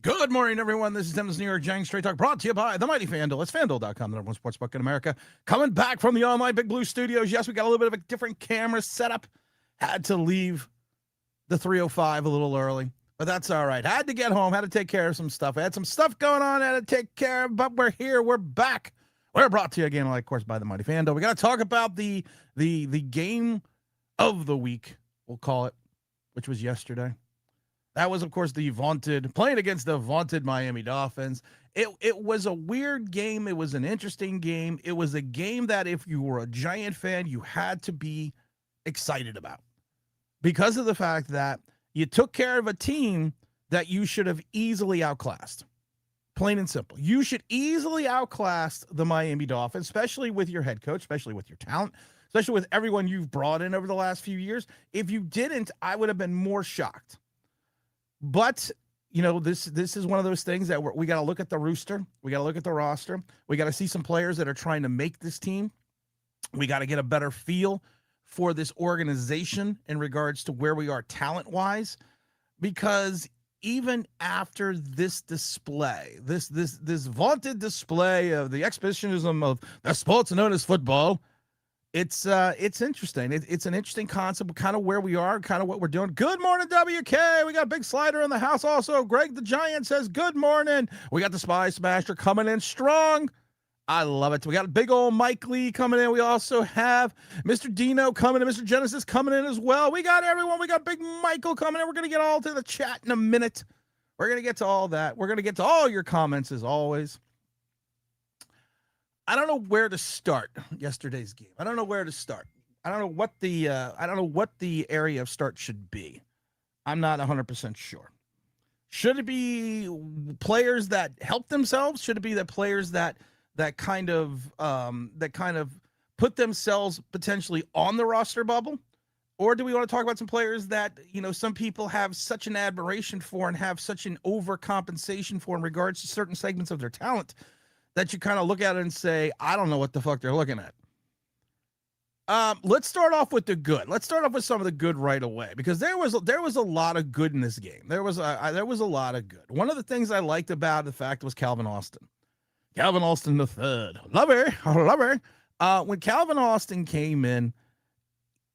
Good morning, everyone. This is Dennis New York Giants Straight Talk, brought to you by the mighty FanDuel. It's FanDuel.com, the number one sportsbook in America. Coming back from the online Big Blue Studios. Yes, we got a little bit of a different camera setup. Had to leave the 305 a little early, but that's all right. Had to get home, had to take care of some stuff. I had some stuff going on, had to take care of, but we're here. We're back. We're brought to you again, of course, by the mighty FanDuel. We got to talk about the game of the week, we'll call it, which was yesterday. That was, of course, playing against the vaunted Miami Dolphins. It was a weird game. It was an interesting game. It was a game that if you were a Giant fan, you had to be excited about because of the fact that you took care of a team that you should have easily outclassed. Plain and simple. You should easily outclass the Miami Dolphins, especially with your head coach, especially with your talent, especially with everyone you've brought in over the last few years. If you didn't, I would have been more shocked. But, this is one of those things that we got to look at the rooster. We got to look at the roster. We got to see some players that are trying to make this team. We got to get a better feel for this organization in regards to where we are talent-wise, because even after this display, this vaunted display of the exhibitionism of the sports known as football, it's interesting. It's an interesting concept, kind of where we are, kind of what we're doing. Good morning, WK. We got Big Slider in the house. Also, Greg the Giant says good morning. We got the Spy Smasher coming in strong. I love it. We got big old Mike Lee coming in. We also have Mr. Dino coming in, Mr. Genesis coming in as well. We got everyone. We got Big Michael coming in. We're going to get all to the chat in a minute. We're going to get to all that. We're going to get to all your comments as always. I don't know where to start yesterday's game. I don't know where to start. I don't know what the area of start should be. I'm not 100% sure. Should it be players that help themselves? Should it be the players that kind of put themselves potentially on the roster bubble? Or do we want to talk about some players that, some people have such an admiration for and have such an overcompensation for in regards to certain segments of their talent that you kind of look at it and say, I don't know what the fuck they're looking at. Let's start off with the good. Let's start off with some of the good right away, because there was a lot of good in this game. There was a lot of good. One of the things I liked about the fact was Calvin Austin. Calvin Austin the third. Love her. When Calvin Austin came in,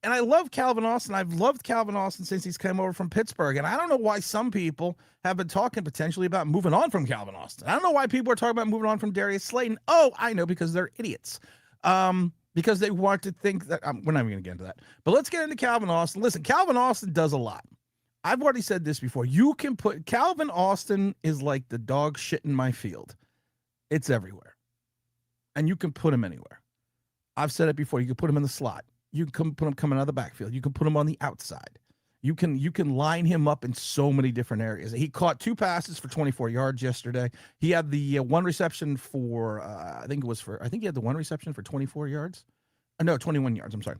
and I love Calvin Austin. I've loved Calvin Austin since he's come over from Pittsburgh. And I don't know why some people have been talking potentially about moving on from Calvin Austin. I don't know why people are talking about moving on from Darius Slayton. Oh, I know, because they're idiots. Because they want to think that we're not even going to get into that. But let's get into Calvin Austin. Listen, Calvin Austin does a lot. I've already said this before. You can put Calvin Austin is like the dog shit in my field. It's everywhere. And you can put him anywhere. I've said it before. You can put him in the slot. You can put him coming out of the backfield. You can put him on the outside. You can line him up in so many different areas. He caught 2 passes for 24 yards yesterday. He had the one reception for I think he had the one reception for 24 yards. No, 21 yards. I'm sorry.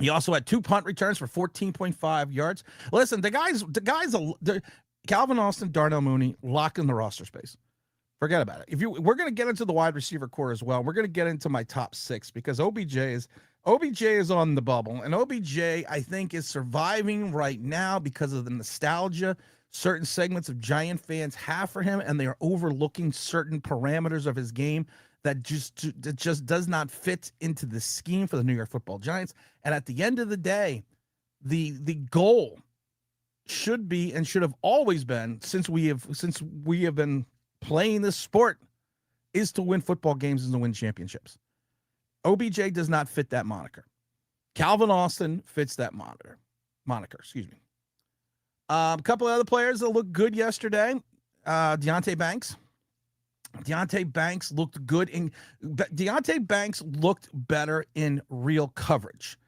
He also had 2 punt returns for 14.5 yards. Listen, the guys, Calvin Austin, Darnell Mooney, locked in the roster space. Forget about it. We're going to get into the wide receiver core as well. We're going to get into my top 6 because OBJ is on the bubble, and OBJ, I think, is surviving right now because of the nostalgia certain segments of Giant fans have for him, and they are overlooking certain parameters of his game that just does not fit into the scheme for the New York Football Giants. And at the end of the day, the goal should be and should have always been, since we have been playing this sport, is to win football games and to win championships. OBJ does not fit that moniker. Calvin Austin fits that moniker. Excuse me. A couple of other players that looked good yesterday. Deonte Banks. Deonte Banks looked good. Deonte Banks looked better in real coverage.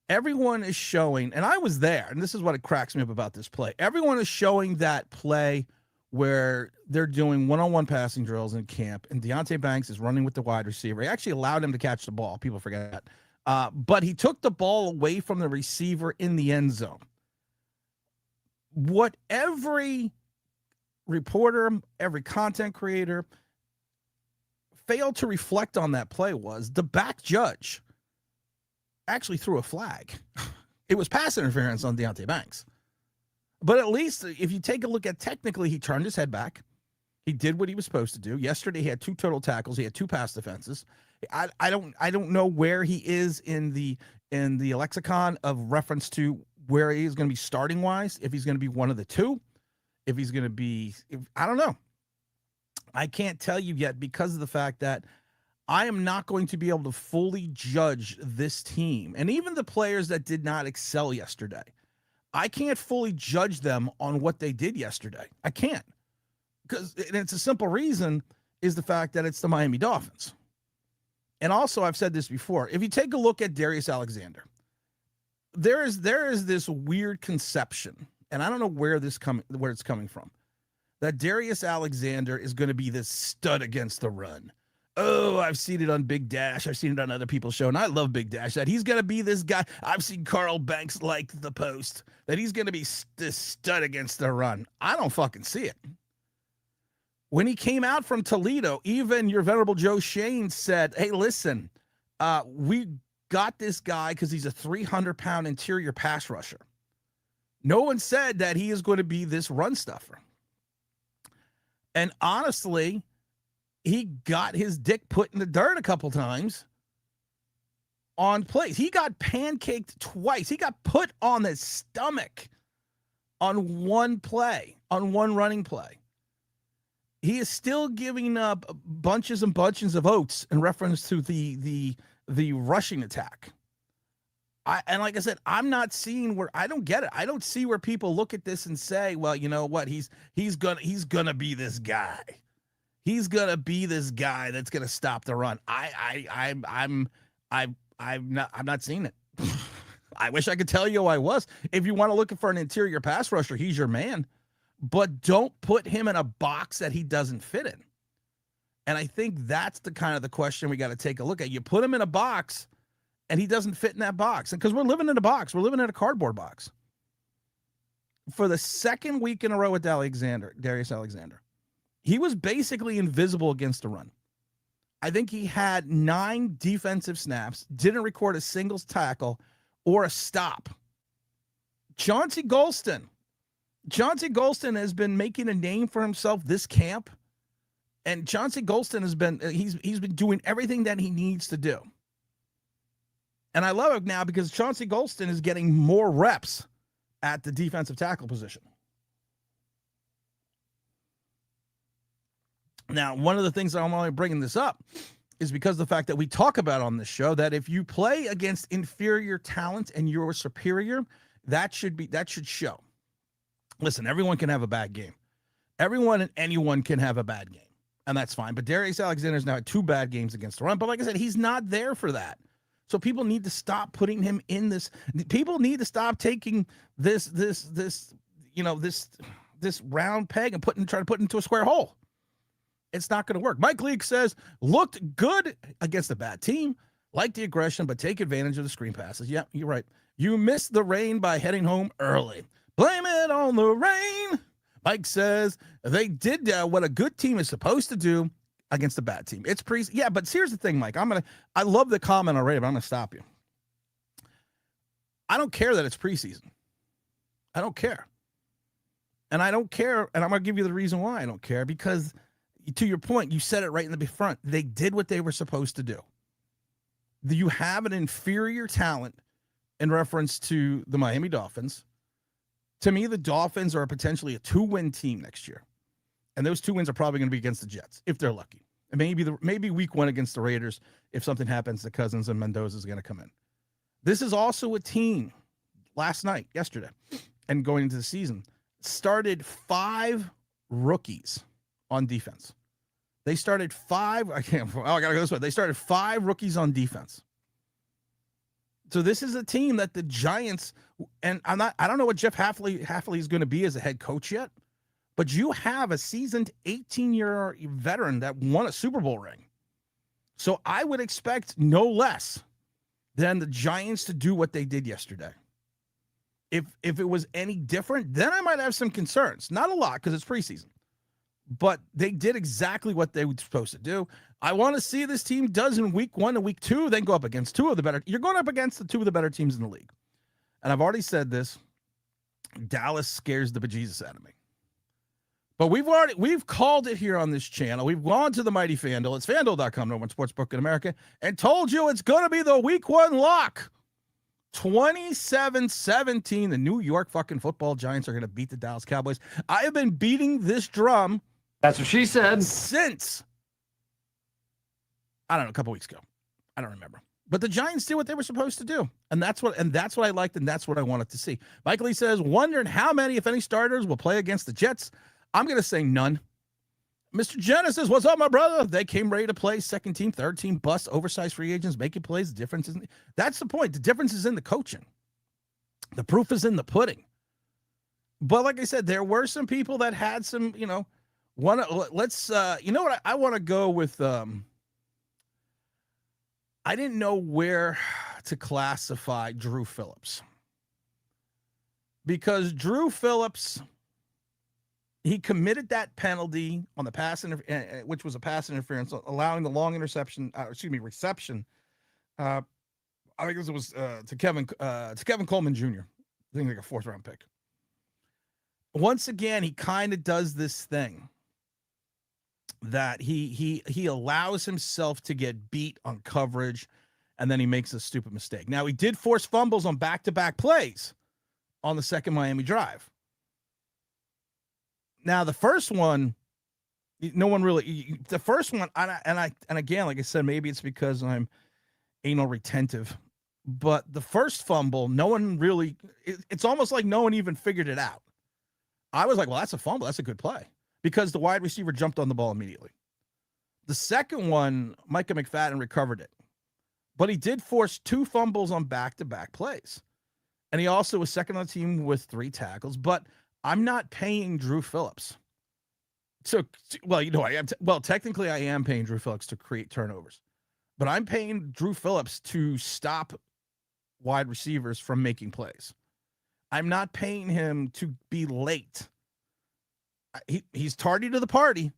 Everyone is showing, and I was there, and this is what it cracks me up about this play. Everyone is showing that play where they're doing one-on-one passing drills in camp, and Deonte Banks is running with the wide receiver. He actually allowed him to catch the ball. People forget that. But he took the ball away from the receiver in the end zone. What every reporter, every content creator failed to reflect on that play was the back judge actually threw a flag. It was pass interference on Deonte Banks. But at least if you take a look at technically, he turned his head back. He did what he was supposed to do. Yesterday, he had 2 total tackles. He had 2 pass defenses. I don't know where he is in the lexicon of reference to where he is going to be starting wise. If he's going to be one of the 2, if he's going to be, I don't know. I can't tell you yet because of the fact that I am not going to be able to fully judge this team. And even the players that did not excel yesterday, I can't fully judge them on what they did yesterday. I can't. Because it's a simple reason is the fact that it's the Miami Dolphins. And also, I've said this before, if you take a look at Darius Alexander, there is this weird conception, and I don't know where it's coming from, that Darius Alexander is going to be this stud against the run. Oh, I've seen it on Big Dash. I've seen it on other people's show, and I love Big Dash, that he's going to be this guy. I've seen Carl Banks like the post, that he's going to be this stud against the run. I don't fucking see it. When he came out from Toledo, even your venerable Joe Shane said, hey, listen, we got this guy because he's a 300-pound interior pass rusher. No one said that he is going to be this run stuffer. And honestly, he got his dick put in the dirt a couple times on plays. He got pancaked twice. He got put on his stomach on one play, on one running play. He is still giving up bunches and bunches of oats in reference to the rushing attack. And like I said, I'm not seeing where, I don't get it. I don't see where people look at this and say, well, you know what? He's gonna be this guy. He's gonna be this guy that's gonna stop the run. I'm not seeing it. I wish I could tell you I was. If you want to look for an interior pass rusher, he's your man. But don't put him in a box that he doesn't fit in. And I think that's the kind of the question we got to take a look at. You put him in a box and he doesn't fit in that box. And because we're living in a box, we're living in a cardboard box. For the second week in a row with Darius Alexander, he was basically invisible against the run. I think he had 9 defensive snaps, didn't record a single tackle or a stop. Chauncey Golston has been making a name for himself this camp. And Chauncey Golston has been, he's been doing everything that he needs to do. And I love it now because Chauncey Golston is getting more reps at the defensive tackle position. Now, one of the things that I'm only bringing this up is because of the fact that we talk about on this show that if you play against inferior talent and you're superior, that should show. Listen, everyone can have a bad game. Everyone and anyone can have a bad game, and that's fine. But Darius Alexander's now had 2 bad games against the run. But like I said, he's not there for that. So people need to stop putting him in this. People need to stop taking this round peg and trying to put it into a square hole. It's not going to work. Mike Leake says, looked good against a bad team, like the aggression, but take advantage of the screen passes. Yeah, you're right. You missed the rain by heading home early. Blame it on the rain. Mike says they did what a good team is supposed to do against a bad team. It's pre. Yeah, but here's the thing, Mike. I love the comment already, but I'm going to stop you. I don't care that it's preseason. I don't care. And I don't care. And I'm going to give you the reason why I don't care, because to your point, you said it right in the front. They did what they were supposed to do. You have an inferior talent in reference to the Miami Dolphins. To me, the Dolphins are potentially a 2-win team next year. And those 2 wins are probably going to be against the Jets, if they're lucky. And maybe week 1 against the Raiders, if something happens to Cousins and Mendoza is going to come in. This is also a team, yesterday, and going into the season, started 5 rookies on defense. They started 5. I gotta go this way. They started 5 rookies on defense. So this is a team that the Giants, and I don't know what Jeff Hafley is going to be as a head coach yet, but you have a seasoned 18-year veteran that won a Super Bowl ring. So I would expect no less than the Giants to do what they did yesterday. If it was any different, then I might have some concerns. Not a lot, because it's preseason. But they did exactly what they were supposed to do. I want to see this team does in week 1 and week 2, then go up against 2 of the better. You're going up against the 2 of the better teams in the league. And I've already said this. Dallas scares the bejesus out of me. But we've called it here on this channel. We've gone to the mighty FanDuel. It's FanDuel.com, number one sportsbook in America, and told you it's going to be the week one lock. 27-17. The New York fucking football Giants are going to beat the Dallas Cowboys. I have been beating this drum. That's what she said. Since, I don't know, a couple weeks ago. I don't remember. But the Giants did what they were supposed to do. And that's what I liked, and that's what I wanted to see. Michael Lee says, wondering how many, if any, starters will play against the Jets. I'm going to say none. Mr. Genesis, what's up, my brother? They came ready to play. Second team, third team, bust, oversized free agents, making plays. The difference is, that's the point. The difference is in the coaching. The proof is in the pudding. But like I said, there were some people that had some, you know, let's, you know what? I want to go with, I didn't know where to classify Drew Phillips. Because Drew Phillips, he committed that penalty on the pass, which was a pass interference, allowing the long reception. I think it was to Kevin Coleman Jr. I think like a 4th round pick. Once again, he kind of does this thing that he allows himself to get beat on coverage, and then he makes a stupid mistake. Now, he did force fumbles on back-to-back plays on the second Miami drive. Now, the first one, no one really. The first one, and again, like I said, maybe it's because I'm anal retentive, but the first fumble, no one really. It's almost like no one even figured it out. I was like, well, that's a fumble. That's a good play because the wide receiver jumped on the ball immediately. The second one, Micah McFadden recovered it, but he did force 2 fumbles on back-to-back plays, and he also was second on the team with 3 tackles, but I'm not paying Drew Phillips. So, well, you know, technically I am paying Drew Phillips to create turnovers, but I'm paying Drew Phillips to stop wide receivers from making plays. I'm not paying him to be late. He's tardy to the party.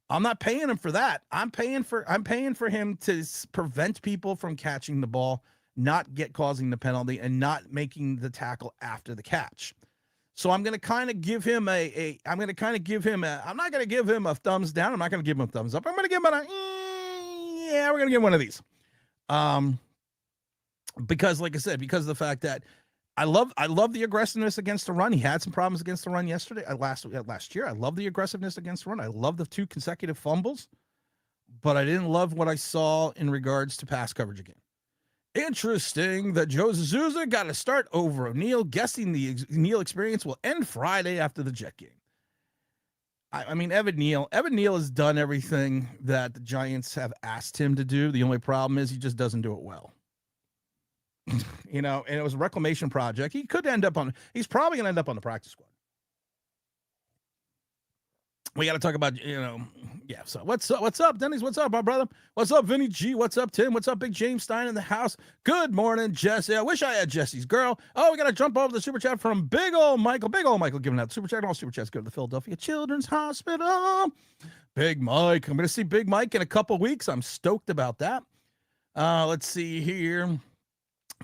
I'm not paying him for that. I'm paying for him to prevent people from catching the ball, not causing the penalty, and not making the tackle after the catch. So I'm going to kind of give him I'm not going to give him a thumbs down. I'm not going to give him a thumbs up. I'm going to give him we're going to give him one of these. Because like I said, because of the fact that I love the aggressiveness against the run. He had some problems against the run yesterday, last year. I love the aggressiveness against the run. I love the 2 consecutive fumbles, but I didn't love what I saw in regards to pass coverage again. Interesting that Joe Zuzza got to start over O'Neal, guessing the Neal experience will end Friday after the Jet game. I mean, Evan Neal has done everything that the Giants have asked him to do. The only problem is he just doesn't do it well. You know, and it was a reclamation project. He's probably going to end up on the practice squad. We got to talk about, you know, yeah. So what's up, Dennis? What's up, my brother? What's up, Vinny G? What's up, Tim? What's up, Big James Stein in the house? Good morning, Jesse. I wish I had Jesse's girl. Oh, we got to jump over the super chat from Big Old Michael. Big Old Michael giving out super chat. All super chats go to the Philadelphia Children's Hospital. Big Mike. I'm going to see Big Mike in a couple weeks. I'm stoked about that. Let's see here.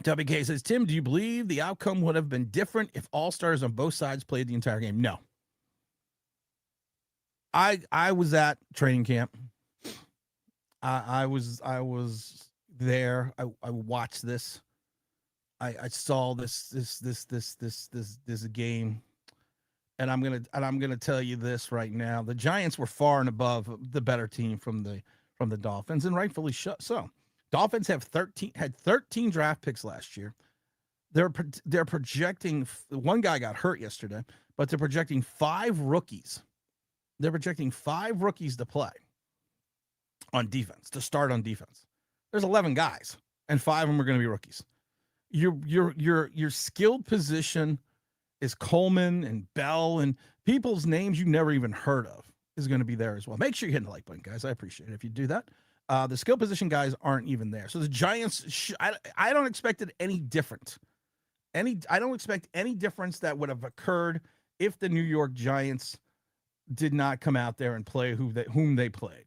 WK says, Tim, do you believe the outcome would have been different if all stars on both sides played the entire game? No. I was at training camp. I was there. I watched this. I saw this game, and I'm gonna tell you this right now. The Giants were far and above the better team from the Dolphins, and rightfully so. Dolphins had 13 draft picks last year. They're projecting, one guy got hurt yesterday, but they're projecting 5 rookies. They're projecting 5 rookies to play on defense, to start on defense. There's 11 guys, and 5 of them are going to be rookies. Your skilled position is Coleman and Bell and people's names you never even heard of is going to be there as well. Make sure you're hitting the like button, guys. I appreciate it if you do that. The skill position guys aren't even there. So the Giants, I don't expect it any different. I don't expect any difference that would have occurred if the New York Giants did not come out there and play whom they played.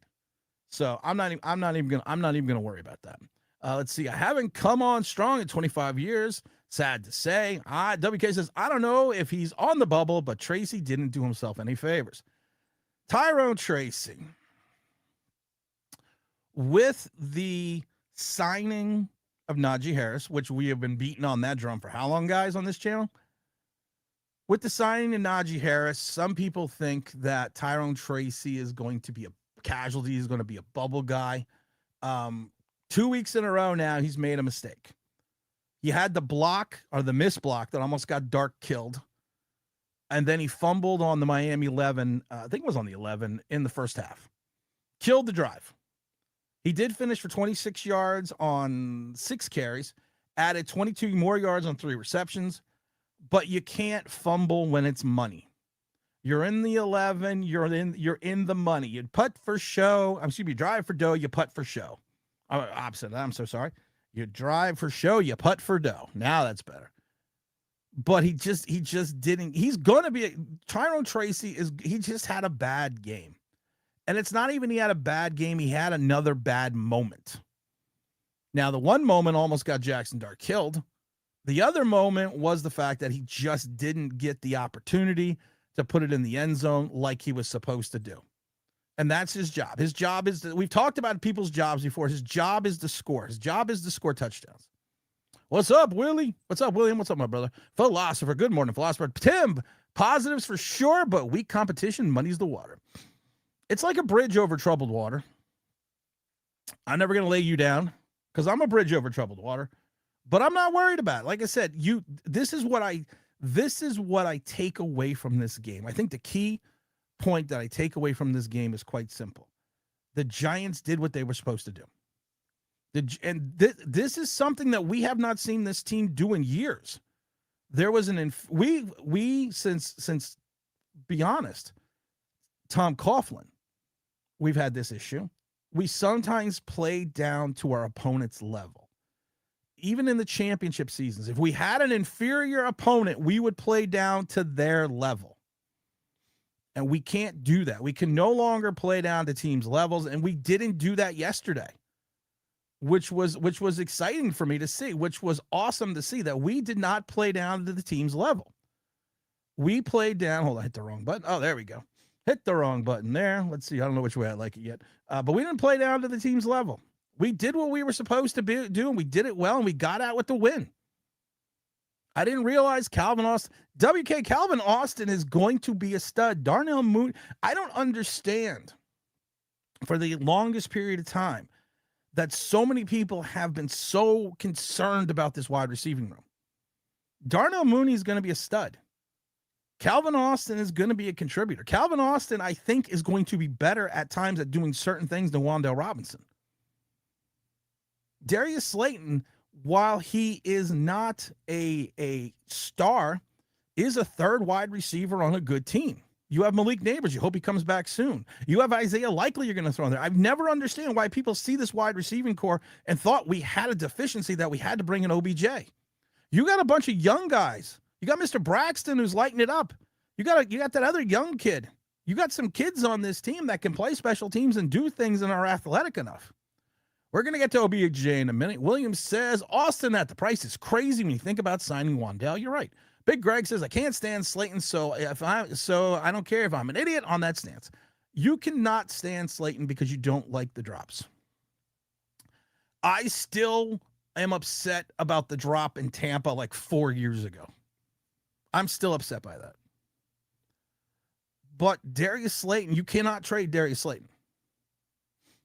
So I'm not even gonna worry about that. Let's see. I haven't come on strong in 25 years. Sad to say. WK says, I don't know if he's on the bubble, but Tracy didn't do himself any favors. Tyrone Tracy, with the signing of Najee Harris, which we have been beating on that drum for how long, guys, on this channel? With the signing of Najee Harris, some people think that Tyrone Tracy is going to be a casualty, he's going to be a bubble guy. 2 weeks in a row now, he's made a mistake. He had the block or the miss block that almost got Dark killed. And then he fumbled on the Miami 11. I think it was on the 11 in the first half. Killed the drive. He did finish for 26 yards on 6 carries, added 22 more yards on 3 receptions. But you can't fumble when it's money. You're in the 11. You're in the money. You putt for show. You drive for dough. You putt for show. Opposite. I'm so sorry. You drive for show. You putt for dough. Now that's better. But he just didn't. He's gonna be. Tyrone Tracy he just had a bad game, and it's not even he had a bad game. He had another bad moment. Now the one moment almost got Jackson Dart killed. The other moment was the fact that he just didn't get the opportunity to put it in the end zone like he was supposed to do. And that's his job. His job is we've talked about people's jobs before. His job is to score. His job is to score touchdowns. What's up, Willie? What's up, William? What's up, my brother? Philosopher. Good morning, Philosopher. Tim, positives for sure, but weak competition muddies the water. It's like a bridge over troubled water. I'm never going to lay you down because I'm a bridge over troubled water. But I'm not worried about it. Like I said, this is what I take away from this game. I think the key point that I take away from this game is quite simple. The Giants did what they were supposed to do. This is something that we have not seen this team do in years. There was since be honest, Tom Coughlin, we've had this issue. We sometimes play down to our opponent's level. Even in the championship seasons, if we had an inferior opponent, we would play down to their level. And we can't do that. We can no longer play down to teams' levels, and we didn't do that yesterday, which was exciting for me to see, which was awesome to see that we did not play down to the team's level. We played down. Hold on, I hit the wrong button. Oh, there we go. Hit the wrong button there. Let's see. I don't know which way I like it yet. But we didn't play down to the team's level. We did what we were supposed to do, and we did it well, and we got out with the win. I didn't realize Calvin Austin is going to be a stud. Darnell Mooney, I don't understand for the longest period of time that so many people have been so concerned about this wide receiving room. Darnell Mooney is going to be a stud. Calvin Austin is going to be a contributor. Calvin Austin, I think, is going to be better at times at doing certain things than Wan'Dale Robinson. Darius Slayton, while he is not a star, is a third wide receiver on a good team. You have Malik Neighbors. You hope he comes back soon. You have Isaiah Likely you're going to throw in there. I've never understand why people see this wide receiving core and thought we had a deficiency that we had to bring in OBJ. You got a bunch of young guys. You got Mr. Braxton who's lighting it up. You got that other young kid. You got some kids on this team that can play special teams and do things and are athletic enough. We're going to get to OBJ in a minute. Williams says, Austin at the price is crazy when you think about signing Wan'Dale. You're right. Big Greg says, I can't stand Slayton, so I don't care if I'm an idiot on that stance. You cannot stand Slayton because you don't like the drops. I still am upset about the drop in Tampa like 4 years ago. I'm still upset by that. But Darius Slayton, you cannot trade Darius Slayton.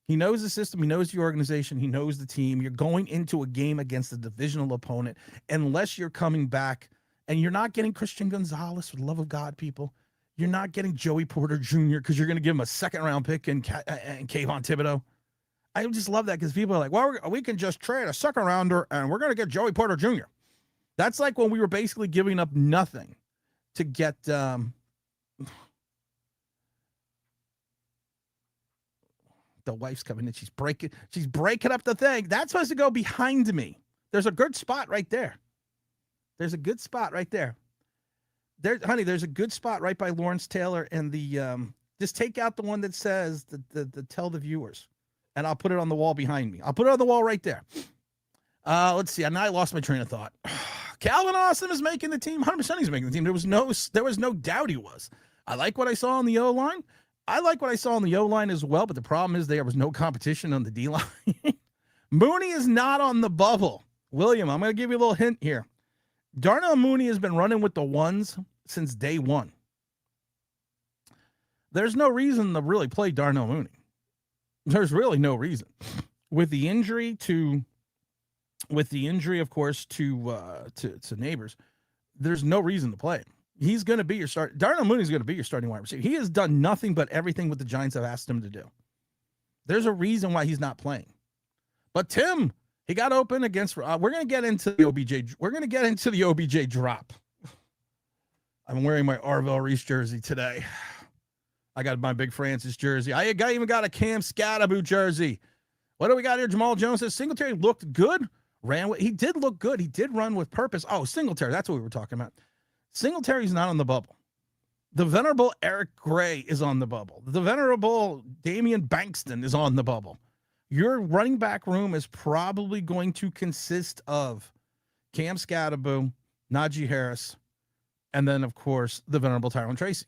He knows the system. He knows the organization. He knows the team. You're going into a game against a divisional opponent unless you're coming back and you're not getting Christian Gonzalez, for the love of God, people. You're not getting Joey Porter Jr. because you're going to give him a second-round pick and Kayvon Thibodeau. I just love that because people are like, well, we can just trade a second-rounder and we're going to get Joey Porter Jr. That's like when we were basically giving up nothing to get the wife's coming in. She's breaking up the thing. That's supposed to go behind me. There's a good spot right there. There's a good spot right there. Honey, there's a good spot right by Lawrence Taylor and the just take out the one that says the tell the viewers, and I'll put it on the wall behind me. I'll put it on the wall right there. Let's see. Now I lost my train of thought. Calvin Austin is making the team. 100% he's making the team. There was no doubt he was. I like what I saw on the O-line. I like what I saw on the O-line as well, but the problem is there was no competition on the D-line. Mooney is not on the bubble. William, I'm going to give you a little hint here. Darnell Mooney has been running with the ones since day one. There's no reason to really play Darnell Mooney. There's really no reason. With the injury, of course, to Neighbors, there's no reason to play him. He's going to be your start. Darnell Mooney is going to be your starting wide receiver. He has done nothing but everything what the Giants have asked him to do. There's a reason why he's not playing. But Tim, he got open against. We're going to get into the OBJ. We're going to get into the OBJ drop. I'm wearing my Arvell Reese jersey today. I got my Big Francis jersey. I even got a Cam Scatterboot jersey. What do we got here? Jamal Jones says Singletary looked good. He did look good. He did run with purpose. Oh, Singletary. That's what we were talking about. Singletary's not on the bubble. The venerable Eric Gray is on the bubble. The venerable Damian Bankston is on the bubble. Your running back room is probably going to consist of Cam Scatterboot, Najee Harris, and then, of course, the venerable Tyrone Tracy.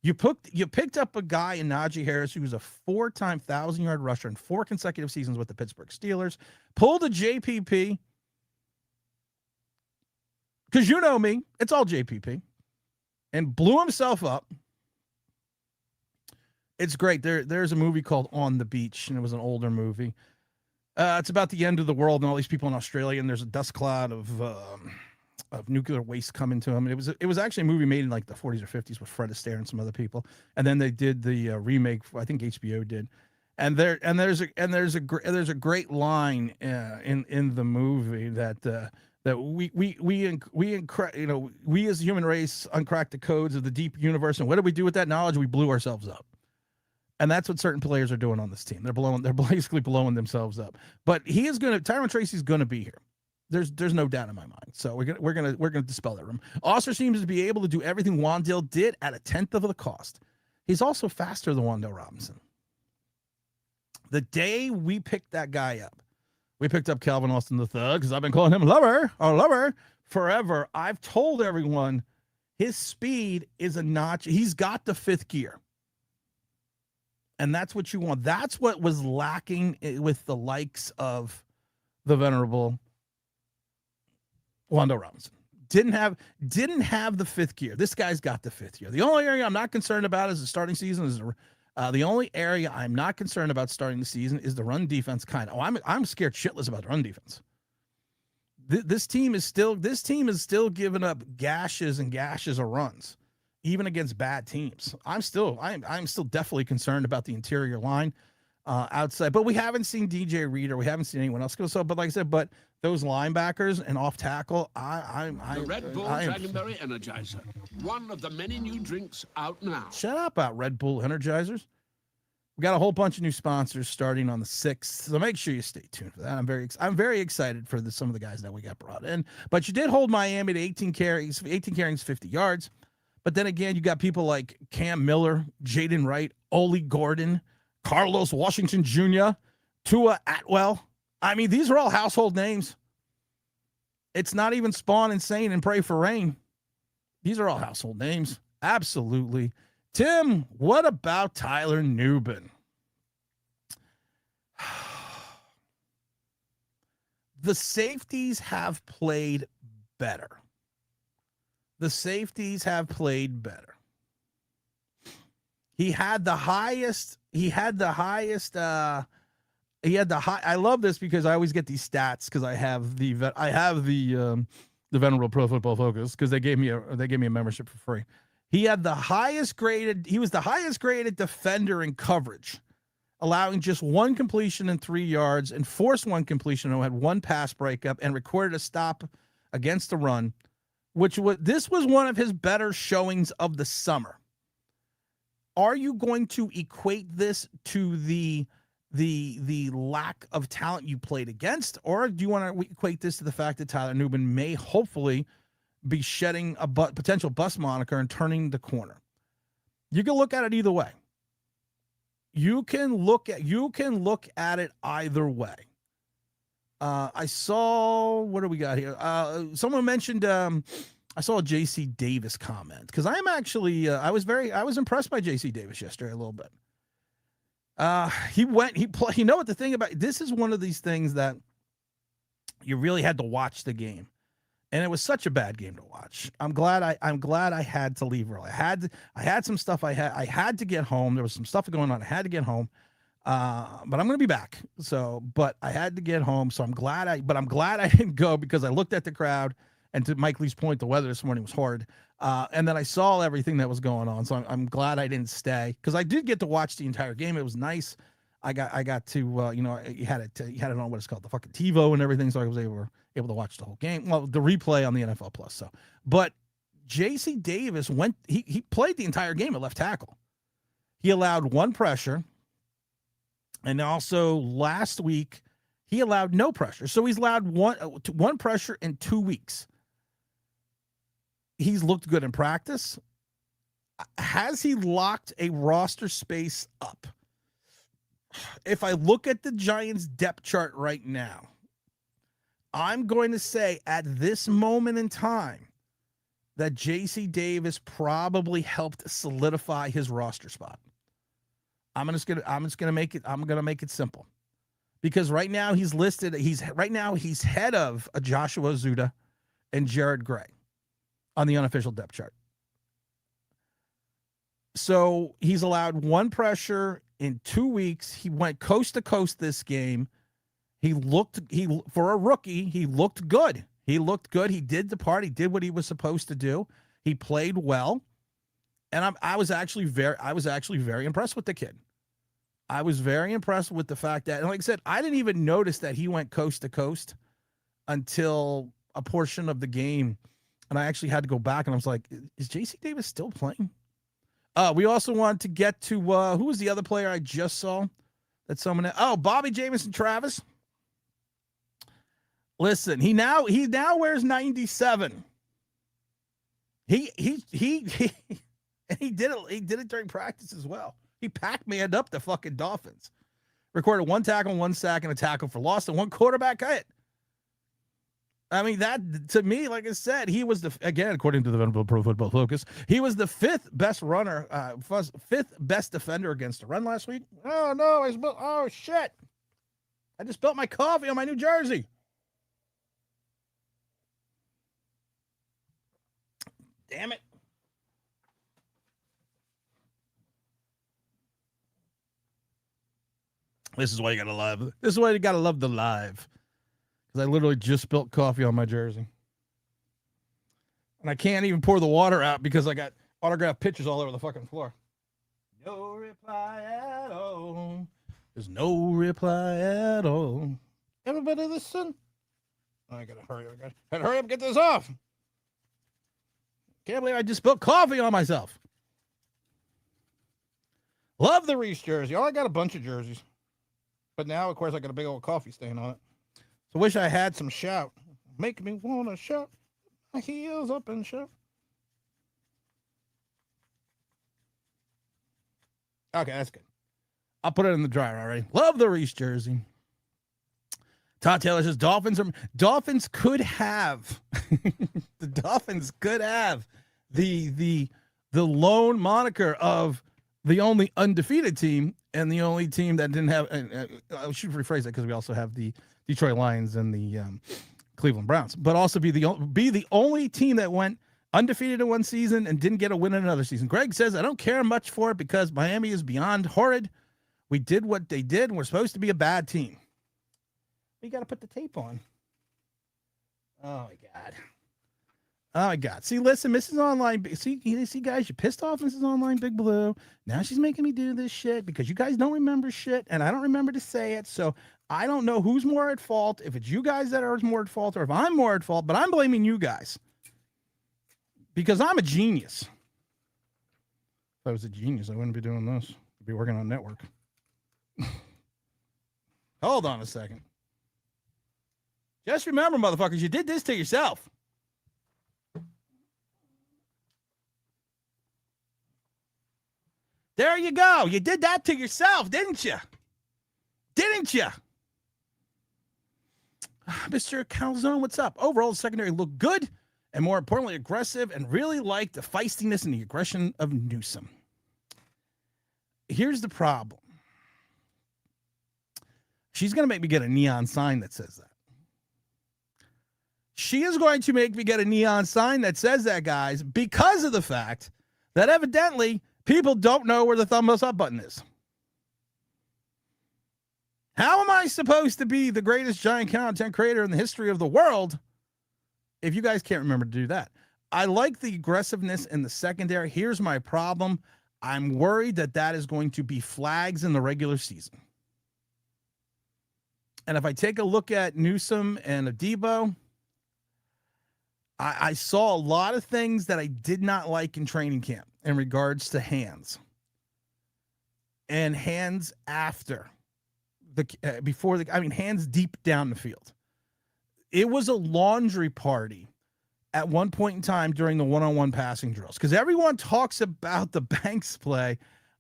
You picked up a guy in Najee Harris who was a 4-time 1,000-yard rusher in 4 consecutive seasons with the Pittsburgh Steelers, pulled a JPP, because you know me, it's all JPP, and blew himself up. It's great. There's a movie called On the Beach, and it was an older movie. It's about the end of the world and all these people in Australia, and there's a dust cloud of nuclear waste coming to them. It was actually a movie made in like the 40s or 50s with Fred Astaire and some other people, and then they did the remake. I think HBO did, and there's a great line in the movie that we as a human race uncracked the codes of the deep universe, and what did we do with that knowledge? We blew ourselves up. And that's what certain players are doing on this team. They're basically blowing themselves up. But Tyrone Tracy's gonna be here. There's no doubt in my mind. So we're gonna dispel that room. Oster seems to be able to do everything Wan'Dale did at 1/10 of the cost. He's also faster than Wan'Dale Robinson. The day we picked that guy up, we picked up Calvin Austin the third, because I've been calling him lover forever. I've told everyone his speed is a notch. He's got the 5th gear. And that's what you want. That's what was lacking with the likes of the venerable Wan'Dale Robinson. Didn't have the 5th gear. This guy's got the 5th gear. The only area I'm not concerned about is the starting season. The only area I'm not concerned about starting the season is the run defense. I'm scared shitless about the run defense. This team is still giving up gashes and gashes of runs, even against bad teams. I'm still definitely concerned about the interior line outside, but we haven't seen DJ Reader. We haven't seen anyone else go. So, but like I said, but those linebackers and off tackle, the Red Bull Dragonberry Energizer, one of the many new drinks out now. Shut up about Red Bull Energizers. We got a whole bunch of new sponsors starting on the 6th, so make sure you stay tuned for that. I'm very excited for some of the guys that we got brought in. But you did hold Miami to 18 carries, 50 yards. But then again, you got people like Cam Miller, Jaden Wright, Ole Gordon, Carlos Washington Jr., Tua Atwell. I mean, these are all household names. It's not even Spawn Insane and Pray for Rain. These are all household names. Absolutely. Tim, what about Tyler Nubin? The safeties have played better. I love this because I always get these stats because I have the venerable Pro Football Focus, because they gave me a membership for free. He was the highest graded defender in coverage, allowing just 1 completion in 3 yards and forced 1 completion and had 1 pass breakup and recorded a stop against the run, this was one of his better showings of the summer. Are you going to equate this to the lack of talent you played against, or do you want to equate this to the fact that Tyler Nubin may hopefully be shedding a potential bust moniker and turning the corner? You can look at it either way. You can look at it either way. I saw, what do we got here? Someone mentioned, I saw a J.C. Davis comment because I'm actually, I was impressed by J.C. Davis yesterday a little bit. You know what the thing about this is, one of these things that you really had to watch the game. And it was such a bad game to watch. I'm glad I had to leave early. I had some stuff I had to get home. There was some stuff going on. I had to get home. But I'm going to be back. But I had to get home. So I'm glad I didn't go, because I looked at the crowd, and to Mike Lee's point, the weather this morning was hard. And then I saw everything that was going on. So I'm glad I didn't stay, because I did get to watch the entire game. It was nice. I got to, you had it on what it's called, the fucking TiVo and everything. So I was able to watch the whole game. Well, the replay on the NFL Plus. So, but J.C. Davis he played the entire game at left tackle. He allowed one pressure. And also last week, he allowed no pressure. So he's allowed one pressure in 2 weeks. He's looked good in practice. Has he locked a roster space up? If I look at the Giants depth chart right now, I'm going to say at this moment in time that J.C. Davis probably helped solidify his roster spot. I'm just gonna make it simple, because right now he's listed. He's head of a Joshua Zuda and Jared Gray on the unofficial depth chart. So he's allowed one pressure in 2 weeks. He went coast to coast this game. For a rookie, he looked good. He did the part. He did what he was supposed to do. He played well. And I was actually very impressed with the kid. I was very impressed with the fact that, and like I said, I didn't even notice that he went coast to coast until a portion of the game. And I actually had to go back, and I was like, is J.C. Davis still playing? We also want to get to, who was the other player I just saw that someone, Bobby Jamison Travis. Listen, he now wears 97. He and he did it during practice as well. He Pac-Man'd up the fucking Dolphins. Recorded 1 tackle, 1 sack, and a tackle for loss, and 1 quarterback hit. I mean, that, to me, like I said, he was again, according to the Vanderbilt Pro Football Focus, he was the 5th best runner, 5th best defender against the run last week. Oh, no, oh, shit. I just spilled my coffee on my new jersey. Damn it. This is why you gotta love. This is why you gotta love the live. Because I literally just spilled coffee on my jersey. And I can't even pour the water out because I got autographed pictures all over the fucking floor. No reply at all. There's no reply at all. Everybody listen. Oh, I gotta hurry. Gotta hurry up and get this off. Can't believe I just spilled coffee on myself. Love the Reese jersey. Oh, I got a bunch of jerseys. But now, of course, I got a big old coffee stain on it. So wish I had some shout. Make me want to shout. My heels up and shout. Okay, that's good. I'll put it in the dryer already. Love the Reese jersey. Todd Taylor says Dolphins could have the Dolphins could have the lone moniker of the only undefeated team and the only team that didn't have. I should rephrase that because we also have the Detroit Lions and the Cleveland Browns, but also be the only team that went undefeated in one season and didn't get a win in another season. Greg says I don't care much for it because Miami is beyond horrid. We did what they did, and we're supposed to be a bad team. You got to put the tape on. Oh, my God. Oh, my God. See, listen, Mrs. Online. See, guys, you pissed off Mrs. Online Big Blue. Now she's making me do this shit because you guys don't remember shit, and I don't remember to say it. So I don't know who's more at fault, if it's you guys that are more at fault or if I'm more at fault, but I'm blaming you guys because I'm a genius. If I was a genius, I wouldn't be doing this. I'd be working on network. Hold on a second. Just remember, motherfuckers, you did this to yourself. There you go. You did that to yourself, didn't you? Didn't you? Mr. Calzone, what's up? Overall, the secondary looked good and more importantly, aggressive, and really liked the feistiness and the aggression of Newsome. Here's the problem. She's going to make me get a neon sign that says that. She is going to make me get a neon sign that says that, guys, because of the fact that evidently people don't know where the thumbs up button is. How am I supposed to be the greatest giant content creator in the history of the world if you guys can't remember to do that? I like the aggressiveness in the secondary. Here's my problem. I'm worried that that is going to be flags in the regular season. And if I take a look at Newsome and Adebo, I saw a lot of things that I did not like in training camp in regards to hands. And hands after. Hands deep down the field. It was a laundry party at one point in time during the one-on-one passing drills, because everyone talks about the Banks play,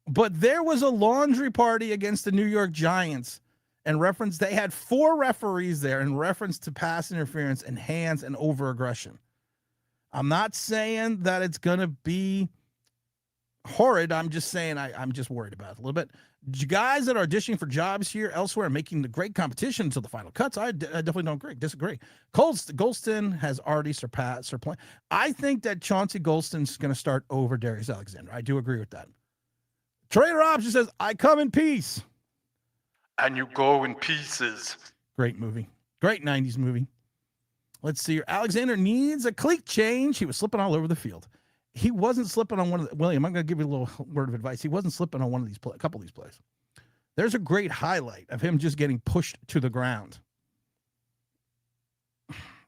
but there was a laundry party against the New York Giants and reference. They had 4 referees there in reference to pass interference and hands and over-aggression. I'm not saying that it's going to be horrid. I'm just saying I'm just worried about it a little bit. Guys that are auditioning for jobs here elsewhere and making the great competition until the final cuts, I definitely don't disagree. Golston has already surpassed her point. I think that Chauncey Golston's going to start over Darius Alexander. I do agree with that. Trader Option says, I come in peace. And you go in pieces. Great movie. Great 90s movie. Let's see here. Alexander needs a cleat change. He was slipping all over the field. He wasn't slipping on one of the, William, I'm going to give you a little word of advice. He wasn't slipping on one of these a couple of these plays. There's a great highlight of him just getting pushed to the ground.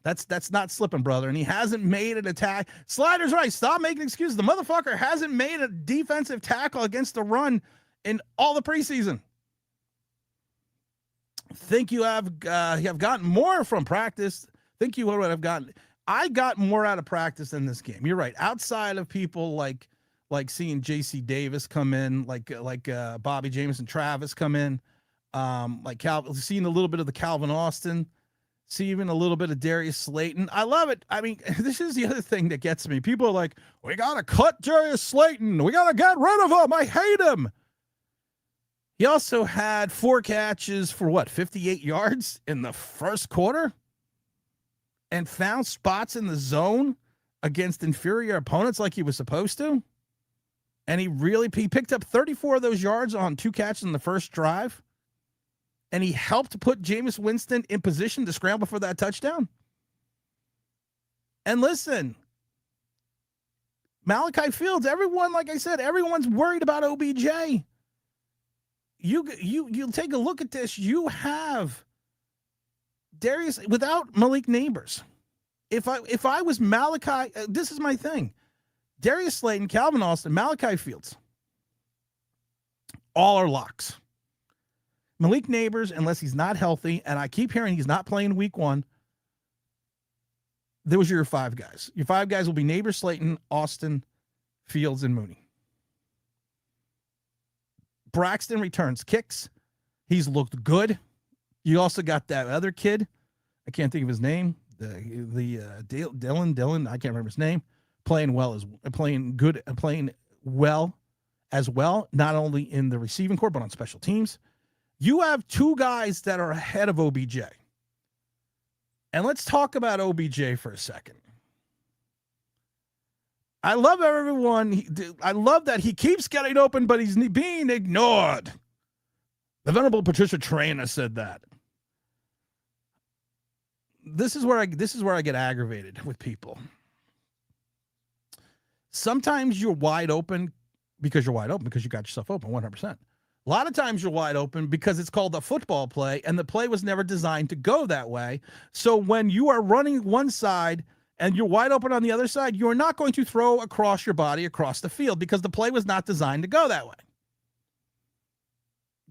That's not slipping, brother. And he hasn't made an attack. Slider's right. Stop making excuses. The motherfucker hasn't made a defensive tackle against the run in all the preseason. Think you have gotten more from practice. Think you would have gotten. I got more out of practice in this game. You're right. Outside of people like seeing J.C. Davis come in, like Bobby Jamison Travis come in, seeing a little bit of the Calvin Austin, see even a little bit of Darius Slayton. I love it. I mean, this is the other thing that gets me. People are like, we got to cut Darius Slayton. We got to get rid of him. I hate him. He also had 4 catches for 58 yards in the first quarter and found spots in the zone against inferior opponents like he was supposed to. And he picked up 34 of those yards on 2 catches in the first drive. And he helped put Jameis Winston in position to scramble for that touchdown. And listen, Malachi Fields, everyone, like I said, everyone's worried about OBJ. You take a look at this. You have Darius without Malik Neighbors. If I was Malachi, this is my thing. Darius Slayton, Calvin Austin, Malachi Fields, all are locks. Malik Neighbors, unless he's not healthy, and I keep hearing he's not playing week 1, those are your 5 guys. Your 5 guys will be Neighbors, Slayton, Austin, Fields, and Mooney. Braxton returns kicks. He's looked good. You also got that other kid. I can't think of his name. Dylan. I can't remember his name. Playing well as well. Not only in the receiving corps but on special teams. You have 2 guys that are ahead of OBJ. And let's talk about OBJ for a second. I love everyone. I love that he keeps getting open, but he's being ignored. The Venerable Patricia Traina said that. This is where I get aggravated with people. Sometimes you're wide open because you got yourself open 100%. A lot of times you're wide open because it's called a football play, and the play was never designed to go that way. So when you are running one side and you're wide open on the other side, you're not going to throw across your body across the field because the play was not designed to go that way.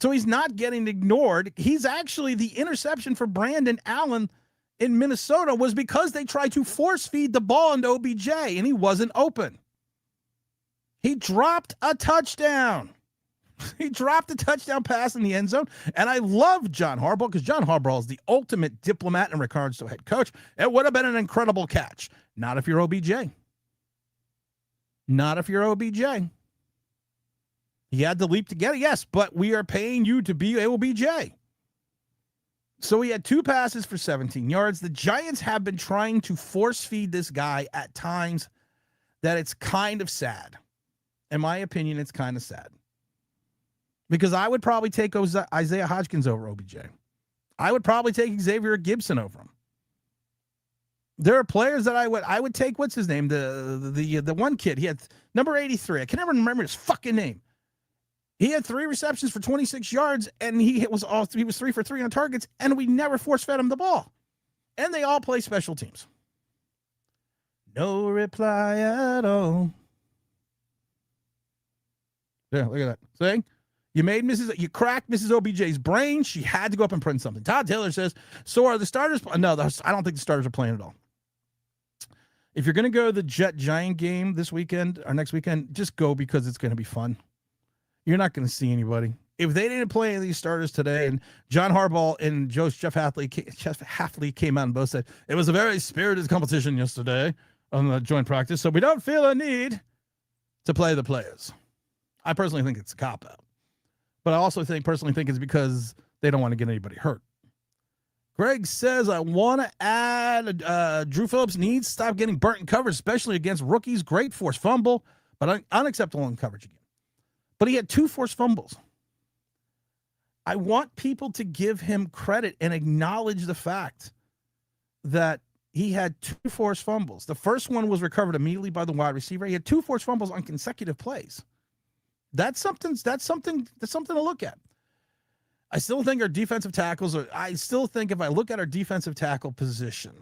So he's not getting ignored. He's actually the interception for Brandon Allen in Minnesota was because they tried to force feed the ball into OBJ and he wasn't open. He dropped a touchdown. He dropped a touchdown pass in the end zone. And I love John Harbaugh because John Harbaugh is the ultimate diplomat in regards to a head coach. It would have been an incredible catch. Not if you're OBJ. Not if you're OBJ. He had to leap to get it, yes, but we are paying you to be OBJ. So he had 2 passes for 17 yards. The Giants have been trying to force feed this guy at times that it's kind of sad. In my opinion, it's kind of sad. Because I would probably take Isaiah Hodgkins over OBJ. I would probably take Xavier Gibson over him. There are players that I would take, what's his name? The one kid. He had number 83. I can never remember his fucking name. He had 3 receptions for 26 yards, and he was 3 for 3 on targets, and we never force-fed him the ball. And they all play special teams. No reply at all. Yeah, look at that. See? You cracked Mrs. OBJ's brain. She had to go up and print something. Todd Taylor says, so are the starters? No, I don't think the starters are playing at all. If you're going to go to the Jet-Giant game this weekend or next weekend, just go because it's going to be fun. You're not going to see anybody. If they didn't play any of these starters today, and John Harbaugh and Jeff Hafley came out and both said, it was a very spirited competition yesterday on the joint practice, so we don't feel a need to play the players. I personally think it's a cop-out. But I also personally think it's because they don't want to get anybody hurt. Greg says, I want to add Drew Phillips needs to stop getting burnt in coverage, especially against rookies. Great forced fumble, but unacceptable in coverage again. But he had 2 forced fumbles. I want people to give him credit and acknowledge the fact that he had 2 forced fumbles. The first one was recovered immediately by the wide receiver. He had 2 forced fumbles on consecutive plays. That's something to look at. I still think our defensive tackles I still think if I look at our defensive tackle position,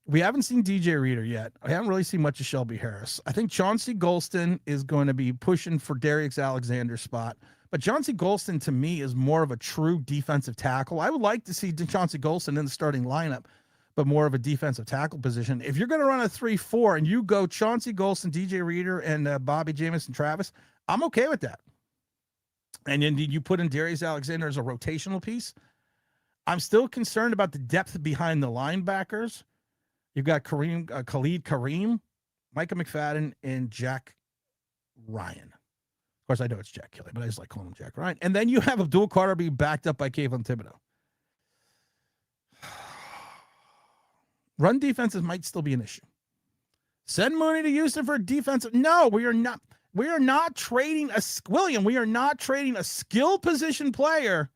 we haven't seen DJ Reader yet. I haven't really seen much of Shelby Harris. I think Chauncey Golston is going to be pushing for Darius Alexander's spot. But Chauncey Golston, to me, is more of a true defensive tackle. I would like to see Chauncey Golston in the starting lineup, but more of a defensive tackle position. If you're going to run a 3-4 and you go Chauncey Golston, DJ Reader, and Bobby Jamison Travis, I'm okay with that. And then you put in Darius Alexander as a rotational piece. I'm still concerned about the depth behind the linebackers. You've got Khalid Kareem, Micah McFadden, and Jack Ryan. Of course, I know it's Jack Kelly, but I just like calling him Jack Ryan. And then you have Abdul Carter be backed up by Kayvon Thibodeau. Run defenses might still be an issue. Send Mooney to Houston for defensive. No, we are not. We are not trading we are not trading a skill position player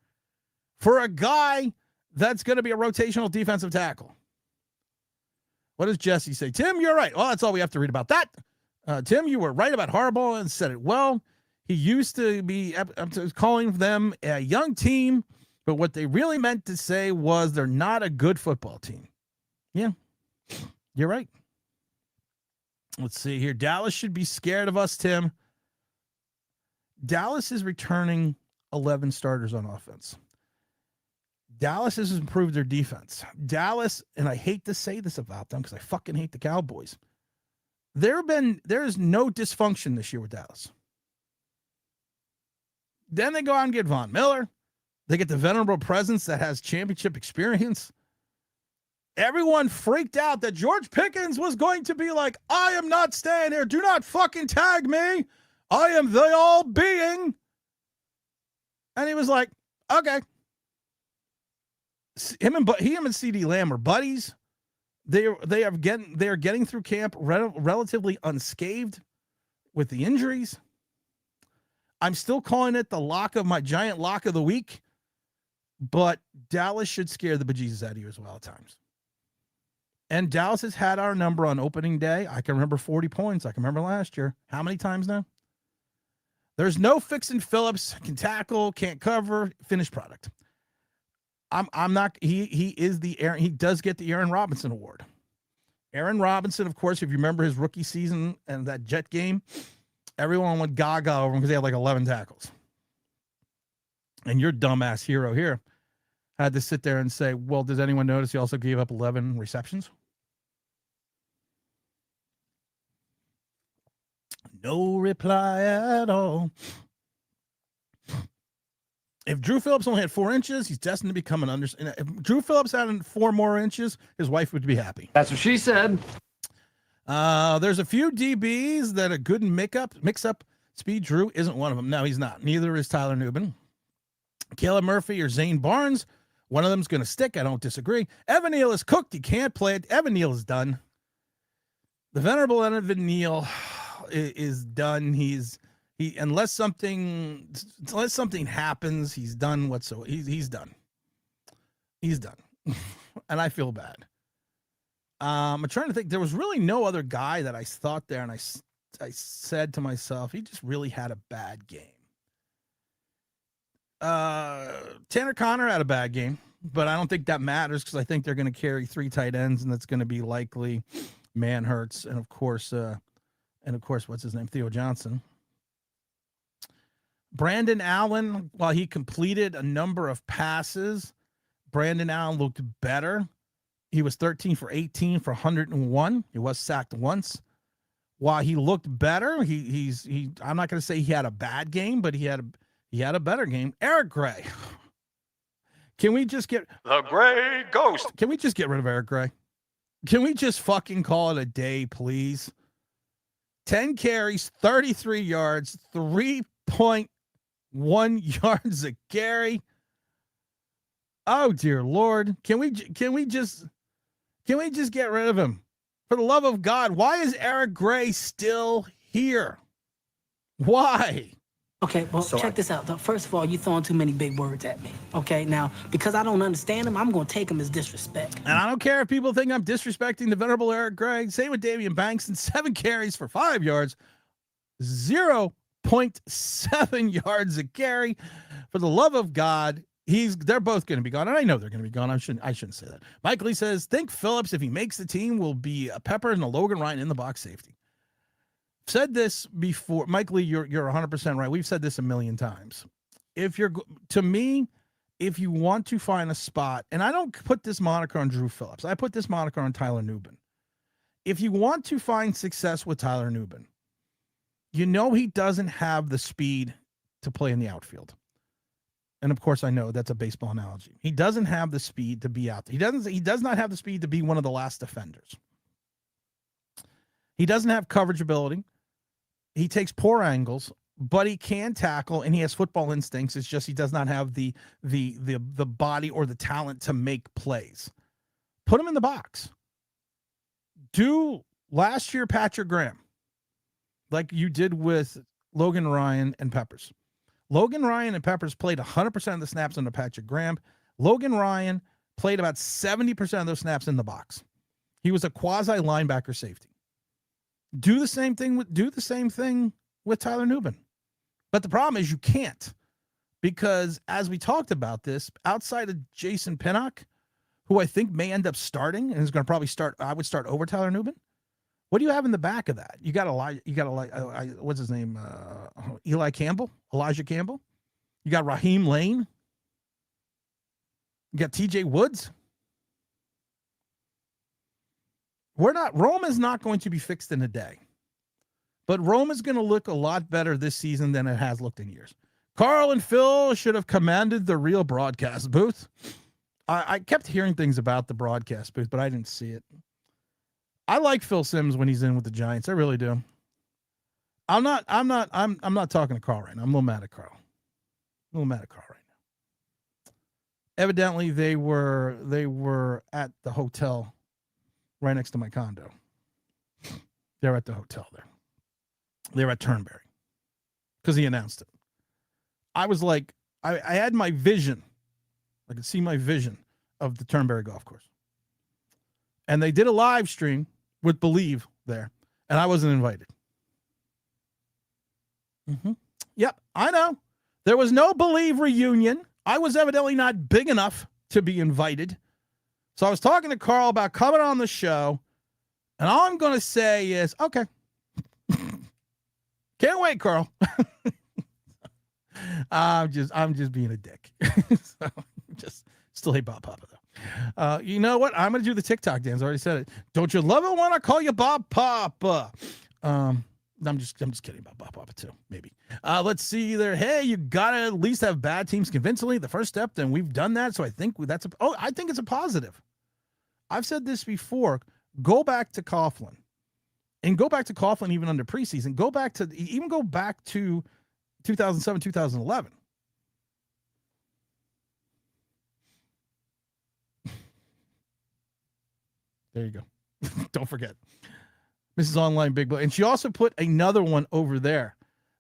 for a guy that's going to be a rotational defensive tackle. What does Jesse say? Tim, you're right. Well, that's all we have to read about that. Tim, you were right about Harbaugh and said it well. He used to be calling them a young team, but what they really meant to say was they're not a good football team. Yeah, you're right. Let's see here. Dallas should be scared of us, Tim. Dallas is returning 11 starters on offense. Dallas has improved their defense. Dallas, and I hate to say this about them because I fucking hate the Cowboys. There is no dysfunction this year with Dallas. Then they go out and get Von Miller. They get the venerable presence that has championship experience. Everyone freaked out that George Pickens was going to be like, I am not staying here. Do not fucking tag me. I am the all-being. And he was like, okay. Him and CeeDee Lamb are buddies. They are getting through camp relatively unscathed with the injuries. I'm still calling it my giant lock of the week, but Dallas should scare the bejesus out of you as well at times. And Dallas has had our number on opening day. I can remember 40 points. I can remember last year. How many times now? There's no fixing Phillips. Can tackle, can't cover, finished product. I'm not. He does get the Aaron Robinson award. Aaron Robinson, of course, if you remember his rookie season and that Jet game, everyone went gaga over him because he had like 11 tackles. And your dumbass hero here had to sit there and say, well, does anyone notice he also gave up 11 receptions? No reply at all. If Drew Phillips only had 4 inches, he's destined to become an under. If Drew Phillips had 4 more inches, his wife would be happy. That's what she said. There's a few DBs that are good in mix-up speed. Drew isn't one of them. No, he's not. Neither is Tyler Nubin. Caleb Murphy or Zane Barnes. One of them's going to stick. I don't disagree. Evan Neal is cooked. He can't play it. Evan Neal is done. The venerable Evan Neal is done. Unless something happens, he's done whatsoever. He's done. He's done. And I feel bad. I'm trying to think. There was really no other guy that I thought there, and I said to myself, he just really had a bad game. Tanner Connor had a bad game, but I don't think that matters because I think they're going to carry 3 tight ends, and that's going to be likely Manhertz and of course, what's his name? Theo Johnson. Brandon Allen, while he completed a number of passes, Brandon Allen looked better. He was 13 for 18 for 101. He was sacked once. While he looked better, I'm not going to say he had a bad game, but he had a better game. Eric Gray. Can we just get the Gray Ghost? Can we just get rid of Eric Gray? Can we just fucking call it a day, please? 10 carries, 33 yards, 3.1 yards a carry. Oh dear Lord. Can we just get rid of him? For the love of God, why is Eric Gray still here? Why? Okay, well, check this out. First of all, you're throwing too many big words at me. Okay, now, because I don't understand them, I'm going to take them as disrespect. And I don't care if people think I'm disrespecting the venerable Eric Gray. Same with Davian Banks, and 7 carries for 5 yards, 0.7 yards a carry. For the love of God, they're both going to be gone, and I know they're going to be gone. I shouldn't say that. Mike Lee says, think Phillips, if he makes the team, will be a Pepper and a Logan Ryan in the box safety. Said this before. Mike Lee, you're 100% right. We've said this a million times. If you want to find a spot, and I don't put this moniker on Drew Phillips, I put this moniker on Tyler Nubin. If you want to find success with Tyler Nubin, he doesn't have the speed to play in the outfield. And of course, I know that's a baseball analogy. He doesn't have the speed to be out there. He does not have the speed to be one of the last defenders. He doesn't have coverage ability. He takes poor angles, but he can tackle and he has football instincts. It's just he does not have the body or the talent to make plays. Put him in the box. Do last year Patrick Graham, like you did with Logan Ryan and Peppers. Logan Ryan and Peppers played 100% of the snaps under Patrick Graham. Logan Ryan played about 70% of those snaps in the box. He was a quasi linebacker safety. Do the same thing with Tyler Nubin. But the problem is you can't, because as we talked about this, outside of Jason Pinnock, who I think may end up starting and is going to probably start, I would start over Tyler Nubin. What do you have in the back of that? You got what's his name? Elijah Campbell. You got Raheem Lane. You got TJ Woods. Rome is not going to be fixed in a day, but Rome is going to look a lot better this season than it has looked in years. Carl and Phil should have commanded the real broadcast booth. I kept hearing things about the broadcast booth, but I didn't see it. I like Phil Simms when he's in with the Giants. I really do. I'm not talking to Carl right now. I'm a little mad at Carl. right now. Evidently, they were at the hotel right next to my condo. They're at the hotel there. They're at Turnberry because he announced it. I was like, I had my vision. I could see my vision of the Turnberry golf course. And they did a live stream with Bleav there, and I wasn't invited. Yep, I know. There was no Bleav reunion. I was evidently not big enough to be invited. So I was talking to Carl about coming on the show, and all I'm going to say is, okay. Can't wait, Carl. I'm just being a dick. So just still hate Bob Papa, though. You know what? I'm going to do the TikTok dance. I already said it. Don't you love it when I call you Bob Papa? I'm just kidding about Papa too, maybe. Let's see there. Hey, you gotta at least have bad teams convincingly. The first step, then we've done that. So I think I think it's a positive. I've said this before. Go back to Coughlin. And go back to Coughlin even under preseason. Go back to 2007, 2011. There you go. Don't forget. Mrs. Online Big Boy. And she also put another one over there.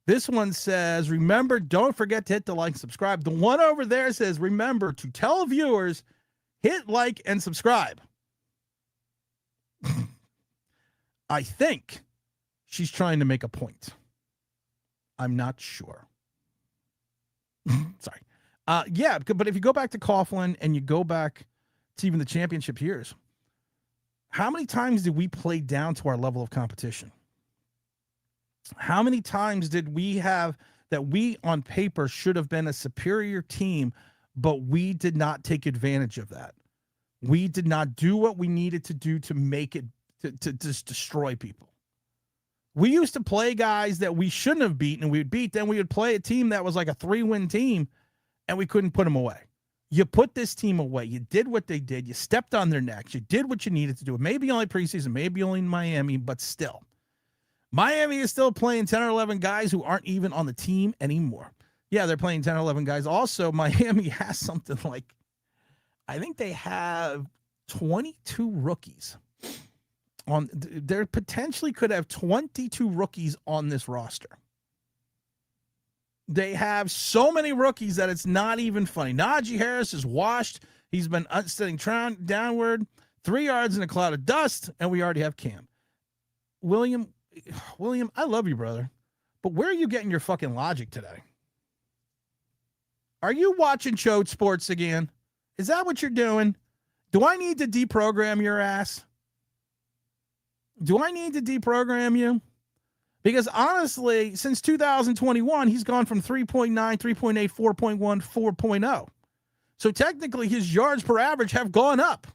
This one says, remember, don't forget to hit the like and subscribe. The one over there says, remember to tell viewers, hit like and subscribe. I think she's trying to make a point. I'm not sure. Sorry. Yeah, but if you go back to Coughlin and you go back to even the championship years, how many times did we play down to our level of competition? How many times did we have that we on paper should have been a superior team, but we did not take advantage of that? We did not do what we needed to do to make it, to just destroy people. We used to play guys that we shouldn't have beaten, and we would beat. Then we would play a team that was like a 3-win team, and we couldn't put them away. You put this team away. You did what they did. You stepped on their necks. You did what you needed to do. Maybe only preseason, maybe only in Miami, but still. Miami is still playing 10 or 11 guys who aren't even on the team anymore. Yeah, they're playing 10 or 11 guys. Also, Miami has something like, I think they have 22 rookies. They potentially could have 22 rookies on this roster. They have so many rookies that it's not even funny. Najee Harris is washed. He's been sitting downward, 3 yards in a cloud of dust, and we already have Cam. William, I love you, brother, but where are you getting your fucking logic today? Are you watching Chode Sports again? Is that what you're doing? Do I need to deprogram your ass? Do I need to deprogram you? Because honestly, since 2021, he's gone from 3.9, 3.8, 4.1, 4.0. So technically his yards per average have gone up.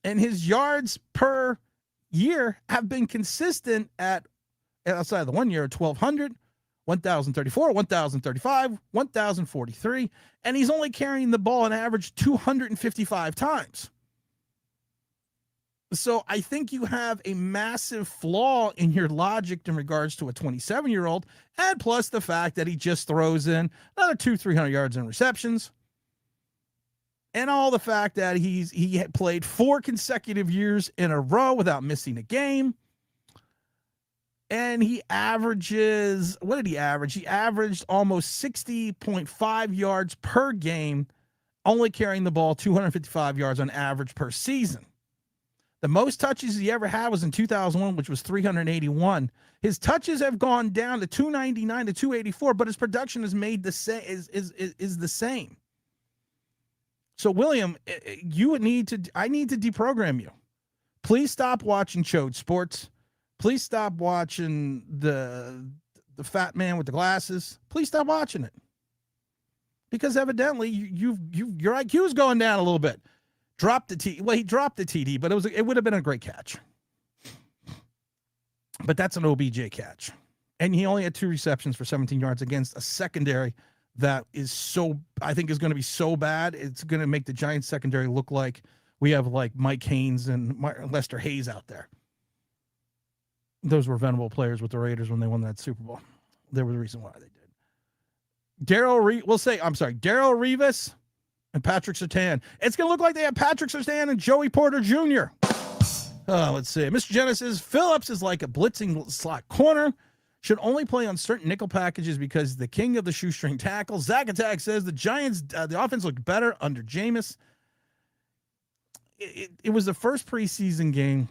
And his yards per year have been consistent at, outside of the 1 year, 1,200, 1,034, 1,035, 1,043. And he's only carrying the ball on average 255 times. So I think you have a massive flaw in your logic in regards to a 27-year-old, and plus the fact that he just throws in another 200-300 yards in receptions, and all the fact that he had played 4 consecutive years in a row without missing a game, and he averages, what did he average? He averaged almost 60.5 yards per game, only carrying the ball 255 yards on average per season. The most touches he ever had was in 2001, which was 381. His touches have gone down to 299 to 284, but his production is made the same. Is the same. So, William, I need to deprogram you. Please stop watching Chode Sports. Please stop watching the fat man with the glasses. Please stop watching it, because evidently your IQ is going down a little bit. Dropped the TD. Well, he dropped the TD, but it would have been a great catch. But that's an OBJ catch. And he only had 2 receptions for 17 yards against a secondary that is I think is going to be so bad. It's going to make the Giants secondary look like we have like Mike Haynes and Lester Hayes out there. Those were venerable players with the Raiders when they won that Super Bowl. They were the reason why they did. Darrell Revis and Patrick Surtain. It's going to look like they have Patrick Surtain and Joey Porter Jr. Let's see. Mr. Genesis, Phillips is like a blitzing slot corner. Should only play on certain nickel packages because the king of the shoestring tackle. Zach Attack says the Giants, the offense looked better under Jameis. It was the first preseason game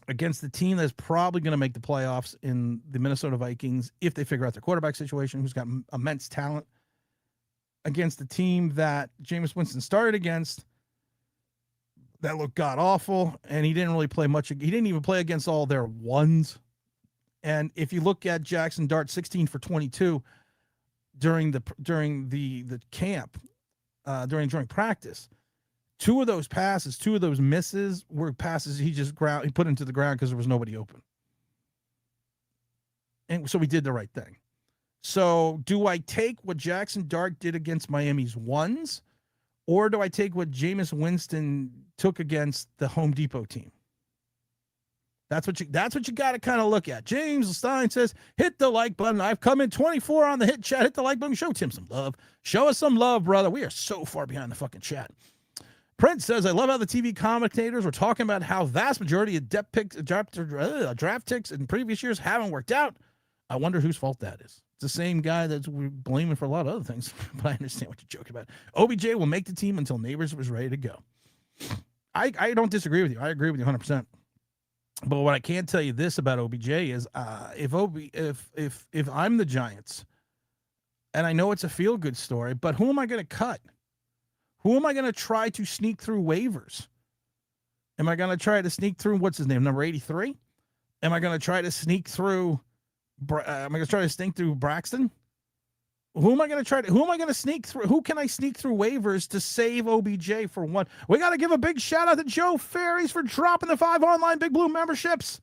against the team that's probably going to make the playoffs in the Minnesota Vikings if they figure out their quarterback situation, who's got immense talent, against the team that Jameis Winston started against that looked god-awful, and he didn't really play much. He didn't even play against all their ones. And if you look at Jackson Dart, 16 for 22 during the camp, during practice, 2 of those passes, 2 of those misses were passes he put into the ground because there was nobody open. And so we did the right thing. So do I take what Jackson Dart did against Miami's ones, or do I take what Jameis Winston took against the Home Depot team? That's what you got to kind of look at. James Stein says, hit the like button. I've come in 24 on the hit chat. Hit the like button. Show Tim some love. Show us some love, brother. We are so far behind the fucking chat. Prince says, I love how the TV commentators were talking about how vast majority of draft picks in previous years haven't worked out. I wonder whose fault that is. It's the same guy that we're blaming for a lot of other things, but I understand what you're joking about. OBJ will make the team until Neighbors was ready to go. I don't disagree with you. I agree with you 100%. But what I can tell you this about OBJ is if I'm the Giants, and I know it's a feel-good story, but who am I going to cut? Who am I going to try to sneak through waivers? Am I going to try to sneak through, what's his name, number 83? Am I going to try to sneak through Braxton? Who am I going to sneak through? Who can I sneak through waivers to save OBJ for one? We got to give a big shout out to Joe Ferries for dropping the 5 online Big Blue memberships.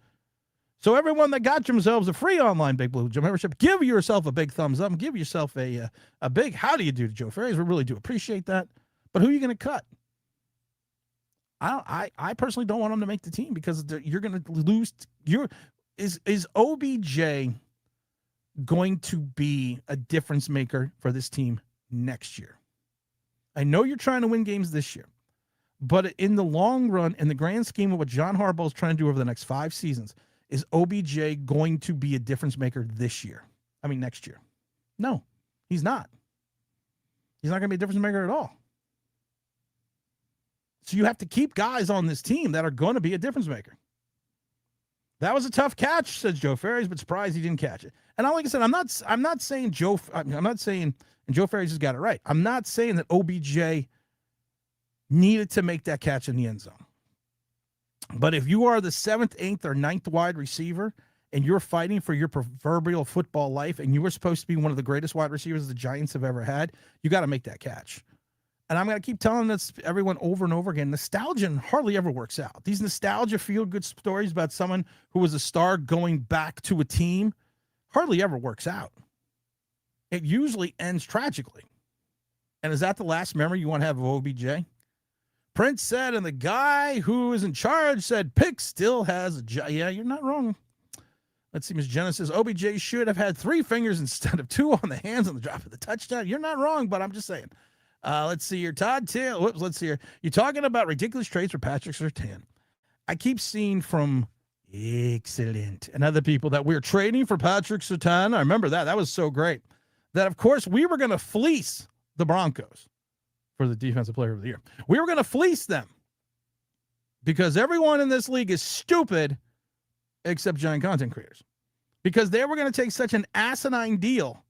So everyone that got themselves a free online Big Blue membership, give yourself a big thumbs up and give yourself a big how do you do to Joe Ferries. We really do appreciate that. But who are you going to cut? I personally don't want him to make the team because you're going to lose. Is OBJ going to be a difference maker for this team next year? I know you're trying to win games this year, but in the long run, in the grand scheme of what John Harbaugh is trying to do over the next 5 seasons, is OBJ going to be a difference maker this year? I mean, next year? No, he's not. He's not going to be a difference maker at all. So you have to keep guys on this team that are going to be a difference maker. That was a tough catch, says Joe Ferries, but surprised he didn't catch it. And like I said, I'm not saying Joe Ferries has got it right. I'm not saying that OBJ needed to make that catch in the end zone. But if you are the 7th, 8th, or 9th wide receiver and you're fighting for your proverbial football life and you were supposed to be one of the greatest wide receivers the Giants have ever had, you got to make that catch. And I'm going to keep telling this everyone over and over again. Nostalgia hardly ever works out. These nostalgia feel-good stories about someone who was a star going back to a team hardly ever works out. It usually ends tragically. And is that the last memory you want to have of OBJ? Prince said, and the guy who is in charge said, Pick still has a job. Yeah, you're not wrong. Let's see, Ms. Jenna says, OBJ should have had 3 fingers instead of 2 on the hands on the drop of the touchdown. You're not wrong, but I'm just saying. Let's see here. Todd Taylor. Whoops, let's see here. You're talking about ridiculous trades for Patrick Surtain. I keep seeing from Excellent and other people that we're trading for Patrick Surtain. I remember that. That was so great. That, of course, we were going to fleece the Broncos for the Defensive Player of the Year. We were going to fleece them because everyone in this league is stupid except giant content creators. Because they were going to take such an asinine deal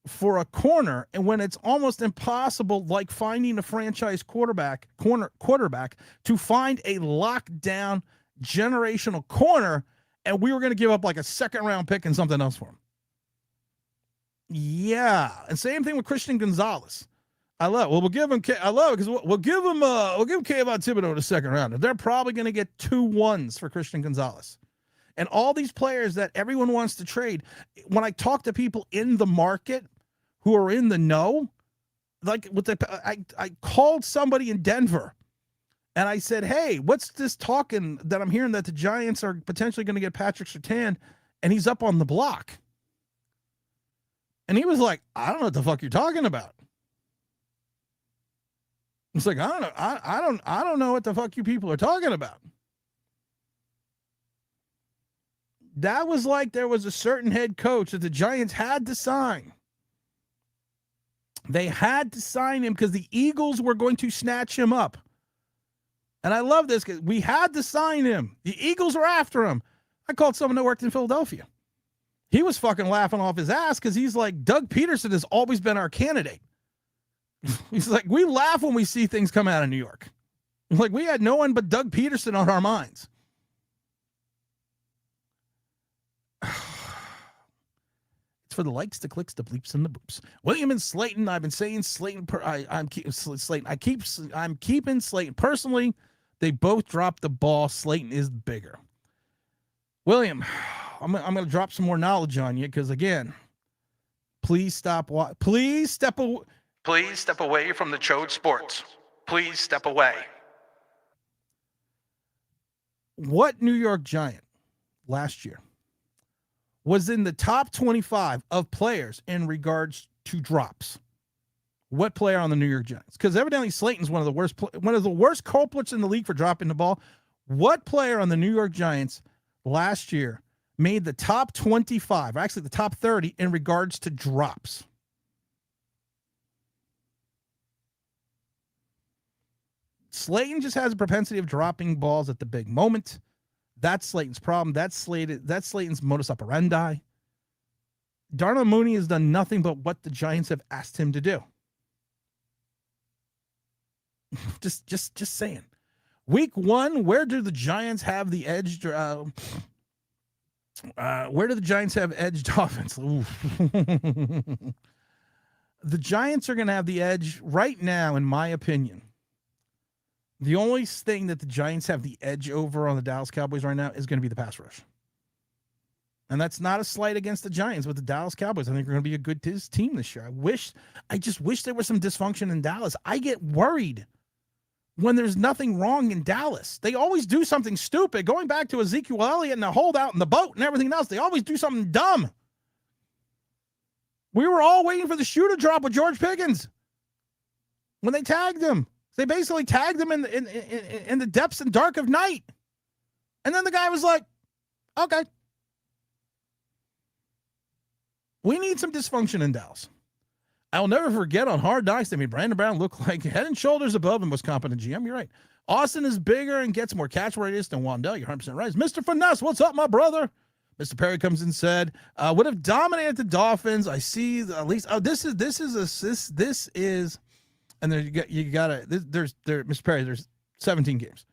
for a corner, and when it's almost impossible, like finding a franchise quarterback to find a lockdown generational corner, and we were going to give up like a 2nd-round pick and something else for him. Yeah, and same thing with Christian Gonzalez. I love it. Well, we'll give him. I love it because we'll give him Kayvon Thibodeau in the 2nd round. They're probably going to get 2 1s for Christian Gonzalez. And all these players that everyone wants to trade, when I talk to people in the market who are in the know, like I called somebody in Denver and I said, hey, what's this talking that I'm hearing that the Giants are potentially going to get Patrick Surtain and he's up on the block? And he was like, I don't know what the fuck you're talking about. It's like, I don't know what the fuck you people are talking about. That was like there was a certain head coach that the Giants had to sign. They had to sign him because the Eagles were going to snatch him up. And I love this because we had to sign him. The Eagles were after him. I called someone that worked in Philadelphia. He was fucking laughing off his ass because he's like, Doug Peterson has always been our candidate. He's like, we laugh when we see things come out of New York. Like, we had no one but Doug Peterson on our minds. It's for the likes, the clicks, the bleeps, and the boops. William and Slayton. I've been saying Slayton. I'm keeping Slayton. Personally, they both dropped the ball. Slayton is bigger. William, I'm going to drop some more knowledge on you because, again, please step away from the Chode Sports. Please step away. What New York Giant last year was in the top 25 of players in regards to drops? What player on the New York Giants? Because evidently Slayton's one of the worst culprits in the league for dropping the ball. What player on the New York Giants last year made the top 25, actually the top 30 in regards to drops? Slayton just has a propensity of dropping balls at the big moment. That's Slayton's problem. That's Slayton's modus operandi. Darnell Mooney has done nothing but what the Giants have asked him to do. just saying. Week 1, where do the Giants have the edge? Where do the Giants have edged offense? The Giants are going to have the edge right now, in my opinion. The only thing that the Giants have the edge over on the Dallas Cowboys right now is going to be the pass rush. And that's not a slight against the Giants, but the Dallas Cowboys, I think, are going to be a good team this year. I just wish there was some dysfunction in Dallas. I get worried when there's nothing wrong in Dallas. They always do something stupid. Going back to Ezekiel Elliott and the holdout and the boat and everything else, they always do something dumb. We were all waiting for the shoe to drop with George Pickens when they tagged him. They basically tagged him in the depths and dark of night. And then the guy was like, okay. We need some dysfunction in Dallas. I'll never forget on Hard Knocks, they made Brandon Brown look like head and shoulders above him was competent GM. You're right. Austin is bigger and gets more catch radius than Wandell. You're 100% right. Mr. Finesse, what's up, my brother? Mr. Perry comes and said, would have dominated the Dolphins. I see at least, this is, and there Mr. Perry, there's 17 games.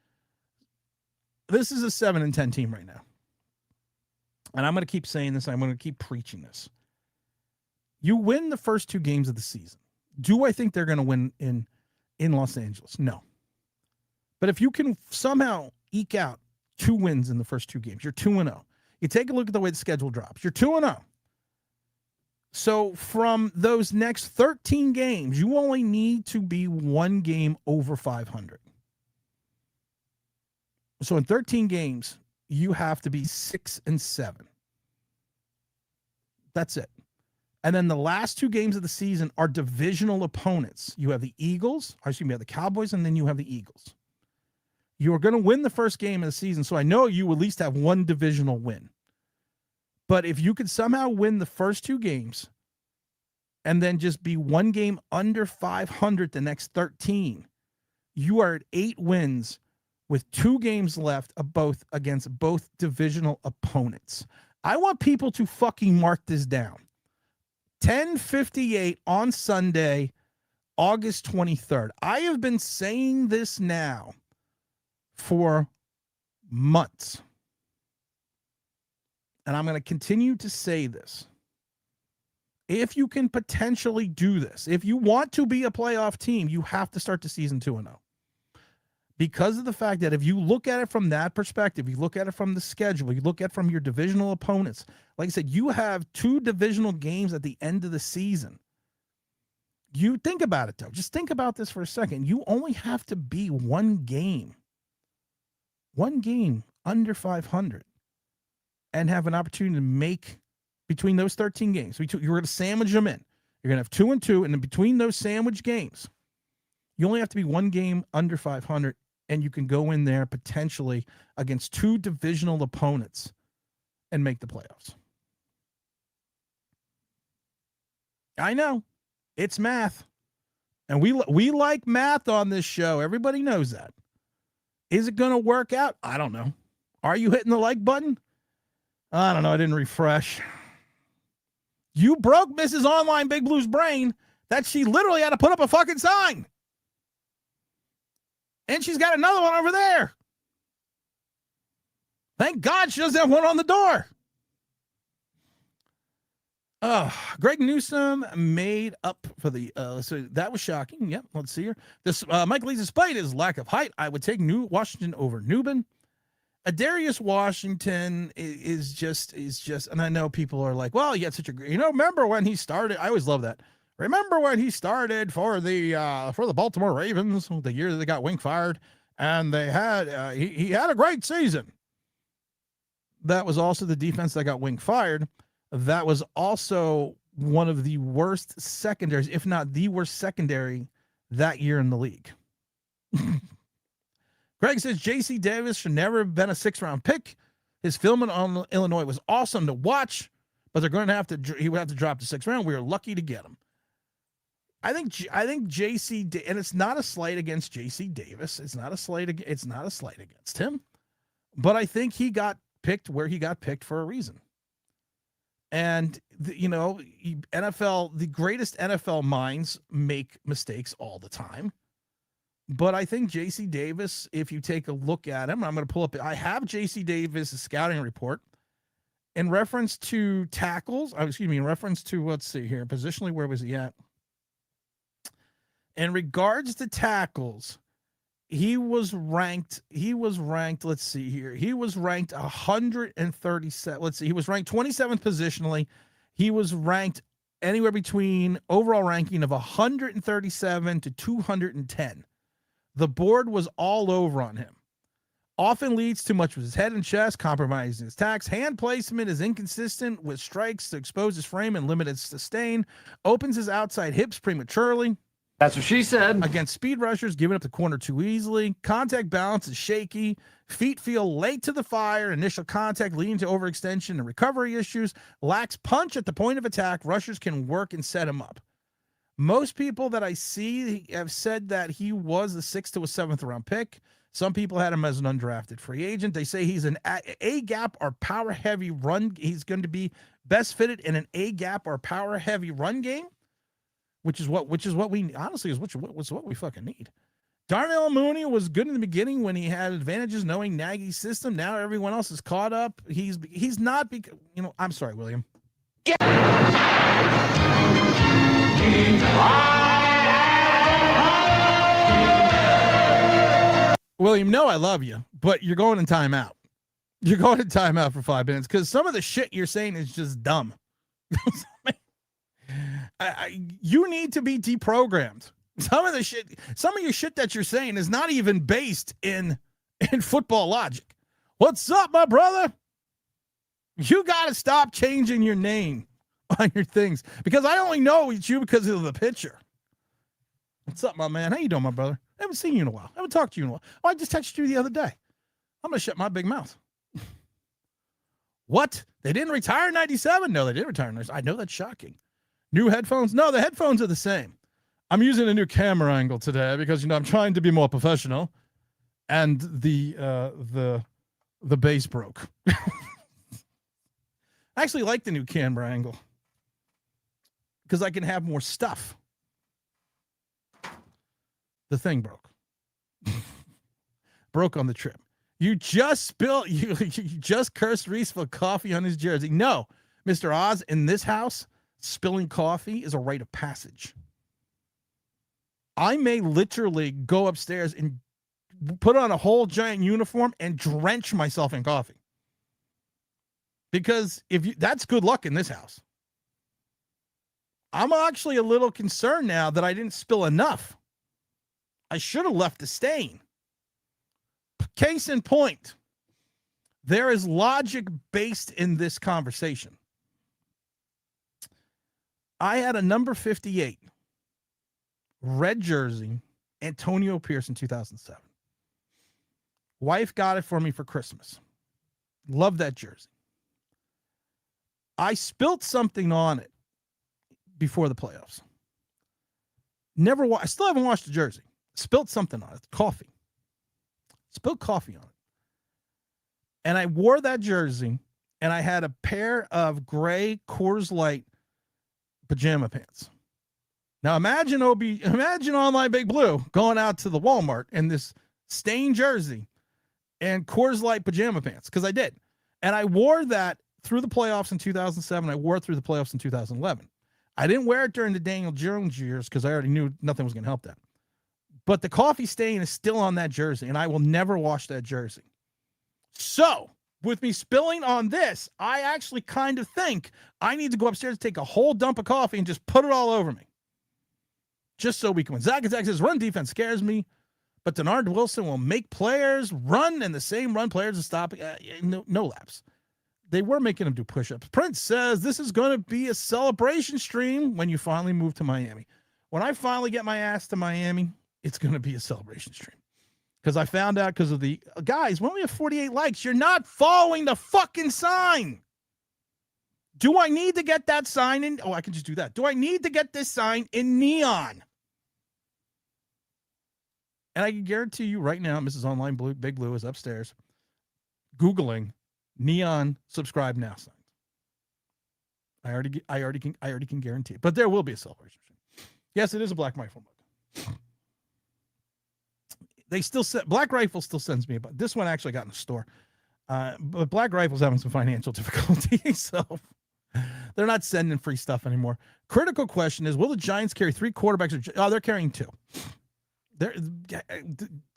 This is a 7-10 team right now. And I'm going to keep saying this. I'm going to keep preaching this. You win the first 2 games of the season. Do I think they're going to win in Los Angeles? No. But if you can somehow eke out 2 wins in the first 2 games, you're 2-0. You take a look at the way the schedule drops. You're 2-0. So from those next 13 games, you only need to be 1 game over 500. So in 13 games, you have to be 6-7. That's it. And then the last 2 games of the season are divisional opponents. You have the Eagles, you have the Cowboys, and then you have the Eagles. You're going to win the first game of the season, so I know you at least have 1 divisional win. But if you could somehow win the first 2 games and then just be 1 game under 500 the next 13, you are at 8 wins with 2 games left against both divisional opponents. I want people to fucking mark this down. 10:58 on Sunday, August 23rd. I have been saying this now for months. And I'm going to continue to say this. If you can potentially do this, if you want to be a playoff team, you have to start the season 2-0. Because of the fact that if you look at it from that perspective, you look at it from the schedule, you look at it from your divisional opponents, like I said, you have 2 divisional games at the end of the season. You think about it, though. Just think about this for a second. You only have to be 1 game under 500 and have an opportunity to make between those 13 games. You're going to sandwich them in. You're going to have 2-2, and in between those sandwich games, you only have to be 1 game under 500, and you can go in there potentially against 2 divisional opponents and make the playoffs. I know. It's math. And we like math on this show. Everybody knows that. Is it going to work out? I don't know. Are you hitting the like button? I don't know. I didn't refresh. You broke Mrs. Online Big Blue's brain that she literally had to put up a fucking sign. And she's got another one over there. Thank God she doesn't have one on the door. Greg Newsome made up for the so that was shocking. Yep, let's see here. This Mike Lee, despite his lack of height, I would take Washington over Newbin. Darius Washington is just, and I know people are like, well, he had such a great, remember when he started? I always love that. Remember when he started for the Baltimore Ravens, the year that they got Wink fired, and they had, he had a great season. That was also the defense that got Wink fired. That was also one of the worst secondaries, if not the worst secondary that year in the league. Greg says J.C. Davis should never have been a 6th-round pick. His film on Illinois was awesome to watch, but he would have to drop to 6th round. We were lucky to get him. I think J.C. and it's not a slight against J.C. Davis. It's not a slight against him, but I think he got picked where he got picked for a reason. And NFL, the greatest NFL minds make mistakes all the time. But I think J.C. Davis, if you take a look at him, I'm going to pull up. I have J.C. Davis' scouting report in reference to tackles. In reference to, let's see here, positionally, where was he at? In regards to tackles, he was ranked, let's see here. He was ranked 137. Let's see. He was ranked 27th positionally. He was ranked anywhere between overall ranking of 137 to 210. The board was all over on him. Often leads too much with his head and chest, compromising his tacks. Hand placement is inconsistent with strikes to expose his frame and limit its sustain. Opens his outside hips prematurely. That's what she said. Against speed rushers, giving up the corner too easily. Contact balance is shaky. Feet feel late to the fire. Initial contact leading to overextension and recovery issues. Lacks punch at the point of attack. Rushers can work and set him up. Most people that I see have said that he was a 6th to a 7th round pick. Some people had him as an undrafted free agent. They say he's an A gap or power heavy run. He's going to be best fitted in an A gap or power heavy run game, which is what we honestly is what we fucking need. Darnell Mooney was good in the beginning when he had advantages knowing Nagy's system. Now everyone else is caught up. He's not because I'm sorry, William. William, no, I love you, but you're going in timeout. You're going in timeout for 5 minutes because some of the shit you're saying is just dumb. You need to be deprogrammed. Some of your shit that you're saying is not even based in football logic. What's up, my brother? You got to stop changing your name on your things because I only know it's you because of the picture. What's up, my man? How you doing, my brother? I haven't seen you in a while. I haven't talked to you in a while. Oh, I just texted you the other day. I'm going to shut my big mouth. What? They didn't retire in 97? No, they didn't retire in 97. I know that's shocking. New headphones? No, the headphones are the same. I'm using a new camera angle today because, I'm trying to be more professional. And the base broke. I actually like the new camera angle because I can have more stuff. The thing broke. Broke on the trip. You just cursed Reese for coffee on his jersey. No, Mr. Oz, in this house, spilling coffee is a rite of passage. I may literally go upstairs and put on a whole giant uniform and drench myself in coffee. Because that's good luck in this house. I'm actually a little concerned now that I didn't spill enough. I should have left the stain. Case in point, there is logic based in this conversation. I had a number 58 red jersey, Antonio Pierce in 2007. Wife got it for me for Christmas. Love that jersey. I spilt something on it before the playoffs. I still haven't washed the jersey. Spilled something on it. Coffee. Spilled coffee on it. And I wore that jersey, and I had a pair of gray Coors Light pajama pants. Now imagine on my Big Blue going out to the Walmart in this stained jersey and Coors Light pajama pants, because I did. And I wore that through the playoffs in 2007. I wore it through the playoffs in 2011. I didn't wear it during the Daniel Jones years because I already knew nothing was going to help that. But the coffee stain is still on that jersey, and I will never wash that jersey. So, with me spilling on this, I actually kind of think I need to go upstairs, take a whole dump of coffee, and just put it all over me. Just so we can win. Zach says, run defense scares me, but Denard Wilson will make players run, and the same run players will stop. No laps. They were making him do push-ups. Prince says, this is going to be a celebration stream when you finally move to Miami. When I finally get my ass to Miami, it's going to be a celebration stream. Because I found out because of the guys, when we have 48 likes, you're not following the fucking sign. Do I need to get that sign in? Oh, I can just do that. Do I need to get this sign in neon? And I can guarantee you right now, Mrs. Online Blue, Big Blue is upstairs Googling neon subscribe now signs. I already can guarantee it. But there will be a celebration stream. Yes, it is a Black Rifle mug. They still Black Rifle still sends me about this one. Actually got in the store, but Black Rifle's having some financial difficulty, so they're not sending free stuff anymore. Critical question is: will the Giants carry 3 quarterbacks? Oh, they're carrying 2.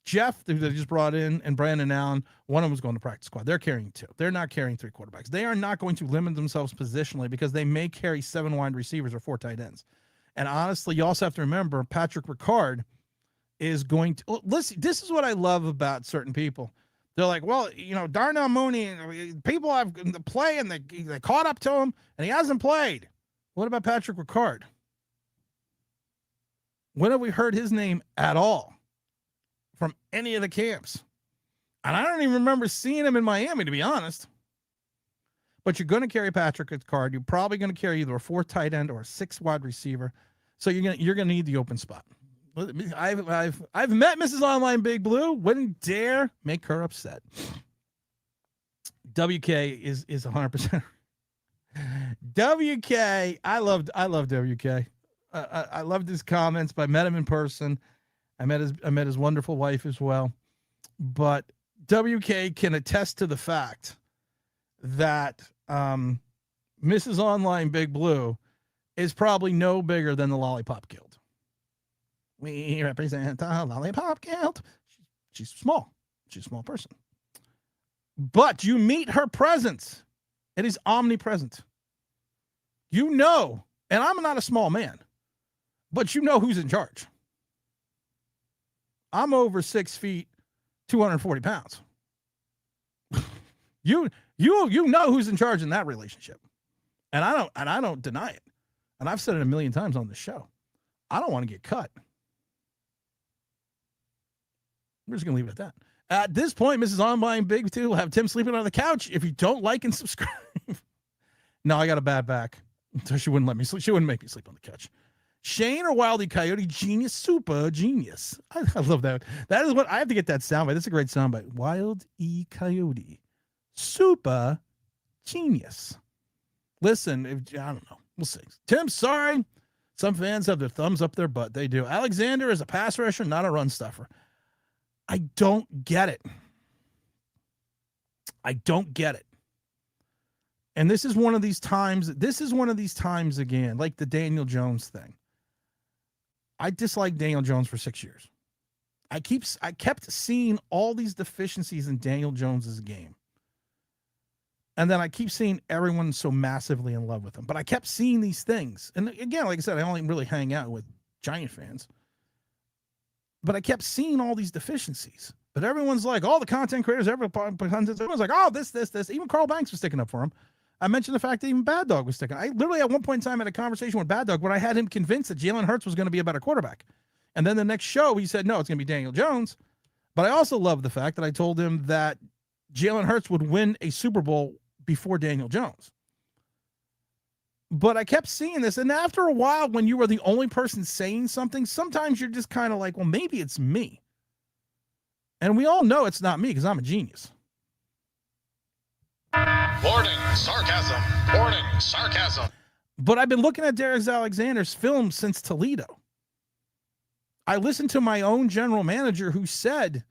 Jeff, they just brought in, and Brandon Allen, one of them was going to practice squad. They're carrying 2. They're not carrying 3 quarterbacks. They are not going to limit themselves positionally because they may carry 7 wide receivers or 4 tight ends. And honestly, you also have to remember Patrick Ricard is going to listen. This is what I love about certain people. They're like, well, Darnell Mooney, people have to play and they caught up to him and he hasn't played. What about Patrick Ricard? When have we heard his name at all from any of the camps? And I don't even remember seeing him in Miami, to be honest. But you're going to carry Patrick Ricard. You're probably going to carry either a 4 tight end or a 6 wide receiver. So you're going to need the open spot. I've met Mrs. Online Big Blue. Wouldn't dare make her upset. WK is 100%. WK, I love WK. I loved his comments, but I met him in person. I met his wonderful wife as well. But WK can attest to the fact that Mrs. Online Big Blue is probably no bigger than the Lollipop Guild. We represent the Lollipop Guild. She's small. She's a small person. But you meet her presence. It is omnipresent. And I'm not a small man, but you know who's in charge. I'm over 6 feet, 240 pounds. You know who's in charge in that relationship. And I don't deny it. And I've said it a million times on the show. I don't want to get cut. We're just going to leave it at that. At this point, Mrs. Online Big 2 will have Tim sleeping on the couch if you don't like and subscribe. No, I got a bad back. So she wouldn't let me sleep. She wouldn't make me sleep on the couch. Shane or Wildy Coyote, genius, super genius. I love that. That is what I have to get that soundbite. That's a great soundbite. Wild E Coyote, super genius. Listen, I don't know. We'll see. Tim, sorry. Some fans have their thumbs up their butt. They do. Alexander is a pass rusher, not a run stuffer. I don't get it. And this is one of these times again, like the Daniel Jones thing. I disliked Daniel Jones for 6 years. I kept seeing all these deficiencies in Daniel Jones's game. And then I keep seeing everyone so massively in love with him. But I kept seeing these things. And again, like I said, I only really hang out with Giant fans. But I kept seeing all these deficiencies. But everyone's like, all the content creators, everyone's like, oh, this. Even Carl Banks was sticking up for him. I mentioned the fact that even Bad Dog was sticking. I literally at one point in time had a conversation with Bad Dog when I had him convinced that Jalen Hurts was going to be a better quarterback. And then the next show, he said, no, it's going to be Daniel Jones. But I also love the fact that I told him that Jalen Hurts would win a Super Bowl before Daniel Jones. But I kept seeing this. And after a while, when you were the only person saying something, sometimes you're just kind of like, well, maybe it's me. And we all know it's not me because I'm a genius. Warning, sarcasm. Warning, sarcasm. But I've been looking at Derek Alexander's film since Toledo. I listened to my own general manager who said,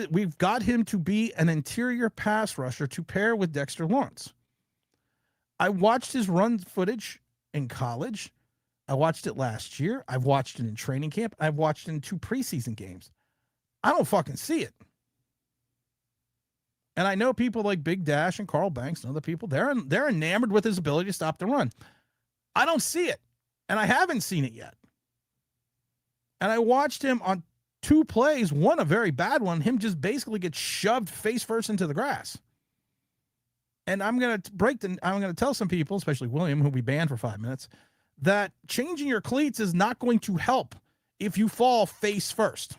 we've got him to be an interior pass rusher to pair with Dexter Lawrence. I watched his run footage in college. I watched it last year. I've watched it in training camp. I've watched it in 2 preseason games. I don't fucking see it. And I know people like Big Dash and Carl Banks and other people, they're enamored with his ability to stop the run. I don't see it, and I haven't seen it yet. And I watched him on 2 plays, one a very bad one, him just basically get shoved face first into the grass. And I'm going to tell some people, especially William, who'll be banned for 5 minutes, that changing your cleats is not going to help if you fall face first.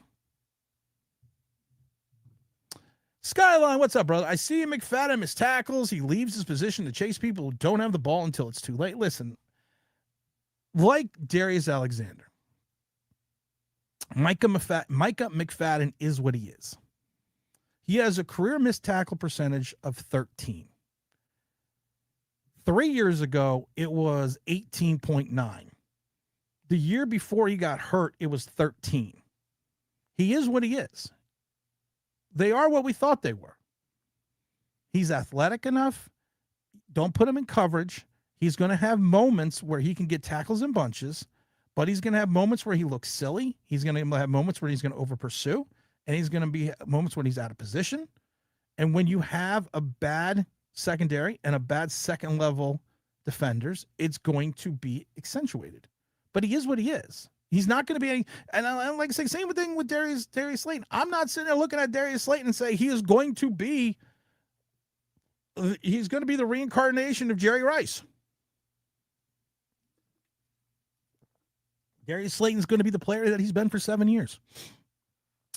Skyline, what's up, brother? I see McFadden miss tackles. He leaves his position to chase people who don't have the ball until it's too late. Listen, like Darius Alexander, Micah McFadden is what he is. He has a career missed tackle percentage of 13. 3 years ago, it was 18.9. The year before he got hurt, it was 13. He is what he is. They are what we thought they were. He's athletic enough. Don't put him in coverage. He's going to have moments where he can get tackles in bunches, but he's going to have moments where he looks silly. He's going to have moments where he's going to over pursue, and he's going to be moments when he's out of position. And when you have a bad secondary and a bad second level defenders, it's going to be accentuated. But he is what he is. He's not going to be any, and I like to say, same thing with Darius Slayton. I'm not sitting there looking at Darius Slayton and say he's going to be the reincarnation of Jerry Rice. Darius Slayton's going to be the player that he's been for 7 years.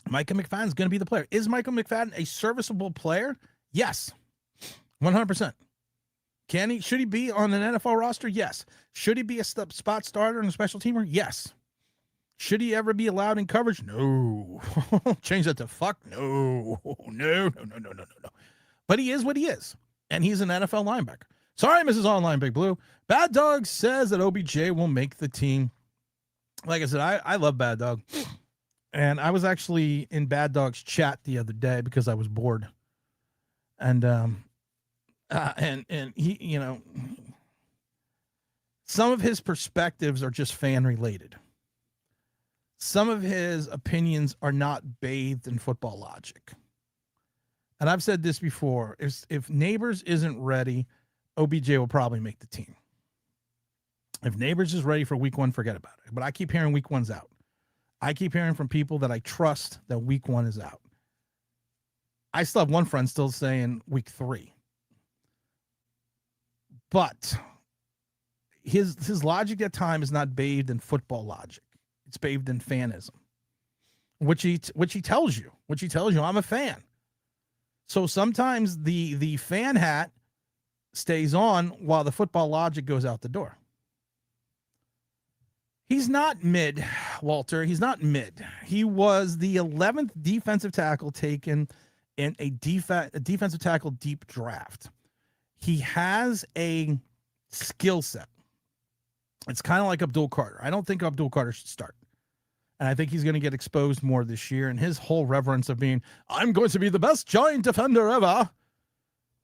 Micah McFadden's going to be the player. Is Micah McFadden a serviceable player? Yes, 100%. Should he be on an NFL roster? Yes. Should he be a spot starter and a special teamer? Yes. Should he ever be allowed in coverage? No. Change that to fuck? No. No. But he is what he is, and he's an NFL linebacker. Sorry, Mrs. Online Big Blue. Bad Dog says that OBJ will make the team. Like I said, I love Bad Dog, and I was actually in Bad Dog's chat the other day because I was bored, and he, you know, some of his perspectives are just fan related. Some of his opinions are not bathed in football logic. And I've said this before, if Neighbors isn't ready, OBJ will probably make the team. If Neighbors is ready for week 1, forget about it. But I keep hearing week 1's out. I keep hearing from people that I trust that week 1 is out. I still have one friend still saying week 3. But his logic at time is not bathed in football logic. It's bathed in fanism, which he tells you. I'm a fan. So sometimes the fan hat stays on while the football logic goes out the door. He's not mid, Walter. He's not mid. He was the 11th defensive tackle taken in a defensive tackle deep draft. He has a skill set. It's kind of like Abdul Carter. I don't think Abdul Carter should start. And I think he's going to get exposed more this year. And his whole reverence of being, I'm going to be the best giant defender ever.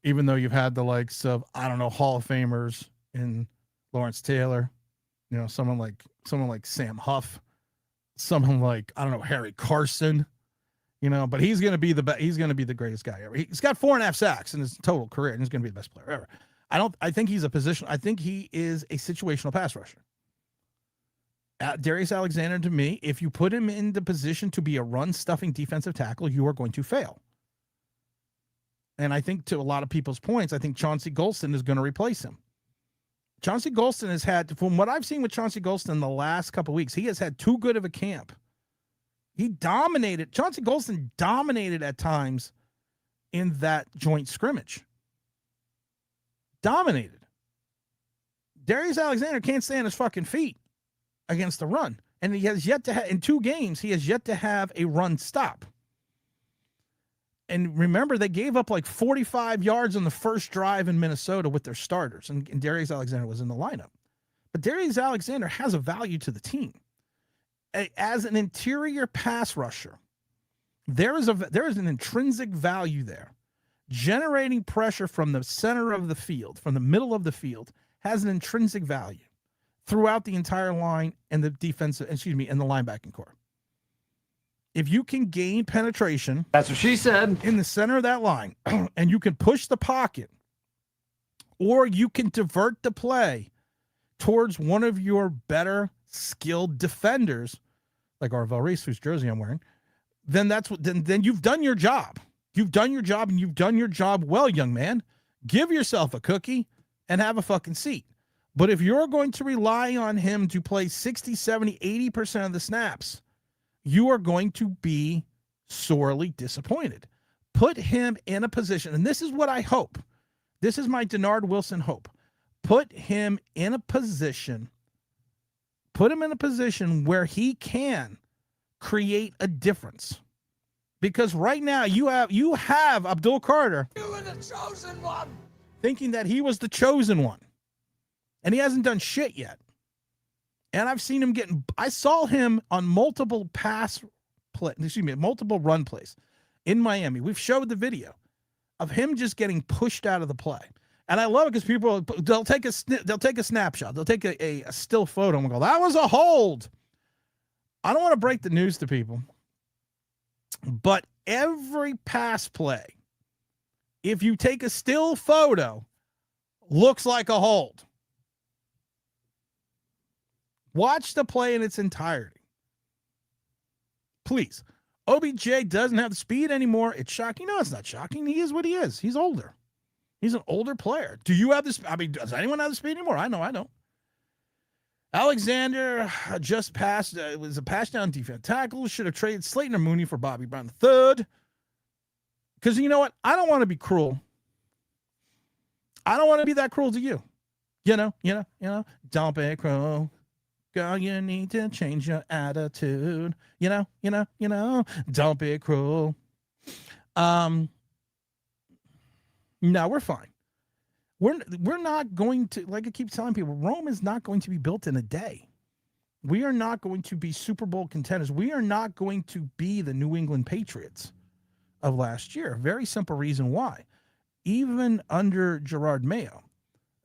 Even though you've had the likes of, I don't know, Hall of Famers in Lawrence Taylor, you know, someone like Sam Huff, someone like, I don't know, Harry Carson, you know, but he's going to be he's going to be the greatest guy ever. He's got 4.5 sacks in his total career, and he's going to be the best player ever. I think he is a situational pass rusher. Darius Alexander, to me, if you put him in the position to be a run-stuffing defensive tackle, you are going to fail. And I think to a lot of people's points, I think Chauncey Golston is going to replace him. Chauncey Golston has had, from what I've seen with Chauncey Golston the last couple of weeks, he has had too good of a camp. Chauncey Golston dominated at times in that joint scrimmage. Dominated. Darius Alexander can't stay on his fucking feet against the run. And he has yet to have, in 2 games, he has yet to have a run stop. And remember, they gave up like 45 yards on the first drive in Minnesota with their starters, and Darius Alexander was in the lineup. But Darius Alexander has a value to the team. As an interior pass rusher, there is an intrinsic value there. Generating pressure from the center of the field, from the middle of the field, has an intrinsic value throughout the entire line and the defensive, and the linebacking core. if you can gain penetration, that's what she said, in the center of that line, and you can push the pocket, or you can divert the play towards one of your better skilled defenders, like Arvel Reese, whose jersey I'm wearing, then then you've done your job. You've done your job, and you've done your job well, young man. Give yourself a cookie and have a fucking seat. But if you're going to rely on him to play 60, 70, 80% of the snaps, you are going to be sorely disappointed. Put him in a position, and this is what I hope. This is my Denard Wilson hope. Put him in a position where he can create a difference. Because right now you have Abdul Carter, You were the chosen one. thinking that he was the chosen one. And he hasn't done shit yet. And I've seen him I saw him on multiple multiple run plays in Miami. We've showed the video of him just getting pushed out of the play. And I love it because they'll take a snapshot. They'll take a still photo and go, that was a hold. I don't want to break the news to people, but every pass play, if you take a still photo, looks like a hold. Watch the play in its entirety. Please. OBJ doesn't have the speed anymore. It's shocking. No, it's not shocking. He is what he is. He's older. He's an older player. Do you have this? I mean, does anyone have the speed anymore? I know I don't. Alexander just passed. It was a pass down defense tackle. Should have traded Slayton or Mooney for Bobby Brown III. Because you know what? I don't want to be cruel. I don't want to be that cruel to you. You know. Don't be cruel. Girl, you need to change your attitude. You know. Don't be cruel. No, we're fine. We're not going to, like I keep telling people, Rome is not going to be built in a day. We are not going to be Super Bowl contenders. We are not going to be the New England Patriots of last year. Very simple reason why. Even under Gerard Mayo,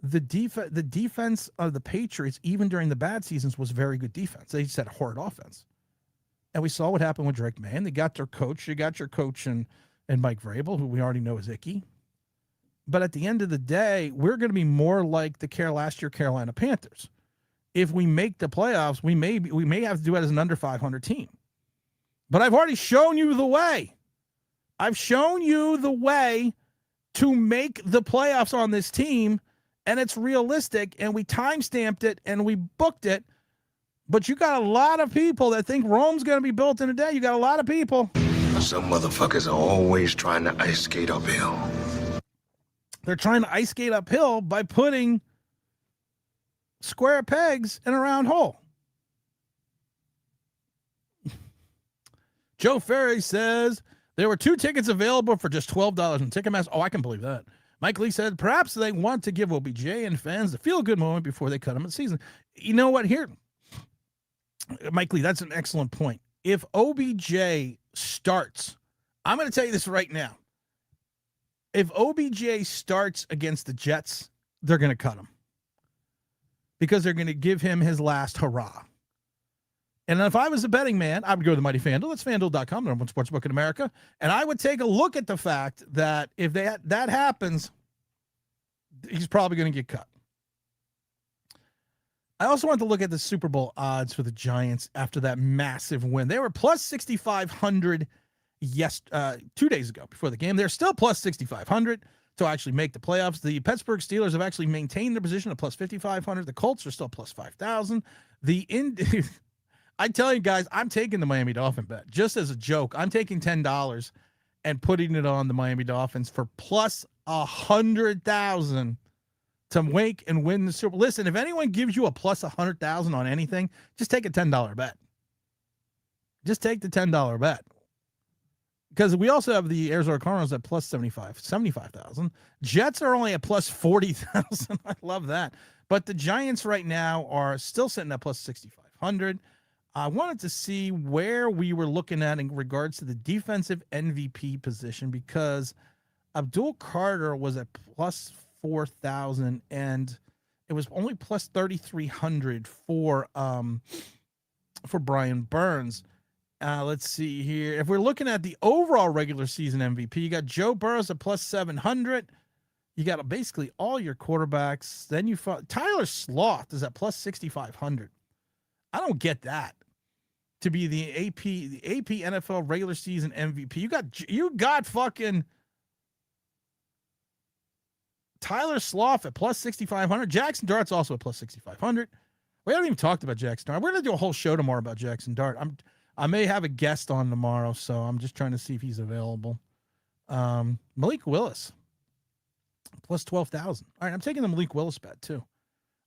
the defense of the Patriots, even during the bad seasons, was very good defense. They just had horrid offense. And we saw what happened with Drake May. They got their coach. You got your coach and Mike Vrabel, who we already know is icky. But at the end of the day, we're going to be more like the last year Carolina Panthers. If we make the playoffs, we may have to do it as an under 500 team. But I've already shown you the way. I've shown you the way to make the playoffs on this team, and it's realistic, and we time-stamped it, and we booked it. But you got a lot of people that think Rome's going to be built in a day. You got a lot of people. Some motherfuckers are always trying to ice skate uphill. They're trying to ice skate uphill by putting square pegs in a round hole. Joe Ferry says there were 2 tickets available for just $12 on Ticketmaster. Oh, I can believe that. Mike Lee said perhaps they want to give OBJ and fans a feel-good moment before they cut him in the season. You know what? Here, Mike Lee, that's an excellent point. If OBJ starts, I'm going to tell you this right now. If OBJ starts against the Jets, they're going to cut him because they're going to give him his last hurrah. And if I was a betting man, I would go to the mighty FanDuel. That's FanDuel.com, the number one sportsbook in America. And I would take a look at the fact that if that happens, he's probably going to get cut. I also want to look at the Super Bowl odds for the Giants after that massive win. They were plus 6,500 2 days ago before the game. They're still plus 6,500 to actually make the playoffs. The Pittsburgh Steelers have actually maintained their position at plus 5,500. The Colts are still plus 5,000. I tell you guys, I'm taking the Miami Dolphin bet just as a joke. I'm taking $10 and putting it on the Miami Dolphins for plus 100,000 to make and win the Super Bowl. Listen, if anyone gives you a plus 100,000 on anything, just take a $10 bet. Just take the $10 bet. Because we also have the Arizona Cardinals at plus 75,000. Jets are only at plus 40,000. I love that. But the Giants right now are still sitting at plus 6,500. I wanted to see where we were looking at in regards to the defensive MVP position because Abdul Carter was at plus 4,000 and it was only plus 3,300 for Brian Burns. Let's see here. If we're looking at the overall regular season MVP, you got Joe Burrows at plus 700. You got basically all your quarterbacks. Then you Tyler Sloth is at plus 6,500. I don't get that to be the AP NFL regular season MVP. You got fucking Tyler Sloth at plus 6,500. Jackson Dart's also at plus 6,500. We haven't even talked about Jackson Dart. We're gonna do a whole show tomorrow about Jackson Dart. I may have a guest on tomorrow, so I'm just trying to see if he's available. Malik Willis, plus 12,000. All right, I'm taking the Malik Willis bet too.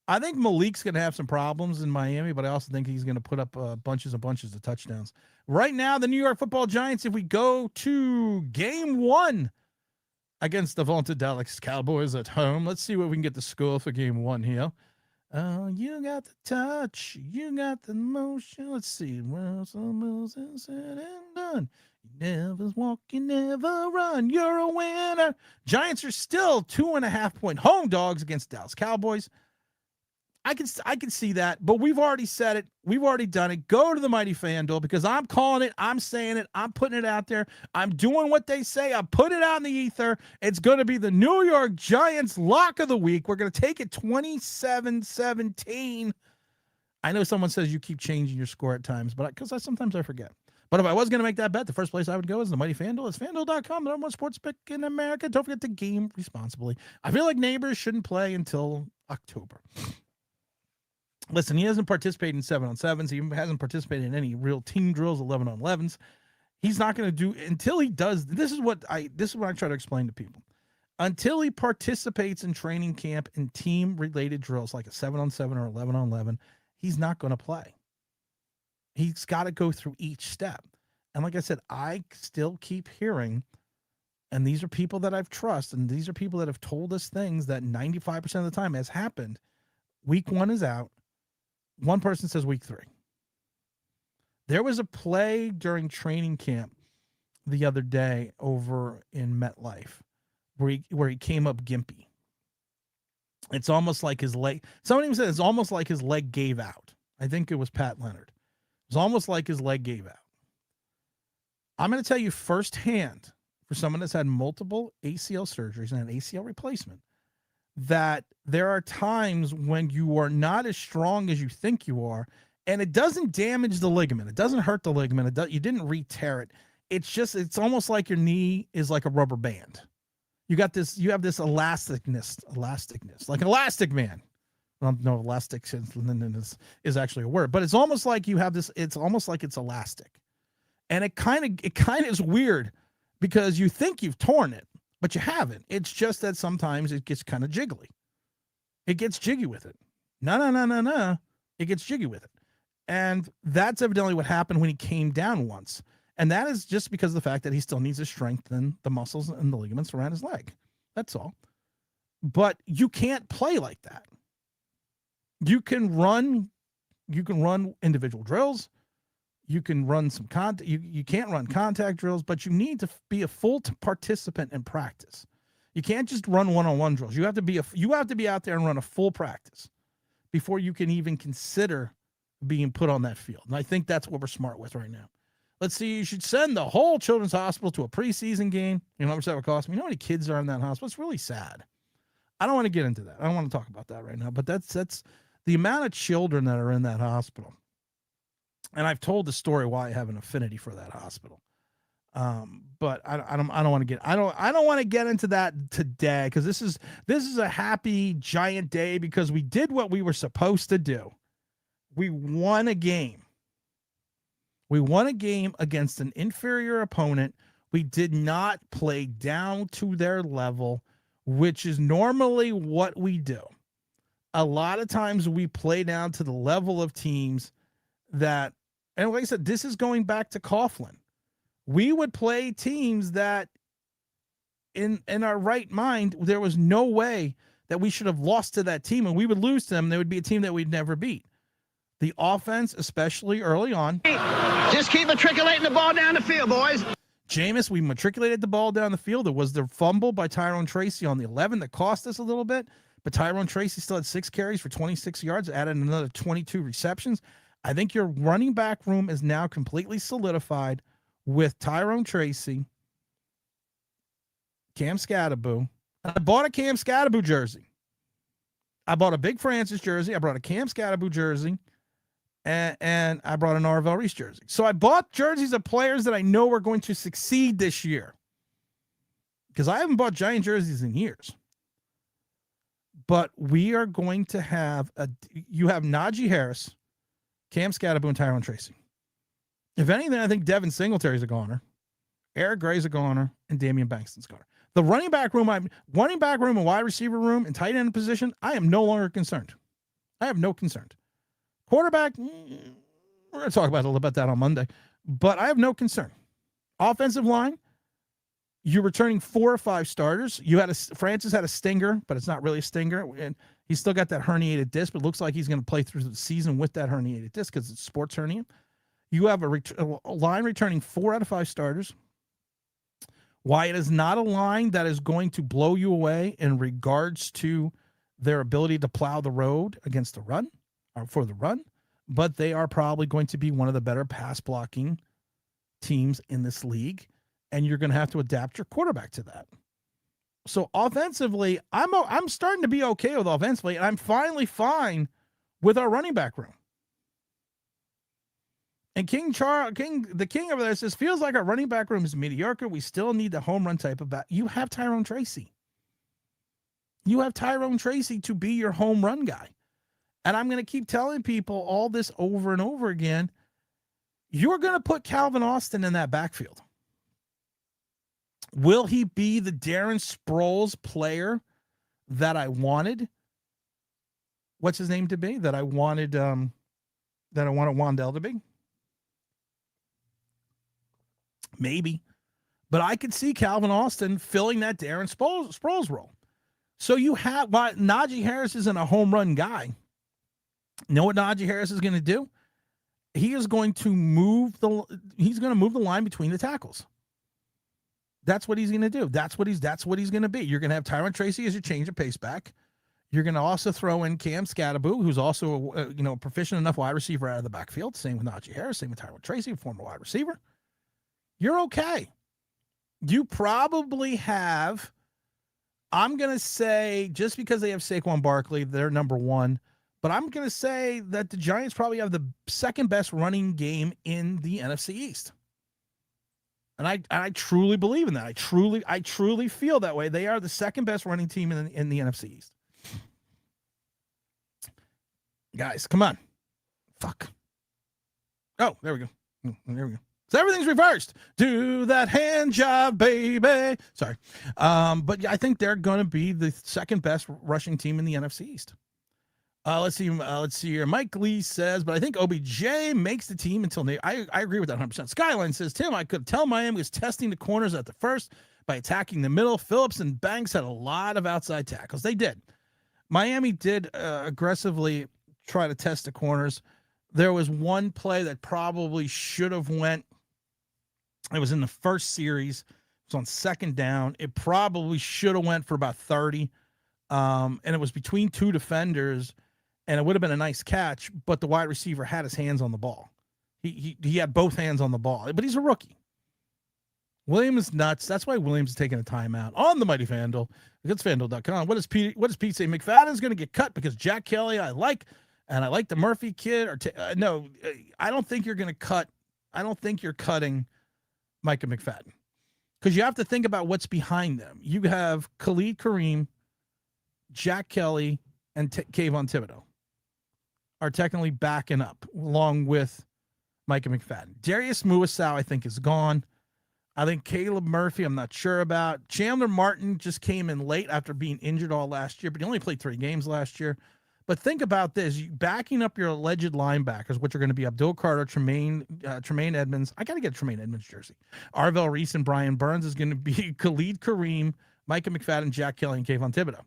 I think Malik's going to have some problems in Miami, but I also think he's going to put up bunches and bunches of touchdowns. Right now, the New York Football Giants, if we go to game 1 against the vaunted Dallas Cowboys at home, let's see what we can get the score for game 1 here. You got the touch, you got the motion. Let's see. Well, some moves is said and done. You never walk, you never run. You're a winner. Giants are still 2.5-point home dogs against Dallas Cowboys. I can see that, but we've already said it. We've already done it. Go to the mighty FanDuel because I'm calling it. I'm saying it. I'm putting it out there. I'm doing what they say. I'm putting it out in the ether. It's going to be the New York Giants lock of the week. We're going to take it 27-17. I know someone says you keep changing your score at times, but because sometimes I forget. But if I was going to make that bet, the first place I would go is the mighty FanDuel. It's FanDuel.com, the number one sports pick in America. Don't forget to game responsibly. I feel like Neighbors shouldn't play until October. Listen, he hasn't participated in 7-on-7s. He hasn't participated in any real team drills, 11-on-11s. He's not going to do until he does. This is what I try to explain to people. Until he participates in training camp in team-related drills like a 7-on-7 or 11-on-11, he's not going to play. He's got to go through each step. And like I said, I still keep hearing, and these are people that I've trusted, and these are people that have told us things that 95% of the time has happened. Week 1 is out. One person says week 3. There was a play during training camp the other day over in MetLife where he came up gimpy. It's almost like his leg. Somebody even said it's almost like his leg gave out. I think it was Pat Leonard. It's almost like his leg gave out. I'm going to tell you firsthand, for someone that's had multiple ACL surgeries and an ACL replacement, that there are times when you are not as strong as you think you are, and it doesn't damage the ligament. It doesn't hurt the ligament. You didn't re-tear it. It's almost like your knee is like a rubber band. You have this elasticness, like an elastic man. Well, no, elastic is actually a word, but it's almost like you have this, it's almost like it's elastic. And it kind of is weird because you think you've torn it, but you haven't. It's just that sometimes it gets kind of jiggly. It gets jiggy with it. No. It gets jiggy with it. And that's evidently what happened when he came down once. And that is just because of the fact that he still needs to strengthen the muscles and the ligaments around his leg. That's all. But you can't play like that. You can run individual drills. You can run some contact. You can't run contact drills, but you need to be a full participant in practice. You can't just run one-on-one drills. You have to be out there and run a full practice before you can even consider being put on that field. And I think that's what we're smart with right now. Let's see. You should send the whole children's hospital to a preseason game. You know how much that would cost me? You know how many kids are in that hospital? It's really sad. I don't want to get into that. I don't want to talk about that right now. But that's the amount of children that are in that hospital. And I've told the story why I have an affinity for that hospital. But I don't want to get into that today because this is a happy Giant day because we did what we were supposed to do. We won a game. We won a game against an inferior opponent. We did not play down to their level, which is normally what we do. A lot of times we play down to the level of teams that, and like I said, this is going back to Coughlin. We would play teams that in our right mind, there was no way that we should have lost to that team and we would lose to them. They would be a team that we'd never beat. The offense, especially early on. Just keep matriculating the ball down the field, boys. Jameis, we matriculated the ball down the field. It was the fumble by Tyrone Tracy on the 11 that cost us a little bit, but Tyrone Tracy still had 6 carries for 26 yards, added another 22 receptions. I think your running back room is now completely solidified with Tyrone Tracy, Cam Scatterboo. I bought a Cam Scatterboo jersey. I bought a Big Francis jersey. I brought a Cam Scatterboo jersey. And I brought an Arvell Reese jersey. So I bought jerseys of players that I know are going to succeed this year. Because I haven't bought Giant jerseys in years. But we are going to have you have Najee Harris, Cam Scatterboo, and Tyrone Tracy. If anything, I think Devin Singletary's a goner. Eric Gray's a goner, and Damian Bankston's a goner. The running back room and wide receiver room and tight end position, I am no longer concerned. I have no concern. Quarterback, we're going to talk about a little bit that on Monday, but I have no concern. Offensive line, you're returning 4 or 5 starters. Francis had a stinger, but it's not really a stinger, and he's still got that herniated disc, but it looks like he's going to play through the season with that herniated disc because it's sports hernia. You have a line returning 4 out of 5 starters. Why it is not a line that is going to blow you away in regards to their ability to plow the road against the run or for the run, but they are probably going to be one of the better pass blocking teams in this league, and you're going to have to adapt your quarterback to that. So offensively, I'm starting to be okay with offensively, and I'm finally fine with our running back room. And the king over there says, feels like our running back room is mediocre. We still need the home run type of back. You have Tyrone Tracy. You have Tyrone Tracy to be your home run guy. And I'm going to keep telling people all this over and over again. You're going to put Calvin Austin in that backfield. Will he be the Darren Sproles player that I wanted? What's his name to be? That I wanted Wandell to be? Maybe. But I could see Calvin Austin filling that Darren Sproles role. So you have, while Najee Harris isn't a home run guy, you know what Najee Harris is going to do? He is going to move the line between the tackles. That's what he's going to do. That's what he's going to be. You're going to have Tyrone Tracy as your change of pace back. You're going to also throw in Cam Scatterboo, who's also a proficient enough wide receiver out of the backfield. Same with Najee Harris. Same with Tyrone Tracy, former wide receiver. You're okay. You probably have, I'm going to say, just because they have Saquon Barkley, they're number 1, but I'm going to say that the Giants probably have the second best running game in the NFC East. And I truly believe in that. I truly feel that way. They are the second best running team in the NFC East. Guys, come on. Fuck. Oh, there we go. There we go. So everything's reversed. Do that hand job, baby. Sorry. But I think they're going to be the second best rushing team in the NFC East. Let's see here. Mike Lee says, but I think OBJ makes the team until I agree with that 100%. Skyline says, Tim, I could tell Miami was testing the corners at the first by attacking the middle. Phillips and Banks had a lot of outside tackles. They did. Miami did aggressively try to test the corners. There was one play that probably should have went. It was in the first series. It was on second down. It probably should have went for about 30. And it was between 2 defenders, and it would have been a nice catch, but the wide receiver had his hands on the ball. He had both hands on the ball, but he's a rookie. Williams is nuts. That's why Williams is taking a timeout on the mighty FanDuel. It's FanDuel.com. What does Pete say? McFadden's going to get cut because Jack Kelly I like the Murphy kid. No, I don't think you're going to cut. I don't think you're cutting Micah McFadden, because you have to think about what's behind them. You have Khalid Kareem, Jack Kelly, and Kayvon Thibodeau are technically backing up along with Micah McFadden. Darius Muasau, I think, is gone. I think Caleb Murphy, I'm not sure about. Chandler Martin just came in late after being injured all last year, but he only played 3 games last year. But think about this. Backing up your alleged linebackers, which are going to be Abdul Carter, Tremaine Edmonds. I got to get a Tremaine Edmonds jersey. Arvell Reese and Brian Burns is going to be Khalid Kareem, Micah McFadden, Jack Kelly, and Kayvon Thibodeau.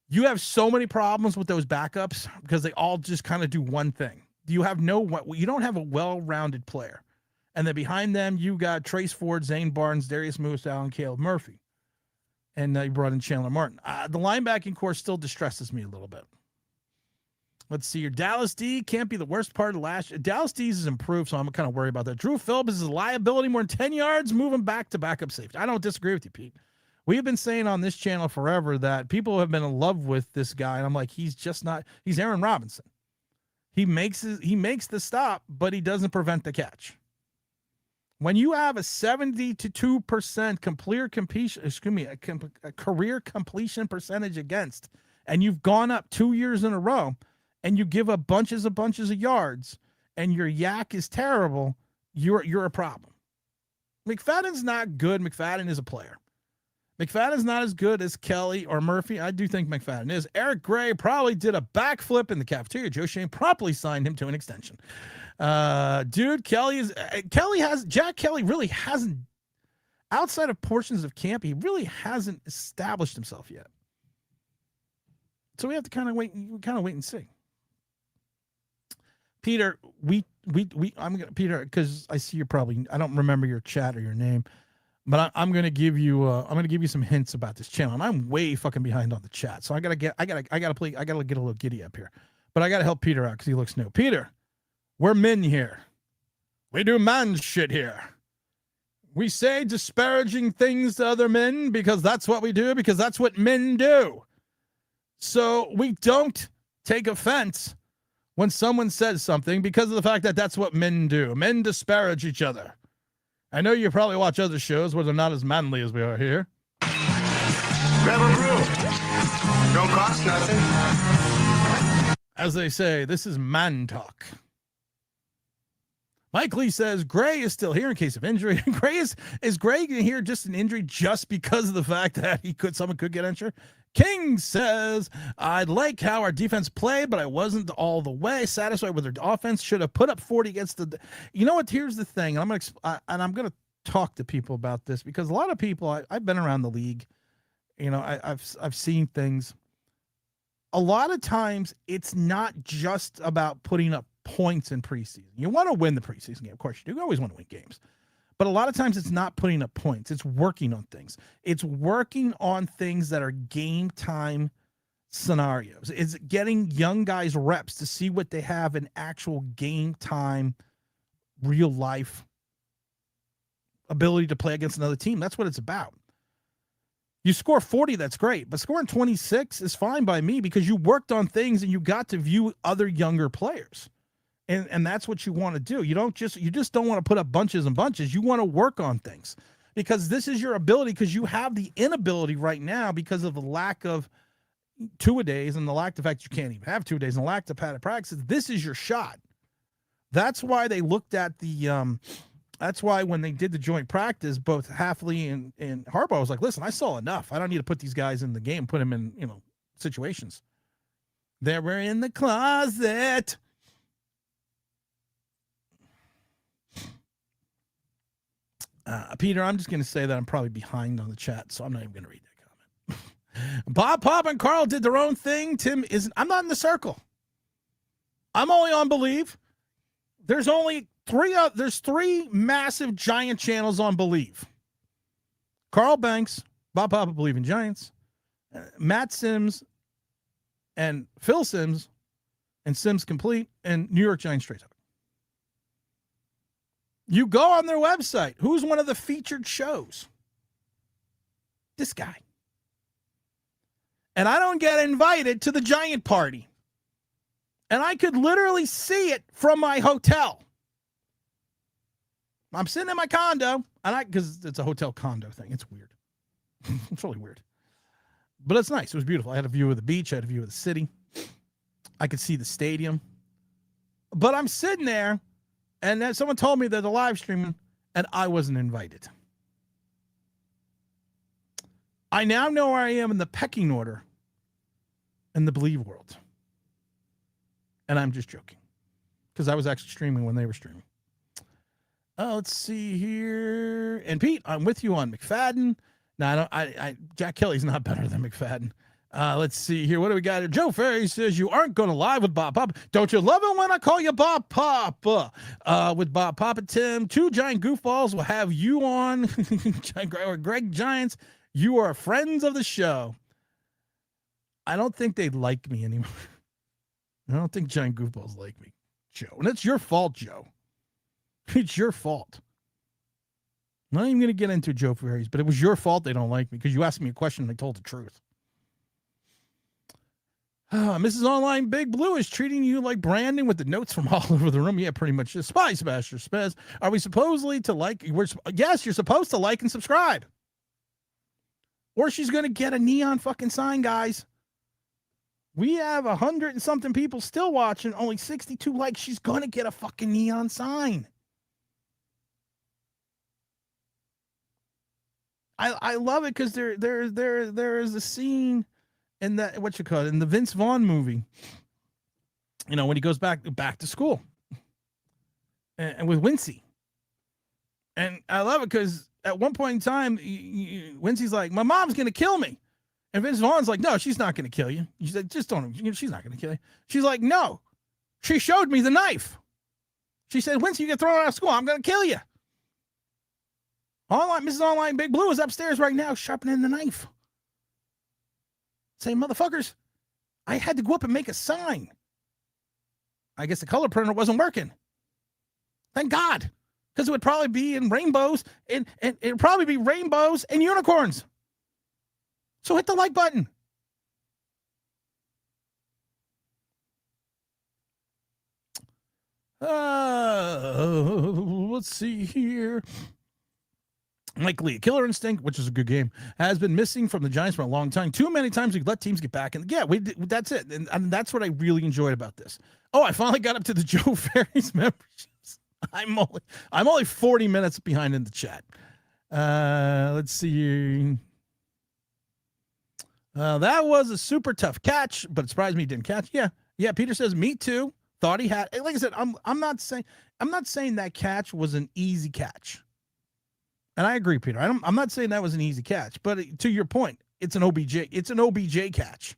You have so many problems with those backups because they all just kind of do one thing. You don't have a well-rounded player. And then behind them, you got Trace Ford, Zane Barnes, Darius Muasau, and Caleb Murphy. And you brought in Chandler Martin. The linebacking core still distresses me a little bit. Let's see your Dallas D can't be the worst part of last year. Dallas D's is improved, so I'm kind of worried about that. Drew Phillips is a liability, more than 10 yards, moving back to backup safety. I don't disagree with you, Pete. We have been saying on this channel forever that people have been in love with this guy, and I'm like, he's just not. He's Aaron Robinson. He makes the stop, but he doesn't prevent the catch. When you have a 72% career completion percentage against, and you've gone up 2 years in a row, and you give up bunches of yards, and your yak is terrible, you're a problem. McFadden's not good. McFadden is a player. McFadden's not as good as Kelly or Murphy. I do think McFadden is. Eric Gray probably did a backflip in the cafeteria. Joe Shane promptly signed him to an extension. Jack Kelly really hasn't, outside of portions of camp, he really hasn't established himself yet. So we have to kind of wait and see. Peter, Peter, because I see I don't remember your chat or your name, but I'm gonna give you some hints about this channel, and I'm way fucking behind on the chat, so I gotta get a little giddy up here, but I gotta help Peter out because he looks new. Peter, we're men here. We do man shit here. We say disparaging things to other men because that's what we do, because that's what men do. So we don't take offense when someone says something because of the fact that that's what men do. Men disparage each other. I know you probably watch other shows where they're not as manly as we are here. Grab a brew. Don't cost nothing. As they say, this is man talk. Mike Lee says Gray is still here in case of injury. Is Gray here just an injury just because of the fact that someone could get injured? King says, I like how our defense played, but I wasn't all the way satisfied with their offense. Should have put up 40 against the. You know what? Here's the thing. I'm gonna talk to people about this because a lot of people. I've been around the league. You know, I've seen things. A lot of times, it's not just about putting up points in preseason. You want to win the preseason game, of course you do. You always want to win games. But a lot of times it's not putting up points. It's working on things. It's working on things that are game time scenarios. It's getting young guys reps to see what they have in actual game time, real life ability to play against another team. That's what it's about. You score 40, that's great. But scoring 26 is fine by me because you worked on things and you got to view other younger players. And that's what you want to do. You just don't want to put up bunches and bunches. You want to work on things because this is your ability, because you have the inability right now because of the lack of two-a-days and the lack of the fact you can't even have 2 days and the lack of padded practice. This is your shot. That's why they looked at that's why when they did the joint practice, both Hafley and Harbaugh was like, listen, I saw enough. I don't need to put these guys in the game, put them in, situations. They were in the closet. Peter, I'm just going to say that I'm probably behind on the chat, so I'm not even going to read that comment. Bob, Pop, and Carl did their own thing. Tim isn't. I'm not in the circle. I'm only on Bleav. There's only three massive giant channels on Bleav. Carl Banks, Bob Papa Bleav in Giants, Matt Sims, and Phil Sims, and Sims Complete, and New York Giants Straight Talk. You go on their website. Who's one of the featured shows? This guy. And I don't get invited to the Giant party. And I could literally see it from my hotel. I'm sitting in my condo, because it's a hotel condo thing. It's weird. It's really weird. But it's nice. It was beautiful. I had a view of the beach. I had a view of the city. I could see the stadium. But I'm sitting there, and then someone told me that they're live streaming, and I wasn't invited. I now know where I am in the pecking order in the Bleav world. And I'm just joking, because I was actually streaming when they were streaming. Let's see here. And Pete, I'm with you on McFadden. Now, Jack Kelly's not better than McFadden. Let's see here. What do we got here? Joe Ferry says, you aren't going to live with Bob Papa. Don't you love it when I call you Bob Papa? With Bob Papa, Tim, two giant goofballs will have you on. Or Greg Giants, you are friends of the show. I don't think they like me anymore. I don't think giant goofballs like me, Joe. And it's your fault, Joe. It's your fault. I'm not even going to get into Joe Ferries, but it was your fault they don't like me because you asked me a question and I told the truth. Mrs. Online Big Blue is treating you like Brandon with the notes from all over the room. Yeah, pretty much. Spy Smasher Spez. Are we supposedly to like? Yes, you're supposed to like and subscribe. Or she's going to get a neon fucking sign, guys. We have 100 and something people still watching, only 62 likes. She's going to get a fucking neon sign. I love it because there is a scene in that, in the Vince Vaughn movie, you know, when he goes back to school and with Wincy. And I love it because at one point in time, Wincy's like, my mom's going to kill me. And Vince Vaughn's like, no, she's not going to kill you. She's like, just don't, she's not going to kill you. She's like, no, she showed me the knife. She said, Wincy, you get thrown out of school. I'm going to kill you. Mrs. Online Big Blue is upstairs right now sharpening the knife. Saying, motherfuckers, I had to go up and make a sign. I guess the color printer wasn't working. Thank God. Because it would probably be in rainbows and it would probably be rainbows and unicorns. So hit the like button. Let's see here. Mike Lee, Killer Instinct, which is a good game, has been missing from the Giants for a long time. Too many times we let teams get back. And yeah, that's it. And that's what I really enjoyed about this. Oh, I finally got up to the Joe Ferries memberships. I'm only 40 minutes behind in the chat. Let's see. That was a super tough catch, but it surprised me he didn't catch. Yeah. Peter says, me too. Thought he had. Like I said, I'm not saying that catch was an easy catch. And I agree, Peter. I'm not saying that was an easy catch, but to your point, it's an OBJ. It's an OBJ catch.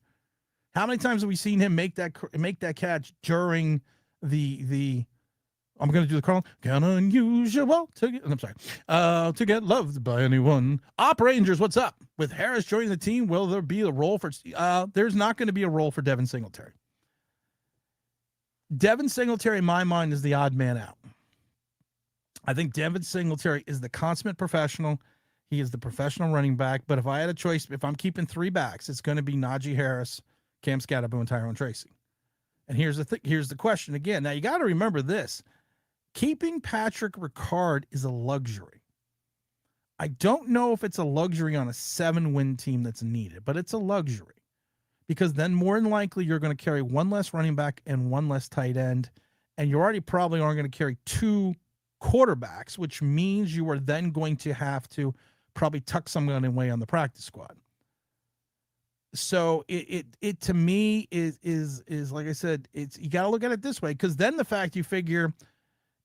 How many times have we seen him make that catch during the? I'm going to do the call. Kind of unusual to get loved by anyone. Op Rangers, what's up? With Harris joining the team, will there be a role for? There's not going to be a role for Devin Singletary. Devin Singletary, in my mind, is the odd man out. I think Devin Singletary is the consummate professional. He is the professional running back. But if I had a choice, if I'm keeping three backs, it's going to be Najee Harris, Cam Scatterbo, and Tyrone Tracy. And here's the question again. Now, you got to remember this. Keeping Patrick Ricard is a luxury. I don't know if it's a luxury on a 7-win team that's needed, but it's a luxury. Because then more than likely you're going to carry one less running back and one less tight end. And you already probably aren't going to carry two quarterbacks, which means you are then going to have to probably tuck someone away on the practice squad. So it to me is like I said, it's, you got to look at it this way, because then the fact you figure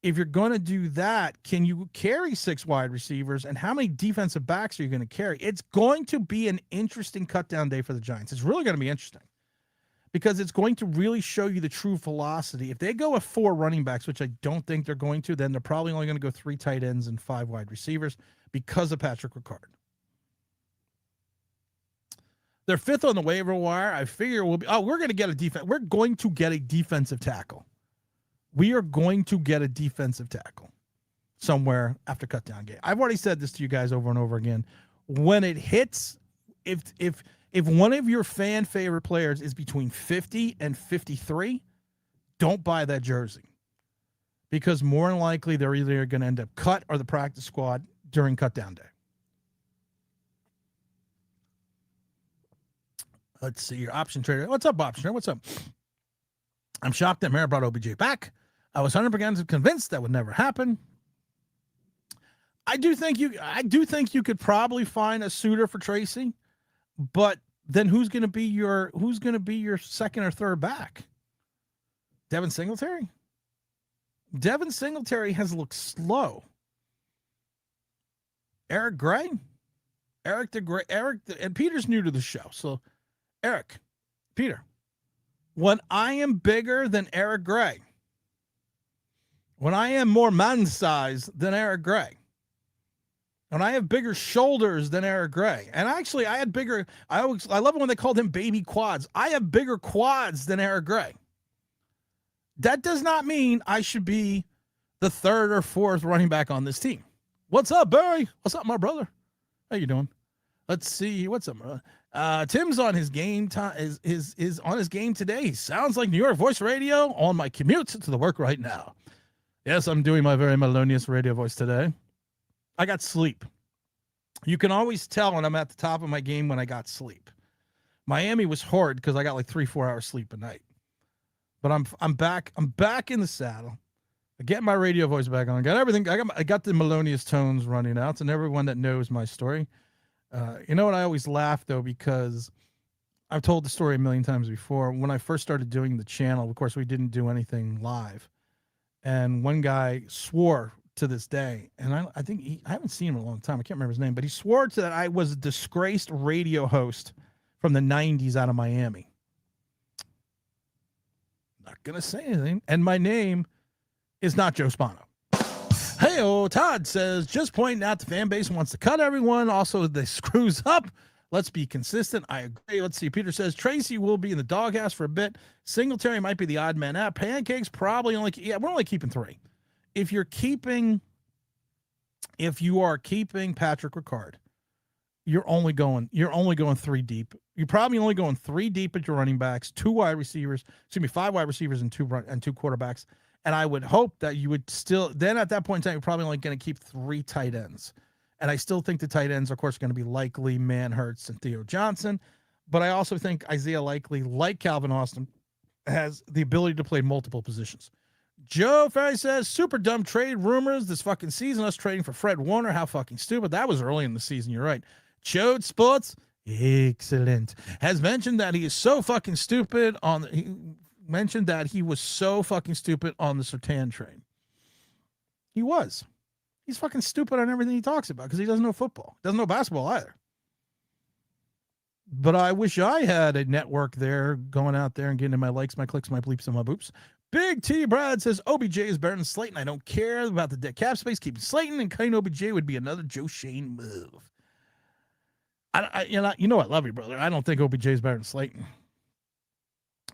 if you're going to do that, can you carry 6 wide receivers, and how many defensive backs are you going to carry? It's going to be an interesting cut down day for the Giants. It's really going to be interesting, because it's going to really show you the true velocity. If they go with 4 running backs, which I don't think they're going to, then they're probably only going to go 3 tight ends and 5 wide receivers because of Patrick Ricard. They're 5th on the waiver wire. I figure we're going to get a defense. We're going to get a defensive tackle. We are going to get a defensive tackle somewhere after cut down game. I've already said this to you guys over and over again. When it hits, if one of your fan favorite players is between 50 and 53, don't buy that jersey, because more than likely they're either going to end up cut or the practice squad during cut down day. Let's see your option trader. What's up, option trader? What's up? I'm shocked that Mara brought OBJ back. I was 100% convinced that would never happen. I do think you could probably find a suitor for Tracy, but then who's going to be your second or third back? Devin Singletary? Devin Singletary has looked slow. Eric Gray? Eric, and Peter's new to the show. So Eric, Peter, when I am bigger than Eric Gray, when I am more man size than Eric Gray, and I have bigger shoulders than Eric Gray, and actually I had bigger, I love it when they called him baby quads. I have bigger quads than Eric Gray. that does not mean I should be the third or fourth running back on this team. What's up, Barry? What's up, my brother? How you doing? Let's see. What's up, brother? Tim's on his game time is on his game today. He sounds like New York Voice Radio on my commute to the work right now. Yes, I'm doing my very melodious radio voice today. I got sleep. You can always tell when I'm at the top of my game when I got sleep. Miami was horrid because I got like 3-4 hours sleep a night. But I'm back. I'm back in the saddle. I get my radio voice back on. Got everything. I got the melodious tones running out, and everyone that knows my story. You know what? I always laugh though because I've told the story a million times before. When I first started doing the channel, of course, we didn't do anything live, and one guy swore to this day, and I think I haven't seen him in a long time. I can't remember his name, but he swore to that I was a disgraced radio host from the 90s out of Miami. Not gonna say anything, and my name is not Joe Spano. Hey, Todd says, just pointing out the fan base wants to cut everyone. Also, they screws up. Let's be consistent. I agree. Let's see. Peter says, Tracy will be in the doghouse for a bit. Singletary might be the odd man out. Pancakes probably only, we're only keeping 3. If you are keeping Patrick Ricard, you're only going 3 deep. You're probably only going 3 deep at your running backs, 5 wide receivers and 2 quarterbacks. And I would hope that you would still, then at that point in time, you're probably only going to keep 3 tight ends. And I still think the tight ends, of course, are going to be Likely, Manhurts, and Theo Johnson. But I also think Isaiah Likely, like Calvin Austin, has the ability to play multiple positions. Joe Ferry says, super dumb trade rumors this fucking season. Us trading for Fred Warner. How fucking stupid. That was early in the season. You're right. Chode Sports, excellent, has mentioned that he is so fucking stupid he mentioned that he was so fucking stupid on the Surtain train. He was. He's fucking stupid on everything he talks about because he doesn't know football. Doesn't know basketball either. But I wish I had a network there going out there and getting my likes, my clicks, my bleeps, and my boops. Big T Brad says OBJ is better than Slayton. I don't care about the dead cap space. Keeping Slayton and cutting OBJ would be another Joe Shane move. I love you, brother. I don't think OBJ is better than Slayton.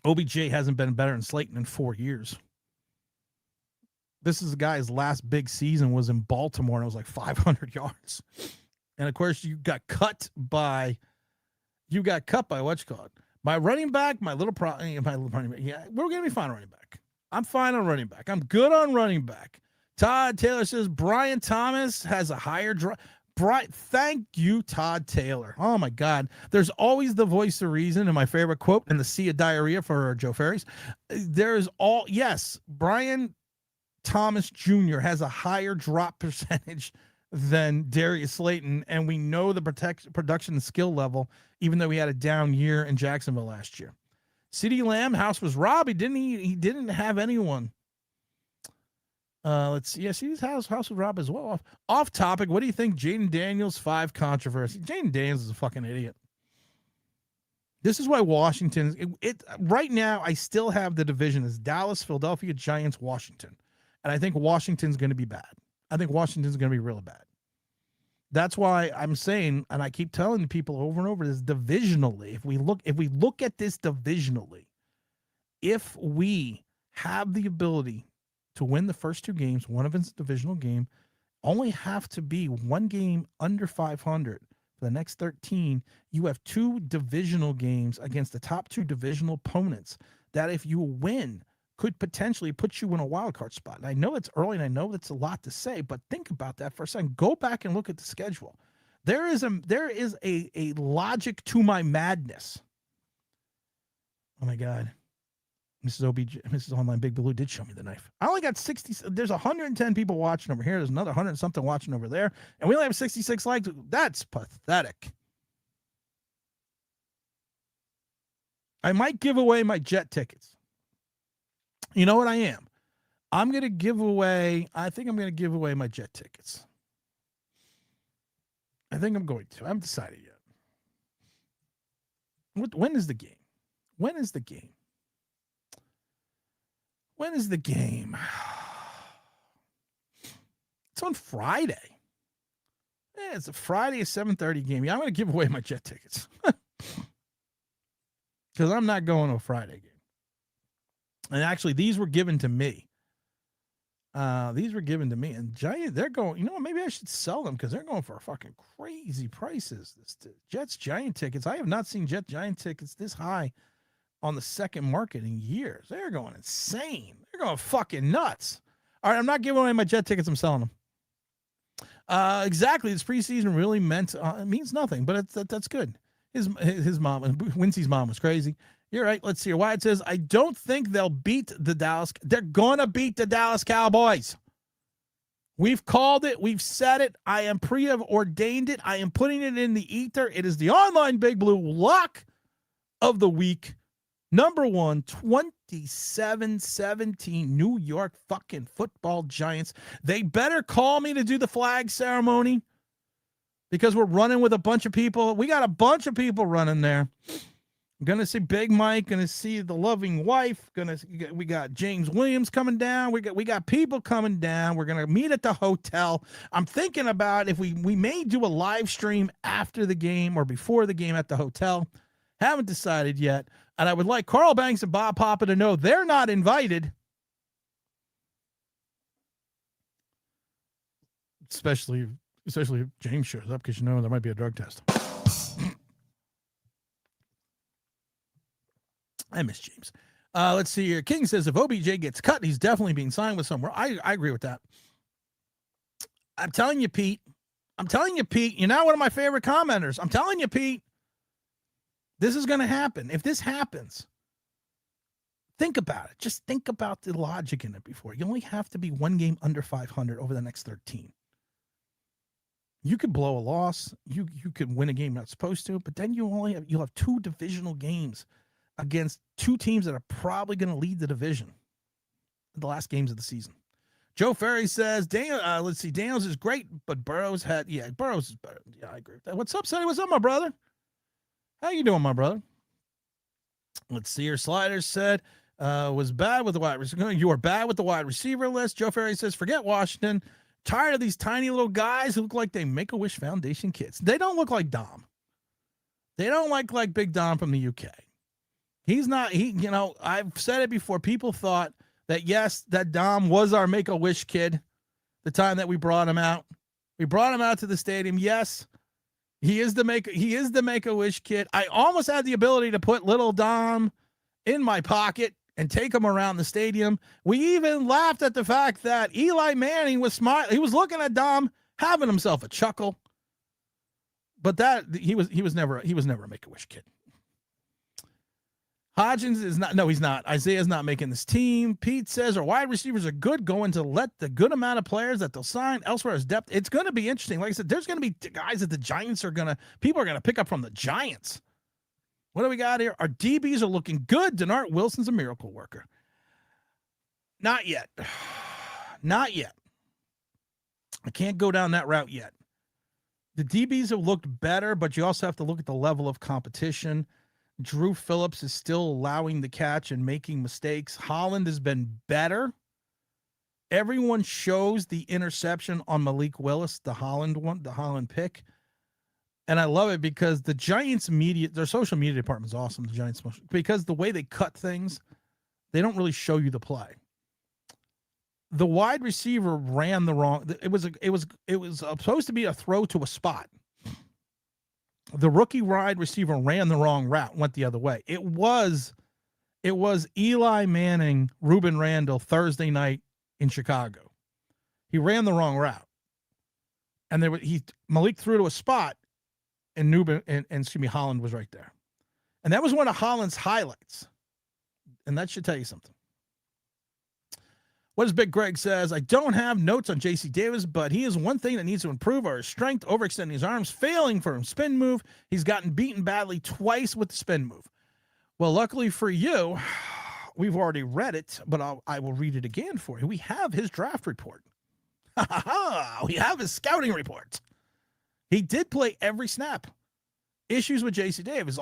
OBJ hasn't been better than Slayton in 4 years. This is a guy's last big season was in Baltimore, and it was like 500 yards. And of course, you got cut by what you call it. My running back, my running back. Yeah, we're gonna be fine on running back. I'm fine on running back. I'm good on running back. Todd Taylor says Brian Thomas has a higher drive. Thank you, Todd Taylor. Oh my God. There's always the voice of reason in my favorite quote in the Sea of Diarrhea for Joe Ferris. Brian Thomas Jr. has a higher drop percentage than Darius Slayton, and we know the production and skill level, even though he had a down year in Jacksonville last year. CeeDee Lamb, house was robbed. He didn't have anyone. Let's see. Yes, his house was robbed as well. Off topic. What do you think? Jaden Daniels 5 controversy. Jaden Daniels is a fucking idiot. This is why Washington. Right now, I still have the division as Dallas, Philadelphia, Giants, Washington, and I think Washington's going to be bad. I think Washington's going to be really bad. That's why I'm saying, and I keep telling people over and over, this divisionally. If we look at this divisionally, if we have the ability to win the first 2 games, one of it's a divisional game, only have to be 1 game under 500 for the next 13. You have 2 divisional games against the top 2 divisional opponents that if you win could potentially put you in a wild card spot. And I know it's early and I know that's a lot to say, but think about that for a second. Go back and look at the schedule. There is a logic to my madness. Oh my God. Mrs. Online Big Blue did show me the knife. I only got 60. There's 110 people watching over here. There's another 100 something watching over there. And we only have 66 likes. That's pathetic. I might give away my jet tickets. You know what I am? I think I'm going to give away my jet tickets. I think I'm going to. I haven't decided yet. When is the game? When is the game? When is the game? It's on Friday. Yeah, it's a Friday, a 7:30 game. Yeah, I'm going to give away my jet tickets. Because I'm not going to a Friday game. And actually, these were given to me. And Giant, they're going, you know what, maybe I should sell them because they're going for fucking crazy prices. Jets Giant tickets. I have not seen Jet Giant tickets this high on the second market in years. They're going insane. They're going fucking nuts. All right, I'm not giving away my Jet tickets. I'm selling them. Exactly. This preseason really meant, it means nothing, but that's good. His mom, Wincy's mom was crazy. You're right. Let's see here. Wyatt says, I don't think they'll beat the Dallas. They're going to beat the Dallas Cowboys. We've called it. We've said it. I am preordained it. I am putting it in the ether. It is the online Big Blue lock of the week. Number one, 27-17 New York fucking football Giants. They better call me to do the flag ceremony because we're running with a bunch of people. We got a bunch of people running there. I'm going to see Big Mike, going to see the loving wife. We got James Williams coming down. We got people coming down. We're going to meet at the hotel. I'm thinking about if we may do a live stream after the game or before the game at the hotel. Haven't decided yet. And I would like Carl Banks and Bob Papa to know they're not invited. Especially if James shows up, because you know there might be a drug test. I miss James. Let's see here. King says if OBJ gets cut, he's definitely being signed with somewhere. I agree with that. I'm telling you, Pete. You're not one of my favorite commenters. I'm telling you, Pete. This is going to happen. If this happens, think about it. Just think about the logic in it before. You only have to be one game under 500 over the next 13. You could blow a loss. You could win a game not supposed to, but then you'll have two divisional games against two teams that are probably going to lead the division. The last games of the season. Joe Ferry says, let's see, Daniels is great, but Burrows is better. Yeah, I agree with that. What's up, Sonny? What's up, my brother? How you doing, my brother? Let's see here. Sliders said, was bad with the wide receiver. You are bad with the wide receiver list. Joe Ferry says, forget Washington. Tired of these tiny little guys who look like they Make-A-Wish Foundation kids. They don't look like Dom. They don't like Big Dom from the UK. He's not, I've said it before. People thought that, yes, that Dom was our Make-A-Wish kid the time that we brought him out. We brought him out to the stadium. Yes, he is the Make-A-Wish kid. I almost had the ability to put little Dom in my pocket and take him around the stadium. We even laughed at the fact that Eli Manning was smiling. He was looking at Dom, having himself a chuckle. But that he was never a Make-A-Wish kid. Hodgins is not. No, he's not. Isaiah's not making this team. Pete says our wide receivers are good, going to let the good amount of players that they'll sign elsewhere as depth. It's going to be interesting. Like I said, there's going to be guys that the Giants people are going to pick up from the Giants. What do we got here? Our DBs are looking good. Denard Wilson's a miracle worker. Not yet. Not yet. I can't go down that route yet. The DBs have looked better, but you also have to look at the level of competition. Drew Phillips is still allowing the catch and making mistakes. Holland has been better. Everyone shows the interception on Malik Willis, the Holland pick. And I love it because the Giants their social media department is awesome. The Giants, because the way they cut things, they don't really show you the play. The wide receiver ran the wrong. It was supposed to be a throw to a spot. The rookie wide receiver ran the wrong route, went the other way. It was Eli Manning, Ruben Randall Thursday night in Chicago. He ran the wrong route, and Malik threw to a spot, and Holland was right there, and that was one of Holland's highlights, and that should tell you something. What does Big Greg says? I don't have notes on J.C. Davis, but he is one thing that needs to improve are his strength, overextending his arms, failing for him spin move. He's gotten beaten badly twice with the spin move. Well, luckily for you, we've already read it, but I will read it again for you. We have his draft report. We have his scouting report. He did play every snap. Issues with J.C. Davis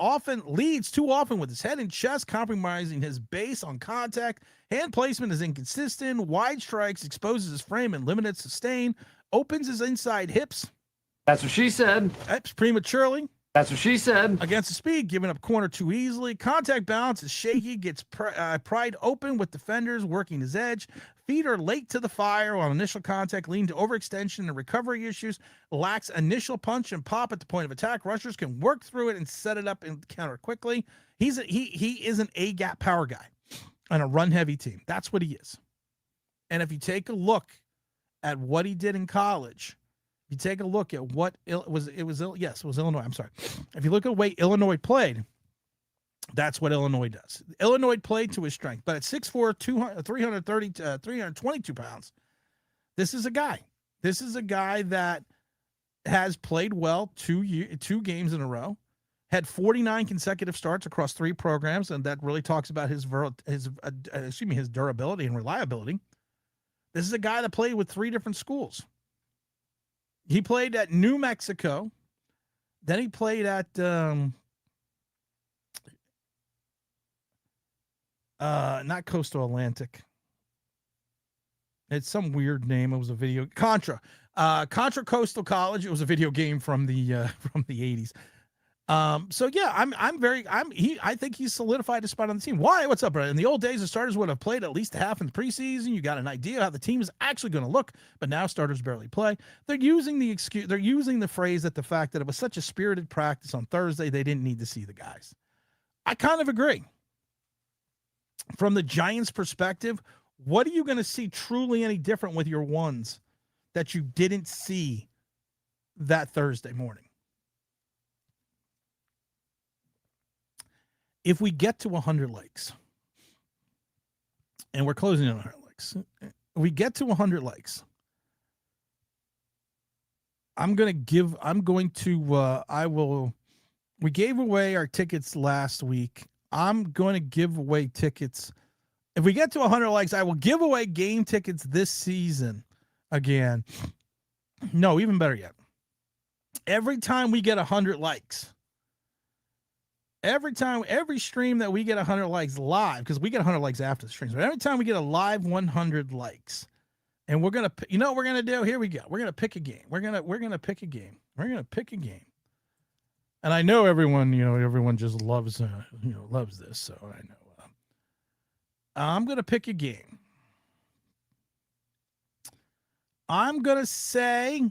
leads too often with his head and chest, compromising his base on contact. Hand placement is inconsistent. Wide strikes exposes his frame and limited sustain. Opens his inside hips. That's what she said. Hips prematurely. That's what she said. Against the speed, giving up corner too easily. Contact balance is shaky, gets pried open with defenders working his edge. Feet are late to the fire on initial contact, leading to overextension and recovery issues. Lacks initial punch and pop at the point of attack. Rushers can work through it and set it up and counter quickly. He is an A-gap power guy on a run-heavy team. That's what he is. And if you take a look at what he did in college, you take a look at what it was Illinois. I'm sorry. If you look at the way Illinois played, that's what Illinois does. Illinois played to his strength, but at 6'4", 322 pounds, this is a guy. This is a guy that has played well 2 games in a row, had 49 consecutive starts across 3 programs, and that really talks about his durability and reliability. This is a guy that played with 3 different schools. He played at New Mexico. Then he played at not Coastal Atlantic. It's some weird name. It was a video Contra Coastal College. It was a video game from the 80s. So yeah, I think he's solidified a spot on the team. Why? What's up, brother? In the old days, the starters would have played at least half in the preseason. You got an idea how the team is actually going to look, but now starters barely play. They're using the excuse. They're using the phrase that the fact that it was such a spirited practice on Thursday, they didn't need to see the guys. I kind of agree. From the Giants' perspective, what are you going to see truly any different with your ones that you didn't see that Thursday morning? If we get to 100 likes, and we're closing on 100 likes, we get to 100 likes, we gave away our tickets last week. I'm going to give away tickets. If we get to 100 likes, I will give away game tickets this season again. No, even better yet. Every time we get 100 likes, every stream that we get 100 likes live, because we get 100 likes after the streams, but every time we get a live 100 likes, and we're going to, you know what we're going to do? Here we go. We're going to pick a game. We're going to pick a game. We're going to pick a game. And I know everyone just loves this. So I know. I'm going to pick a game. I'm going to say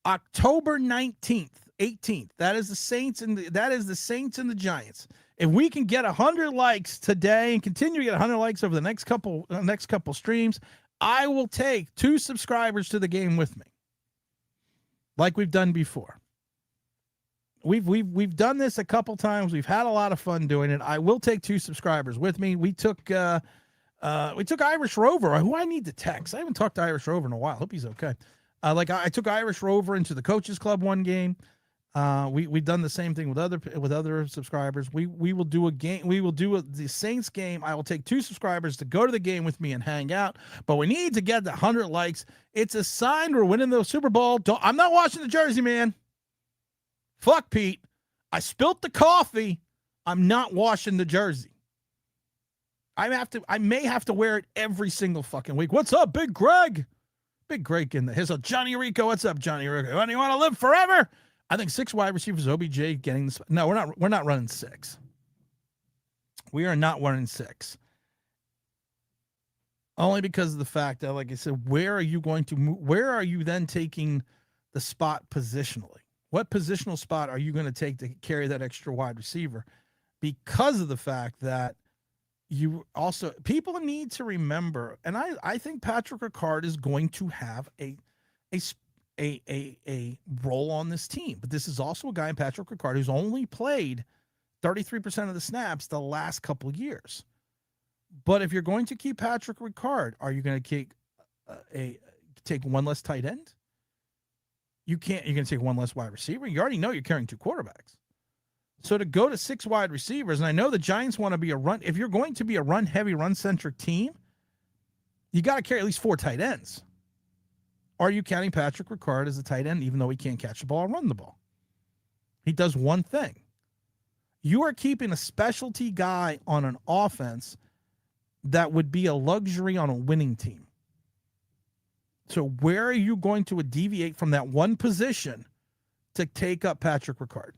October 19th. 18th. That is the Saints and the Giants. If we can get 100 likes today and continue to get 100 likes over the next couple streams, I will take 2 subscribers to the game with me, like we've done before. We've done this a couple times. We've had a lot of fun doing it. I will take 2 subscribers with me. We took Irish Rover, who I need to text. I haven't talked to Irish Rover in a while. Hope he's okay. I took Irish Rover into the Coaches Club one game. We've done the same thing with other subscribers. We will do a game. We will do the Saints game. I will take 2 subscribers to go to the game with me and hang out. But we need to get the 100 likes. It's a sign we're winning the Super Bowl. I'm not washing the jersey, man. Fuck Pete. I spilt the coffee. I'm not washing the jersey. I may have to wear it every single fucking week. What's up, Big Greg? Big Greg in there. Here's a Johnny Rico. What's up, Johnny Rico? You want to live forever? I think 6 wide receivers, OBJ getting this. No, we're not running 6. We are not running 6. Only because of the fact that, like I said, where are you going to move? Where are you then taking the spot positionally? What positional spot are you going to take to carry that extra wide receiver? Because of the fact that you also, people need to remember, and I think Patrick Ricard is going to have a role on this team. But this is also a guy in Patrick Ricard who's only played 33% of the snaps the last couple of years. But if you're going to keep Patrick Ricard, are you going to take one less tight end? You're going to take one less wide receiver. You already know you're carrying 2 quarterbacks. So to go to 6 wide receivers, and I know the Giants want to be a run. If you're going to be a run-heavy, run-centric team, you got to carry at least 4 tight ends. Are you counting Patrick Ricard as a tight end, even though he can't catch the ball or run the ball? He does one thing. You are keeping a specialty guy on an offense that would be a luxury on a winning team. So where are you going to deviate from that one position to take up Patrick Ricard?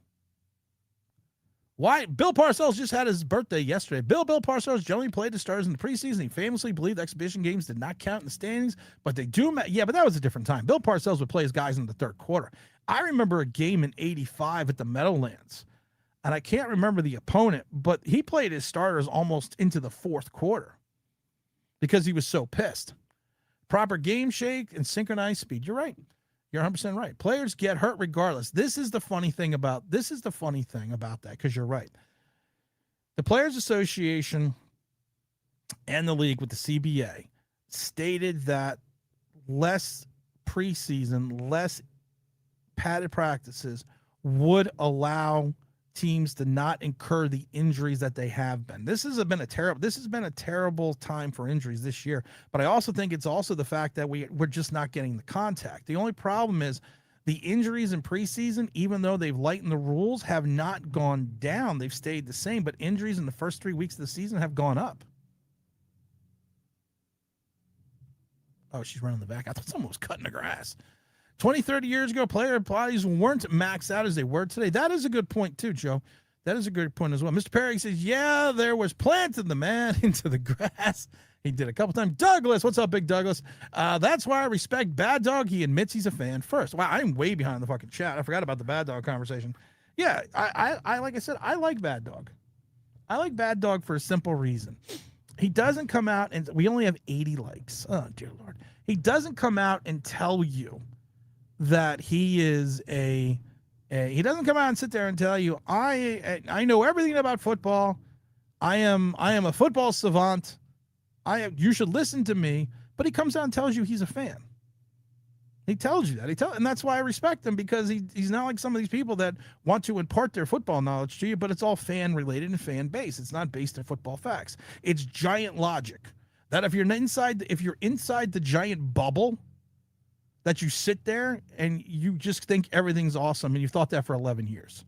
Why? Bill Parcells just had his birthday yesterday. Bill Parcells generally played the starters in the preseason. He famously believed exhibition games did not count in the standings, but they do. Yeah, but that was a different time. Bill Parcells would play his guys in the third quarter. I remember a game in '85 at the Meadowlands, and I can't remember the opponent, but he played his starters almost into the fourth quarter because he was so pissed. Proper game shake and synchronized speed. You're right. You're 100% right. Players get hurt regardless. This is the funny thing about that, because you're right. The Players Association and the league with the CBA stated that less preseason, less padded practices would allow teams to not incur the injuries that they have been. This has been a terrible time for injuries this year, but I also think it's also the fact that we're just not getting the contact. The only problem is the injuries in preseason, even though they've lightened the rules, have not gone down. They've stayed the same, but injuries in the first 3 weeks of the season have gone up. Oh, she's running the back. I thought someone was cutting the grass. 20, 30 years ago, player bodies weren't maxed out as they were today. That is a good point, too, Joe. That is a good point as well. Mr. Perry says, yeah, there was planting the man into the grass. He did a couple times. Douglas, what's up, Big Douglas? That's why I respect Bad Dog. He admits he's a fan first. Wow, I'm way behind the fucking chat. I forgot about the Bad Dog conversation. Yeah, I like I said, I like Bad Dog. I like Bad Dog for a simple reason. He doesn't come out, and we only have 80 likes. Oh, dear Lord. He doesn't come out and tell you that he is he doesn't come out and sit there and tell you, I know everything about football. I am a football savant. You should listen to me. But he comes out and tells you he's a fan. He tells you that. And that's why I respect him, because he's not like some of these people that want to impart their football knowledge to you, but it's all fan related and fan based. It's not based in football facts. It's giant logic that if you're inside the giant bubble, that you sit there and you just think everything's awesome, and you've thought that for 11 years.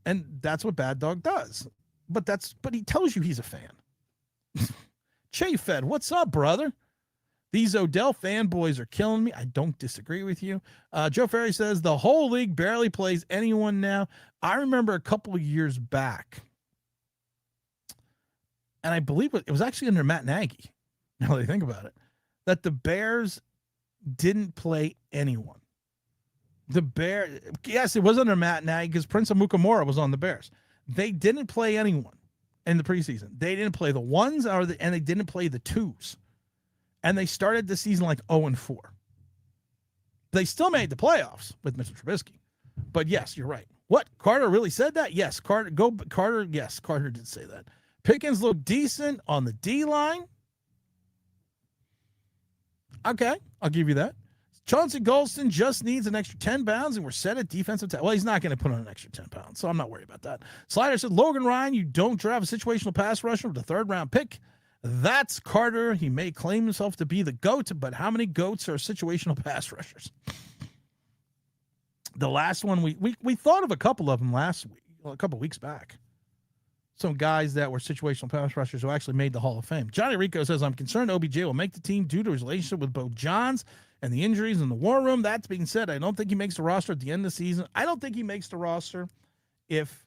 And that's what Bad Dog does. But he tells you he's a fan. Che Fed, what's up, brother? These Odell fanboys are killing me. I don't disagree with you. Joe Ferry says the whole league barely plays anyone now. I remember a couple of years back, and I believe it was actually under Matt Nagy, now that I think about it, that the Bears didn't play anyone. Yes, it was under Matt Nagy because Prince Amukamara was on the Bears. They didn't play anyone in the preseason. They didn't play the ones and they didn't play the twos. And they started the season like 0-4. They still made the playoffs with Mr. Trubisky. But yes, you're right. What? Carter really said that? Yes, Carter. Yes, Carter did say that. Pickens looked decent on the D-line. Okay, I'll give you that. Chauncey Golston just needs an extra 10 pounds, and we're set at defensive tackle. Well, he's not going to put on an extra 10 pounds, so I'm not worried about that. Slider said, Logan Ryan, you don't draft a situational pass rusher with a third-round pick. That's Carter. He may claim himself to be the GOAT, but how many GOATs are situational pass rushers? The last one, we thought of a couple of them last week, a couple of weeks back. Some guys that were situational pass rushers who actually made the Hall of Fame. Johnny Rico says, I'm concerned OBJ will make the team due to his relationship with both Johns and the injuries in the war room. That being said, I don't think he makes the roster at the end of the season. I don't think he makes the roster if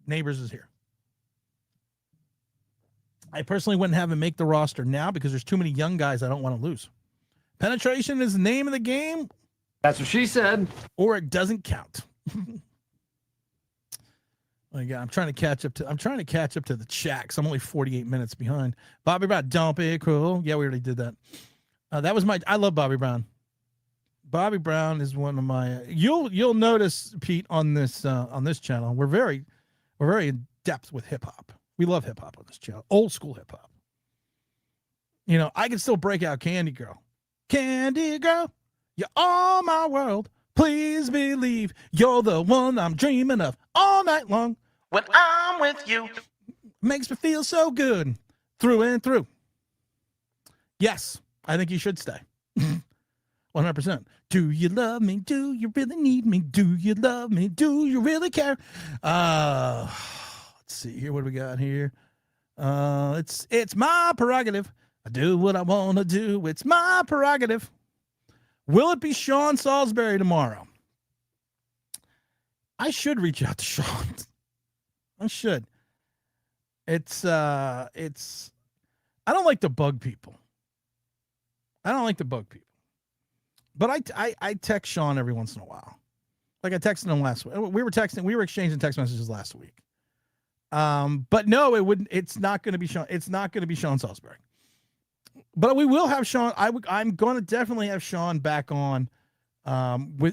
Neighbors is here. I personally wouldn't have him make the roster now because there's too many young guys I don't want to lose. Penetration is the name of the game. That's what she said. Or it doesn't count. My God, I'm trying to catch up to the chat because I'm only 48 minutes behind. Bobby Brown, don't be cruel. Yeah, we already did that. I love Bobby Brown. Bobby Brown is one of my. You'll notice, Pete, on this channel, we're very in depth with hip hop. We love hip hop on this channel, old school hip hop. You know, I can still break out Candy Girl. Candy Girl, you're all my world. Please believe you're the one I'm dreaming of all night long. When I'm with you, makes me feel so good through and through. Yes, I think you should stay. 100%. Do you love me? Do you really need me? Do you love me? Do you really care? Let's see here. What do we got here? It's my prerogative. I do what I want to do. It's my prerogative. Will it be Sean Salisbury tomorrow? I should reach out to Sean. I should. It's I don't like to bug people. But I text Sean every once in a while. Like I texted him last week. We were exchanging text messages last week. But no, it's not going to be Sean. It's not going to be Sean Salisbury. But we will have Sean. I'm going to definitely have Sean back on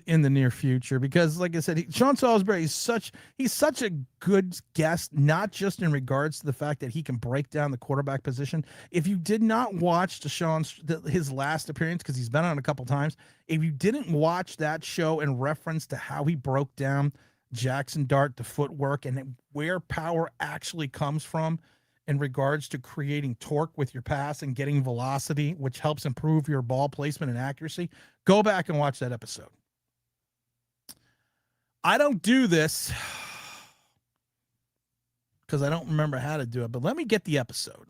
in the near future because, like I said, Sean Salisbury is he's such a good guest, not just in regards to the fact that he can break down the quarterback position. If you did not watch his last appearance, because he's been on a couple times, if you didn't watch that show in reference to how he broke down Jackson Dart, the footwork, and where power actually comes from in regards to creating torque with your pass and getting velocity, which helps improve your ball placement and accuracy, go back and watch that episode. I don't do this because I don't remember how to do it, but let me get the episode.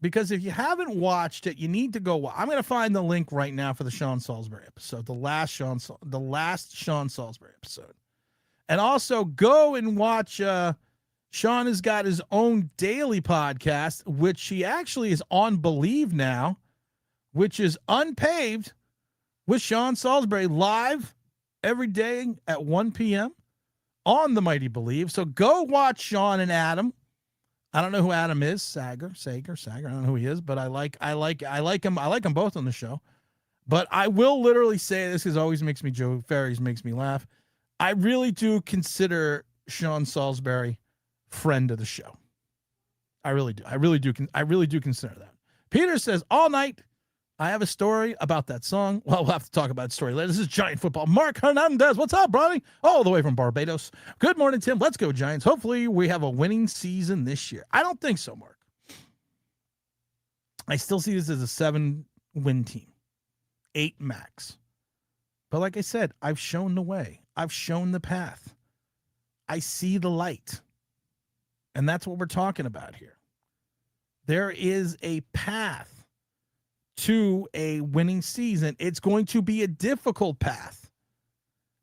Because if you haven't watched it, you need to go. I'm going to find the link right now for the Sean Salisbury episode, the last Sean Salisbury episode. And also go and watch Sean has got his own daily podcast, which he actually is on Bleav now, which is Unpaved with Sean Salisbury, live every day at 1 p.m. on the mighty Bleav. So go watch Sean and Adam. I don't know who Adam is, Sager. I don't know who he is, but I like him. I like them both on the show. But I will literally say this because it always makes me joke. Ferries makes me laugh. I really do consider Sean Salisbury friend of the show. I really do. I really do consider that. Peter says, all night, I have a story about that song. Well, we'll have to talk about the story later. This is Giant Football. Mark Hernandez, what's up, Bronny? All the way from Barbados. Good morning, Tim. Let's go, Giants. Hopefully we have a winning season this year. I don't think so, Mark. I still see this as a 7-win team. 8 max. But like I said, I've shown the way. I've shown the path. I see the light. And that's what we're talking about here. There is a path to a winning season. It's going to be a difficult path.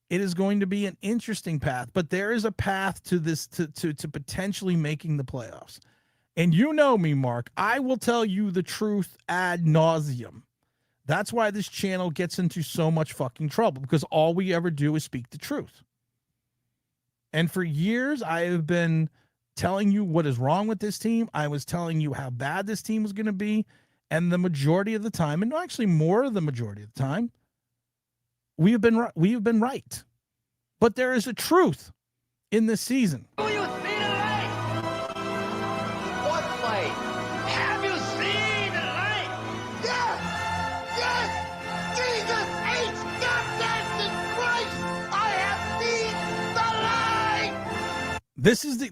It is going to be an interesting path, but there is a path to this, to potentially making the playoffs. And you know me, Mark, I will tell you the truth ad nauseum. That's why this channel gets into so much fucking trouble, because all we ever do is speak the truth. And for years, I have been telling you what is wrong with this team. I was telling you how bad this team was going to be. And the majority of the time, and actually more of the majority of the time, we have been right. But there is a truth in this season. Do you see the light? What light? Have you seen the light? Yes! Yes! Jesus H. Goddamn Christ! I have seen the light!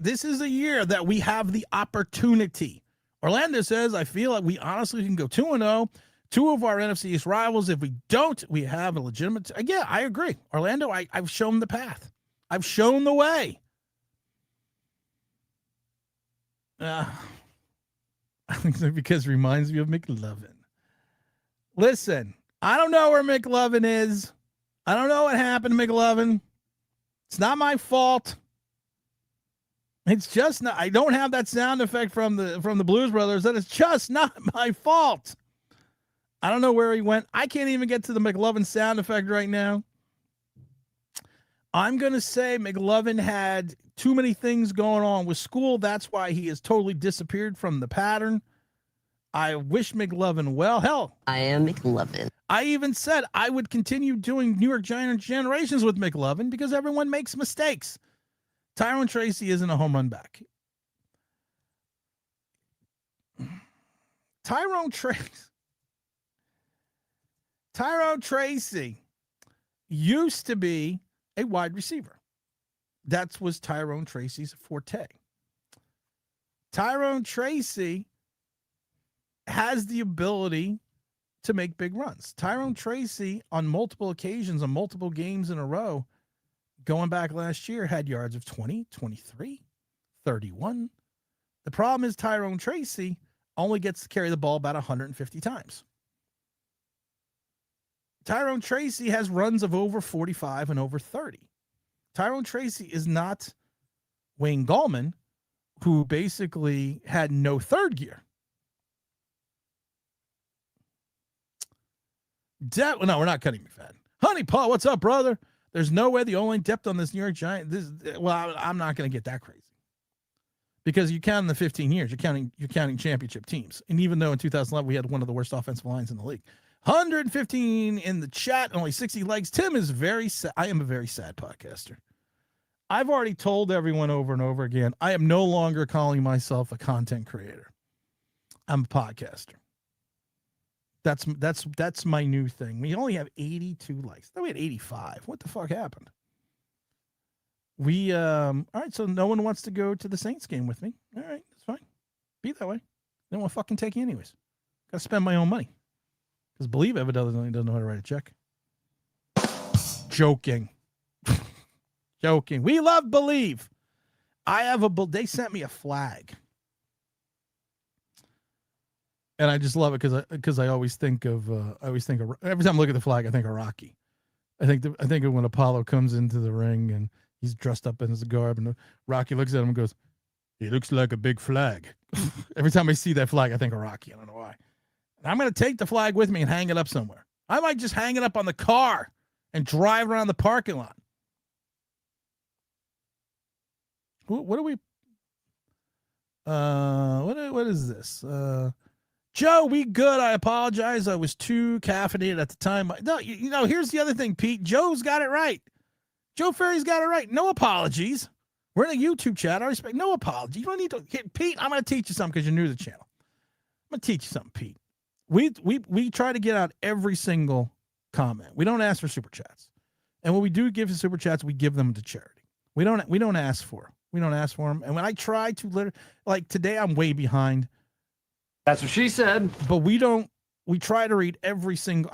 This is a year that we have the opportunity. Orlando says, I feel like we honestly can go 2-0. 2 of our NFC East rivals. If we don't, we have a legitimate. Yeah, I agree. Orlando, I've shown the path. I've shown the way. I think so, because it reminds me of McLovin. Listen, I don't know where McLovin is. I don't know what happened to McLovin. It's not my fault. It's just not. I don't have that sound effect from the Blues Brothers. That is just not my fault. I don't know where he went. I can't even get to the McLovin sound effect right now. I'm going to say McLovin had too many things going on with school. That's why he has totally disappeared from the pattern. I wish McLovin well. Hell, I am McLovin. I even said I would continue doing New York Giants Generations with McLovin because everyone makes mistakes. Tyrone Tracy isn't a home run back. Tyrone Tracy used to be a wide receiver. That was Tyrone Tracy's forte. Tyrone Tracy has the ability to make big runs. Tyrone Tracy, on multiple occasions, on multiple games in a row, going back last year, had yards of 20, 23, 31. The problem is Tyrone Tracy only gets to carry the ball about 150 times. Tyrone Tracy has runs of over 45 and over 30. Tyrone Tracy is not Wayne Gallman, who basically had no third gear. No, we're not cutting McFadden. Honey Paul, what's up, brother? There's no way the only depth on this New York Giants. I'm not going to get that crazy because you count in the 15 years. You're counting championship teams, and even though in 2011 we had one of the worst offensive lines in the league, 115 in the chat, only 60 likes. Tim is very sad. I am a very sad podcaster. I've already told everyone over and over again, I am no longer calling myself a content creator. I'm a podcaster. That's my new thing. We only have 82 likes. Then we had 85. What the fuck happened? All right, so no one wants to go to the Saints game with me. All right, that's fine. Be that way. They won't fucking take you anyways. Gotta spend my own money. Because Bleav evidently doesn't know how to write a check. Joking. Joking. We love Bleav. They sent me a flag. And I just love it because I always think of every time I look at the flag I think of Rocky. I think of when Apollo comes into the ring and he's dressed up in his garb and Rocky looks at him and goes, "He looks like a big flag." Every time I see that flag I think of Rocky. I don't know why. And I'm gonna take the flag with me and hang it up somewhere. I might just hang it up on the car and drive around the parking lot. What are we? What is this? Joe, we good. I apologize. I was too caffeinated at the time. No, here's the other thing, Pete. Joe's got it right. Joe Ferry's got it right. No apologies. We're in a YouTube chat. I respect. No apology. You don't need to. Pete, I'm going to teach you something because you're new to the channel. I'm going to teach you something, Pete. We try to get out every single comment. We don't ask for super chats. And when we do give the super chats, we give them to charity. We don't ask for them. We don't ask for them. And when I try to literally, like today, I'm way behind. That's what she said. But we try to read every single,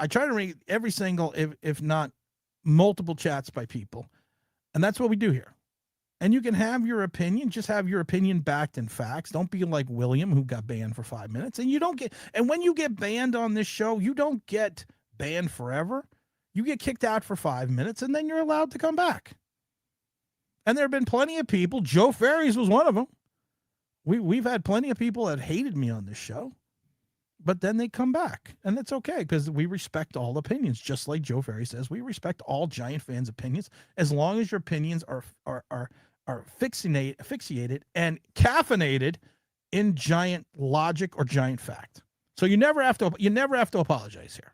if not multiple chats by people. And that's what we do here. And you can have your opinion, just have your opinion backed in facts. Don't be like William, who got banned for 5 minutes. And when you get banned on this show, you don't get banned forever. You get kicked out for 5 minutes and then you're allowed to come back. And there have been plenty of people. Joe Ferry's was one of them. We've had plenty of people that hated me on this show, but then they come back, and that's okay because we respect all opinions. Just like Joe Ferry says, we respect all Giant fans' opinions as long as your opinions are asphyxiated and caffeinated in Giant logic or Giant fact. So you never have to apologize here.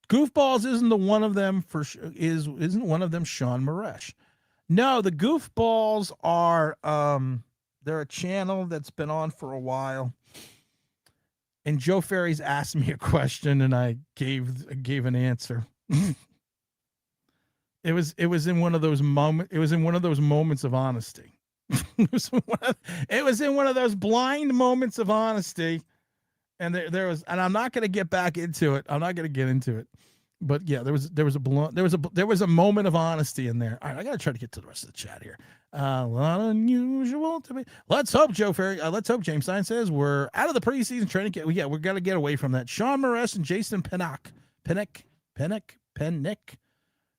Goofballs isn't one of them isn't one of them Sean Maresh. No, the Goofballs are they're a channel that's been on for a while. And Joe Ferry's asked me a question and I gave an answer. It was in one of those moments of honesty. It was in one of those blind moments of honesty. And there was, and I'm not going to get back into it. I'm not going to get into it, but yeah, there was a moment of honesty in there. All right, I got to try to get to the rest of the chat here. A lot unusual to me. Let's hope Joe Ferry. Let's hope James Stein says we're out of the preseason training camp. Yeah, we're gonna get away from that. Sean Maresh and Jason Pinnock.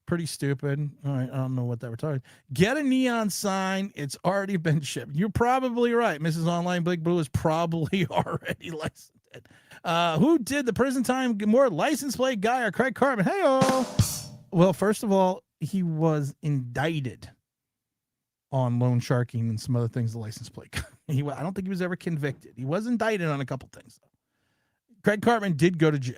Pretty stupid. All right, I don't know what that we're talking. Get a neon sign. It's already been shipped. You're probably right. Mrs. Online Big Blue is probably already licensed. Who did the prison time more? License plate guy or Craig Cartman? Hey-o. Well, first of all, he was indicted on loan sharking and some other things. The license plate guy. I don't think he was ever convicted. He was indicted on a couple things. Craig Cartman did go to jail.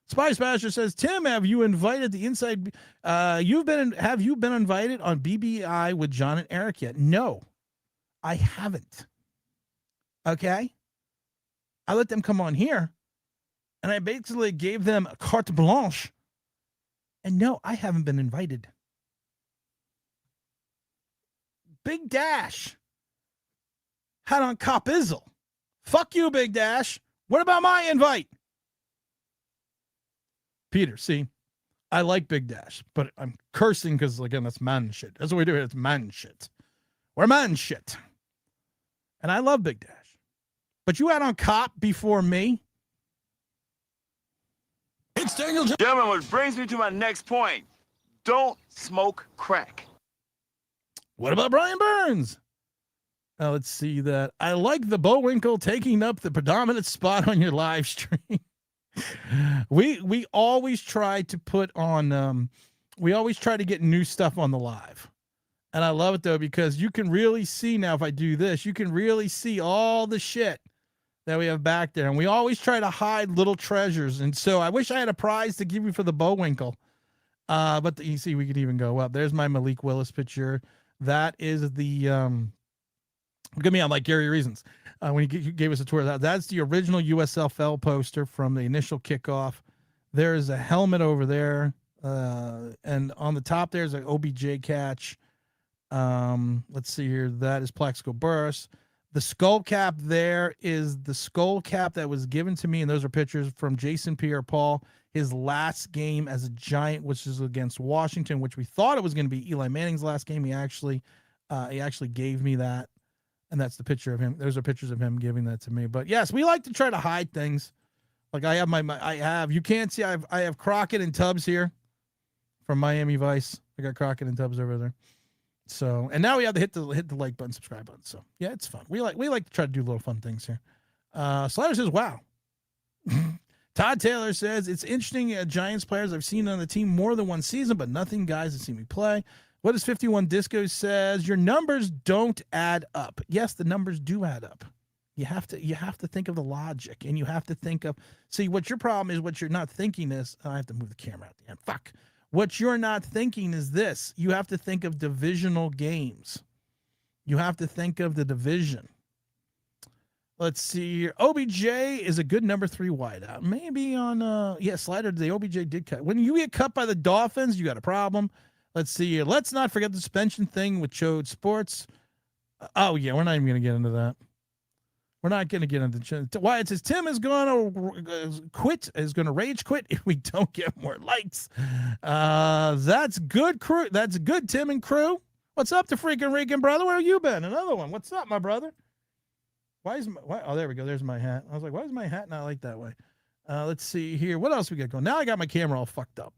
Spy Smasher says, Tim, have you invited the inside? Have you been invited on BBI with John and Eric yet? No, I haven't. Okay. I let them come on here and I basically gave them a carte blanche. And no, I haven't been invited. Big Dash had on Cop Izzle. Fuck you, Big Dash. What about my invite? Peter, see, I like Big Dash, but I'm cursing because, again, that's man shit. That's what we do here. It's man shit. We're man shit. And I love Big Dash. But you had on Cop before me. It's Daniel Jones. Gentlemen, which brings me to my next point. Don't smoke crack. What about Brian Burns? Let's see that. I like the Bullwinkle taking up the predominant spot on your live stream. we always try to put on we always try to get new stuff on the live. And I love it though, because you can really see now, if I do this, you can really see all the shit that we have back there. And we always try to hide little treasures. And so I wish I had a prize to give you for the Bullwinkle. But you see, we could even go up. There's my Malik Willis picture. That is the give me on like Gary Reasons when he gave us a tour. That's the original USFL poster from the initial kickoff. There is a helmet over there, and on the top there's an OBJ catch. Let's see here. That is Plaxico Burress. The skull cap there is the skull cap that was given to me, and those are pictures from Jason Pierre-Paul, his last game as a Giant, which is against Washington, which we thought it was going to be Eli Manning's last game. He actually gave me that, and that's the picture of him. Those are pictures of him giving that to me. But yes, we like to try to hide things. Like I have you can't see, I have Crockett and Tubbs here from Miami Vice. I got Crockett and Tubbs over there. So, and now we have to hit the like button, subscribe button. So yeah, it's fun. We like to try to do little fun things here. Slider says, wow. Todd Taylor says, it's interesting. Giants players I've seen on the team more than one season, but nothing guys that see me play. What does 51 Disco says? Your numbers don't add up. Yes, the numbers do add up. You have to think of the logic, and you have to think of, see, what your problem is, what you're not thinking is, I have to move the camera out the end. Fuck. What you're not thinking is this. You have to think of divisional games. You have to think of the division. Let's see here. OBJ is a good number 3 wideout. Maybe on, Slider, the OBJ did cut. When you get cut by the Dolphins, you got a problem. Let's see here. Let's not forget the suspension thing with Chode Sports. Oh, yeah, we're not even going to get into that. We're not going to get into why it says Tim is going to quit, is going to rage quit if we don't get more likes. That's good, crew. That's good, Tim and crew. What's up, the freaking Rican brother? Where have you been? Another one. What's up, my brother? Oh, there we go. There's my hat. I was like, why is my hat not like that way? Let's see here. What else we got going? Now I got my camera all fucked up.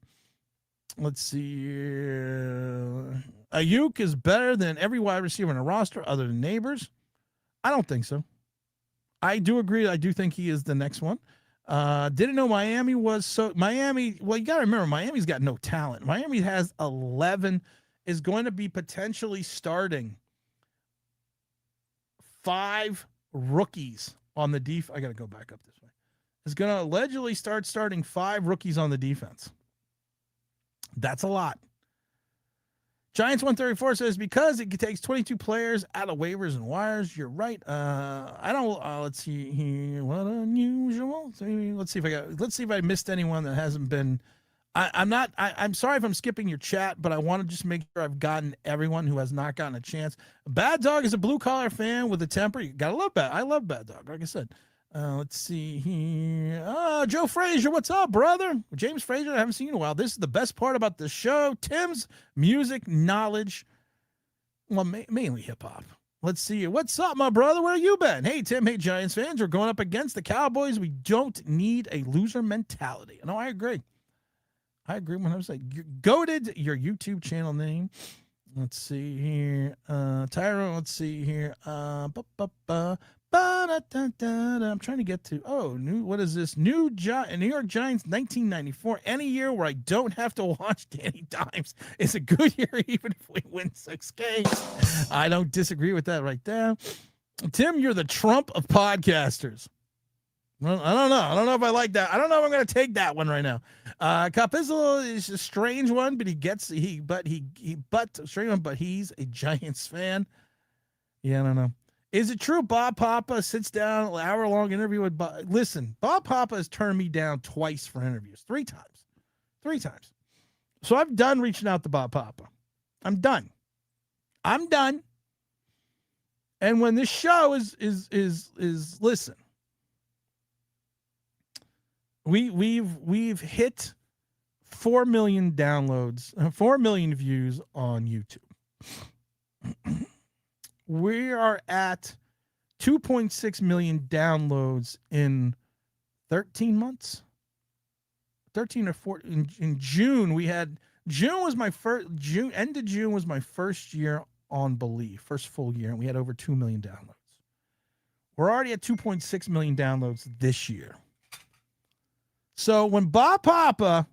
Let's see here. Ayuk is better than every wide receiver in a roster other than Neighbors. I don't think so. I do agree. I do think he is the next one. Didn't know Miami was so. Miami, well, you got to remember, Miami's got no talent. Miami has 11, is going to be potentially starting 5 rookies on the defense. I got to go back up this way. Is going to allegedly start starting 5 rookies on the defense. That's a lot. Giants 134 says, because it takes 22 players out of waivers and wires. You're right. I don't. Let's see here. What unusual. Let's see if I missed anyone that hasn't been. I'm sorry if I'm skipping your chat, but I want to just make sure I've gotten everyone who has not gotten a chance. Bad Dog is a blue collar fan with a temper. You gotta love Bad. I love Bad Dog. Like I said. Let's see here. Joe Frazier, what's up, brother? James Frazier, I haven't seen you in a while. This is the best part about the show. Tim's music knowledge. Well, mainly hip-hop. Let's see. What's up, my brother? Where you been? Hey, Tim. Hey, Giants fans. We're going up against the Cowboys. We don't need a loser mentality. No, I agree. I agree 100%. You goated your YouTube channel name. Let's see here. Tyro, let's see here. I'm trying to get to, what is this? New York Giants 1994. Any year where I don't have to watch Danny Dimes is a good year, even if we win 6 games. I don't disagree with that right there. Tim, you're the Trump of podcasters. Well, I don't know. I don't know if I like that. I don't know if I'm going to take that one right now. Capizzle is a strange one, but he's a Giants fan. Yeah, I don't know. Is it true Bob Papa sits down an hour-long interview with Bob? Listen, Bob Papa has turned me down twice for interviews. 3 times. 3 times. So I'm done reaching out to Bob Papa. I'm done. And when this show is listen, we've hit 4 million downloads, 4 million views on YouTube. We are at 2.6 million downloads in 13 months. 13 or 14 in June. June was my first end of June was my first year on Bleav, first full year, and we had over 2 million downloads. We're already at 2.6 million downloads this year. So when Bob Papa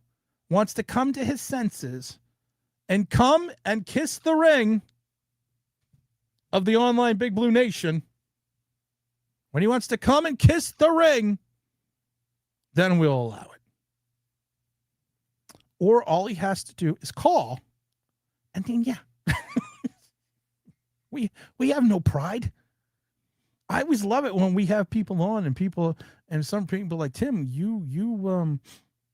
wants to come to his senses and come and kiss the ring of the online Big Blue Nation, when he wants to come and kiss the ring, then we'll allow it. Or all he has to do is call, and then, yeah. we have no pride. I always love it when we have people on and some people like, Tim, you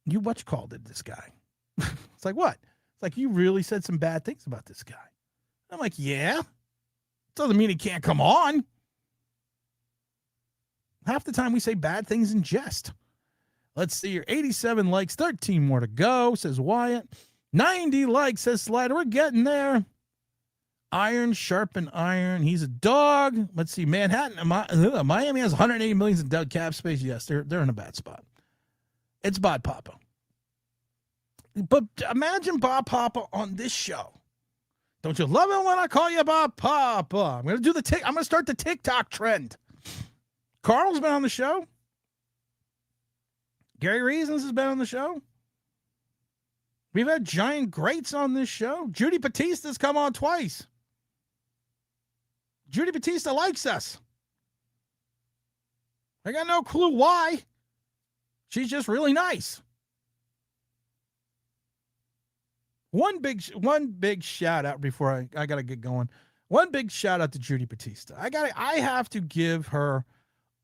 whatchamacallit this guy. It's like, what? It's like, you really said some bad things about this guy. I'm like, yeah. Doesn't mean he can't come on. Half the time we say bad things in jest. Let's see here. 87 likes, 13 more to go, says Wyatt. 90 likes, says Slider. We're getting there. Iron, sharpen iron. He's a dog. Let's see. Manhattan, Miami has 180 million in dead cap space. Yes, they're in a bad spot. It's Bob Papa. But imagine Bob Papa on this show. Don't you love it when I call you Bob Papa? I'm gonna start the TikTok trend. Carl's been on the show. Gary Reasons has been on the show. We've had giant greats on this show. Judy Batista's come on twice. Judy Batista likes us. I got no clue why. She's just really nice. One big shout out before I gotta get going. One big shout out to Judy Batista. I have to give her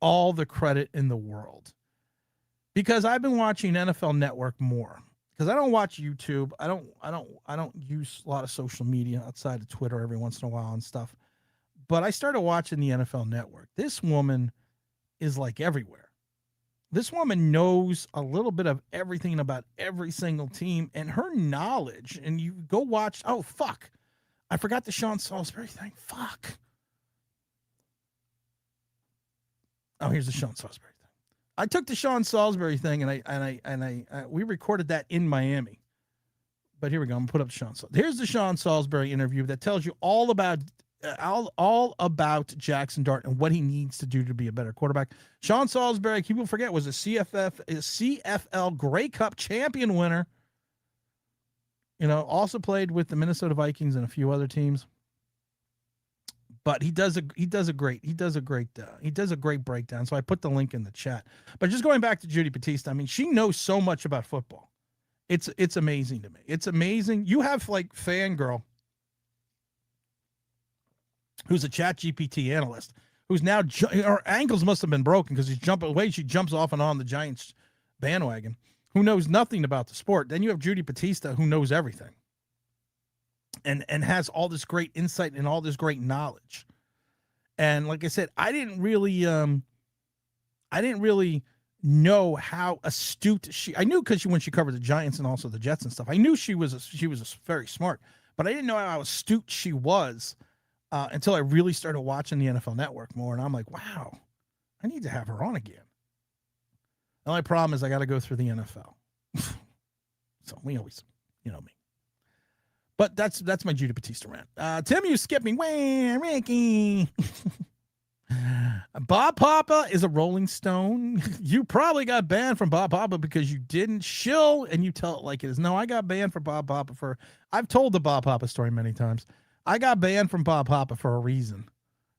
all the credit in the world, because I've been watching NFL Network more, because I don't watch YouTube. I don't use a lot of social media outside of Twitter every once in a while and stuff. But I started watching the NFL Network. This woman is like everywhere. This woman knows a little bit of everything about every single team, and her knowledge, and you go watch, oh, fuck. I forgot the Sean Salisbury thing. Fuck. Oh, here's the Sean Salisbury thing. I took the Sean Salisbury thing, and we recorded that in Miami. But here we go. I'm gonna put up the Sean Salisbury. Here's the Sean Salisbury interview that tells you all about Jackson Dart and what he needs to do to be a better quarterback. Sean Salisbury, people forget, was a CFL Grey Cup champion winner. You know, also played with the Minnesota Vikings and a few other teams. But he does a great breakdown. So I put the link in the chat. But just going back to Judy Batista, I mean, she knows so much about football. It's amazing to me. It's amazing. You have like Fangirl, who's a Chat GPT analyst, who's now her ankles must have been broken because she jumps off and on the Giants bandwagon, who knows nothing about the sport. Then you have Judy Batista, who knows everything and has all this great insight and all this great knowledge. And like I said, I didn't really know how astute I knew, because when she covered the Giants and also the Jets and stuff, I knew she was very smart, but I didn't know how astute she was until I really started watching the NFL Network more. And I'm like, wow, I need to have her on again. The only problem is I got to go through the NFL. So we always, you know me. But that's my Judy Batista rant. Tim, you skipped me. Wah, Ricky. Bob Papa is a Rolling Stone. You probably got banned from Bob Papa because you didn't shill and you tell it like it is. No, I got banned from Bob Papa I've told the Bob Papa story many times. I got banned from Bob Papa for a reason,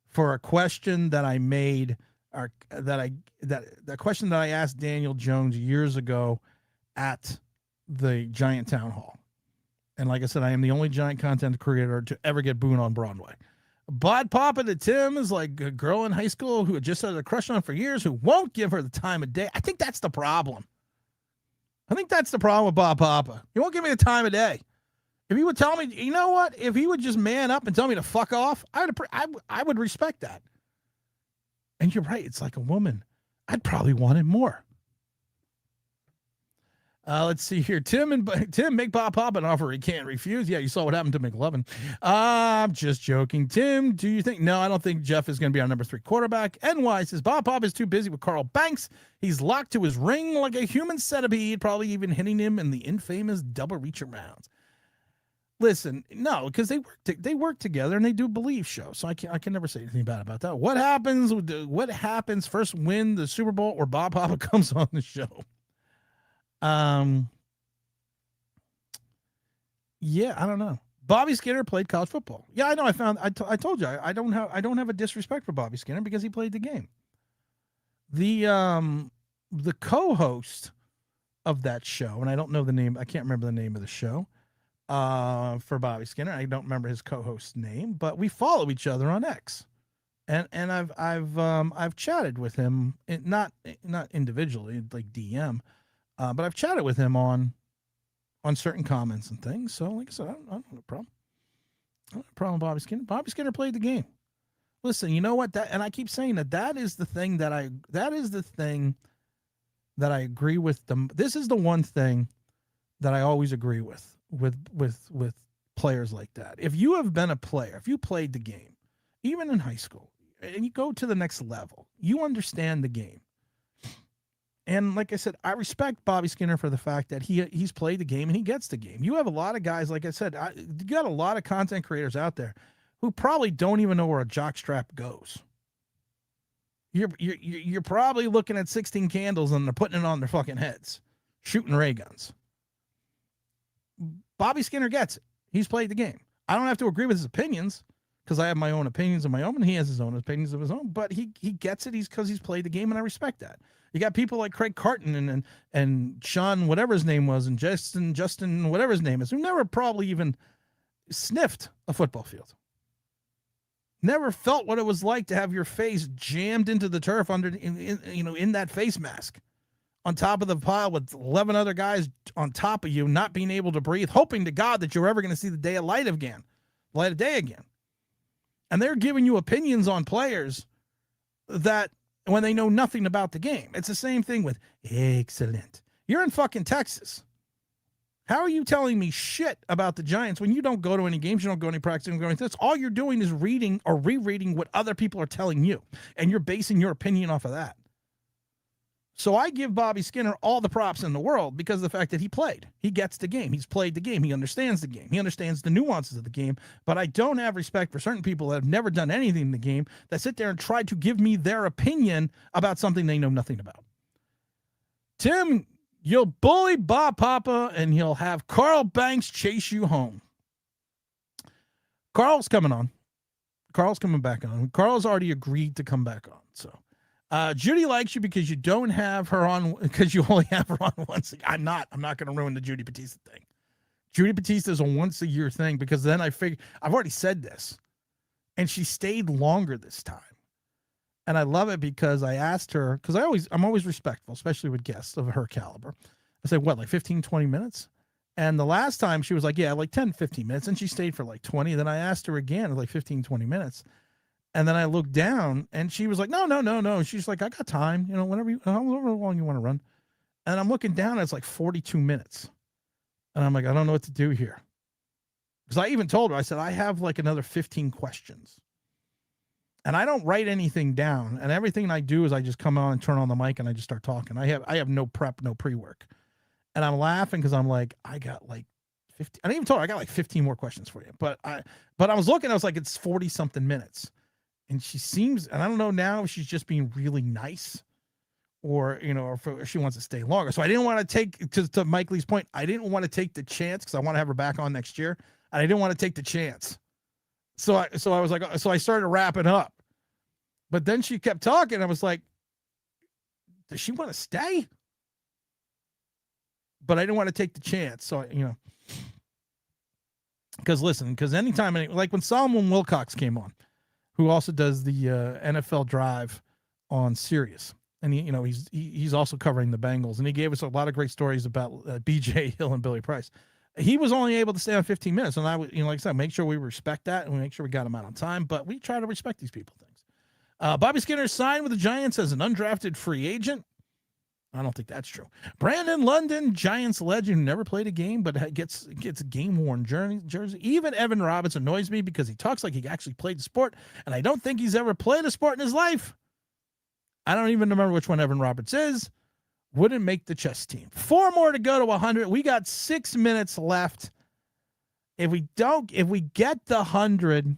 for a question that I made, or the question that I asked Daniel Jones years ago at the Giant Town Hall. And like I said, I am the only Giant content creator to ever get booed on Broadway. Bob Papa to Tim is like a girl in high school who had just had a crush on for years, who won't give her the time of day. I think that's the problem. I think that's the problem with Bob Papa. He won't give me the time of day. If he would tell me, you know what? If he would just man up and tell me to fuck off, I would respect that. And you're right. It's like a woman. I'd probably want it more. Let's see here. Tim, make Bob Pop an offer he can't refuse. Yeah, you saw what happened to McLovin. I'm just joking. Tim, do you think? No, I don't think Jeff is going to be our number 3 quarterback. NY says Bob Pop is too busy with Carl Banks. He's locked to his ring like a human centipede, probably even hitting him in the infamous double reach arounds. Listen, no, because they work together and they do Bleav show, so I can never say anything bad about that. What happens first? Win the Super Bowl or Bob Papa comes on the show? Yeah, I don't know. Bobby Skinner played college football. Yeah, I know. I told you I don't have a disrespect for Bobby Skinner because he played the game. The co-host of that show, and I don't know the name. I can't remember the name of the show. For Bobby Skinner, I don't remember his co-host's name, but we follow each other on X, and I've chatted with him, not individually like DM, but I've chatted with him on certain comments and things. So, like I said, I don't have a problem. I don't have a problem with Bobby Skinner. Bobby Skinner played the game. Listen, you know what? And I keep saying that is the thing that I agree with them. This is the one thing that I always agree with players like that. If you have been a player, if you played the game, even in high school, and you go to the next level, you understand the game. And like I said, I respect Bobby Skinner for the fact that he's played the game and he gets the game. You have a lot of guys, like I said, you got a lot of content creators out there who probably don't even know where a jockstrap goes. You're probably looking at 16 candles and they're putting it on their fucking heads, shooting ray guns. Bobby Skinner gets it. He's played the game. I don't have to agree with his opinions because I have my own opinions of my own, and he has his own opinions of his own. But he gets it. Because he's played the game, and I respect that. You got people like Craig Carton and Sean, whatever his name was, and Justin, whatever his name is, who never probably even sniffed a football field. Never felt what it was like to have your face jammed into the turf in that face mask, on top of the pile with 11 other guys on top of you, not being able to breathe, hoping to God that you're ever going to see the light of day again. And they're giving you opinions on players that when they know nothing about the game. It's the same thing with excellent. You're in fucking Texas. How are you telling me shit about the Giants when you don't go to any games, you don't go to any practice, you don't go to anything? All you're doing is reading or rereading what other people are telling you, and you're basing your opinion off of that. So I give Bobby Skinner all the props in the world because of the fact that he played. He gets the game. He's played the game. He understands the game. He understands the nuances of the game. But I don't have respect for certain people that have never done anything in the game that sit there and try to give me their opinion about something they know nothing about. Tim, you'll bully Bob Papa and he'll have Carl Banks chase you home. Carl's coming on. Carl's coming back on. Carl's already agreed to come back on. So. Judy likes you because you don't have her on, because you only have her on once. I'm not going to ruin the Judy Batista thing. Judy Batista is a once a year thing because then I've already said this, and she stayed longer this time. And I love it because I asked her, because I'm always respectful, especially with guests of her caliber. I said, what, like 15, 20 minutes? And the last time she was like, yeah, like 10, 15 minutes. And she stayed for like 20. Then I asked her again, like 15, 20 minutes. And then I looked down and she was like, no. She's like, I got time, however long you want to run. And I'm looking down and it's like 42 minutes. And I'm like, I don't know what to do here. Because I even told her, I said, I have like another 15 questions. And I don't write anything down. And everything I do is I just come on and turn on the mic and I just start talking. I have no prep, no pre-work. And I'm laughing because I'm like, I got like 50. I didn't even tell her I got like 15 more questions for you. But I was looking, I was like, it's 40 something minutes. And she seems, and I don't know now if she's just being really nice or if she wants to stay longer. So I didn't want to take, to Mike Lee's point, I didn't want to take the chance because I want to have her back on next year. And I didn't want to take the chance. So I was like, so I started wrapping up. But then she kept talking. I was like, does she want to stay? But I didn't want to take the chance. So, because anytime, like when Solomon Wilcox came on, who also does the NFL Drive on Sirius. And he's also covering the Bengals. And he gave us a lot of great stories about BJ Hill and Billy Price. He was only able to stay on 15 minutes. And I would, like I said, make sure we respect that and we make sure we got him out on time. But we try to respect these people things. Bobby Skinner signed with the Giants as an undrafted free agent. I don't think that's true. Brandon London, Giants legend who never played a game but gets a game-worn jersey. Even Evan Roberts annoys me because he talks like he actually played the sport, and I don't think he's ever played a sport in his life. I don't even remember which one Evan Roberts is. Wouldn't make the chess team. 4 more to go to 100. We got 6 minutes left. If we get the 100,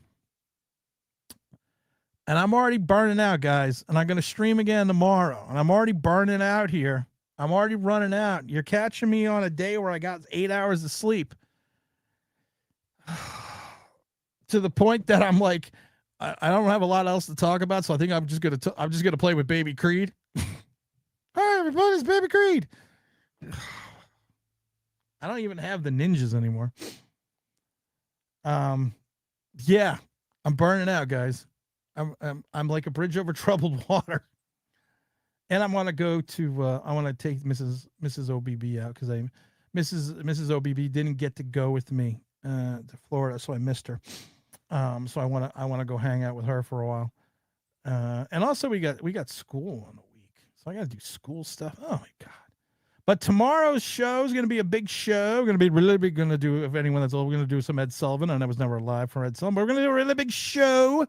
and I'm already burning out, guys, and I'm going to stream again tomorrow, and I'm already burning out here. I'm already running out. You're catching me on a day where I got 8 hours of sleep. To the point that I'm like, I don't have a lot else to talk about, so I think I'm just gonna play with Baby Creed. Hi, everybody, it's Baby Creed. I don't even have the ninjas anymore. Yeah, I'm burning out, guys. I'm like a bridge over troubled water. And I want to go to I want to take Mrs. OBB out because Mrs. OBB didn't get to go with me to Florida, so I missed her. So I want to go hang out with her for a while. And also we got school on the week. So I got to do school stuff. Oh my God. But tomorrow's show is going to be a big show. We're going to be really big. Going to do, if anyone that's old, we're going to do some Ed Sullivan. I was never alive for Ed Sullivan, but we're going to do a really big show.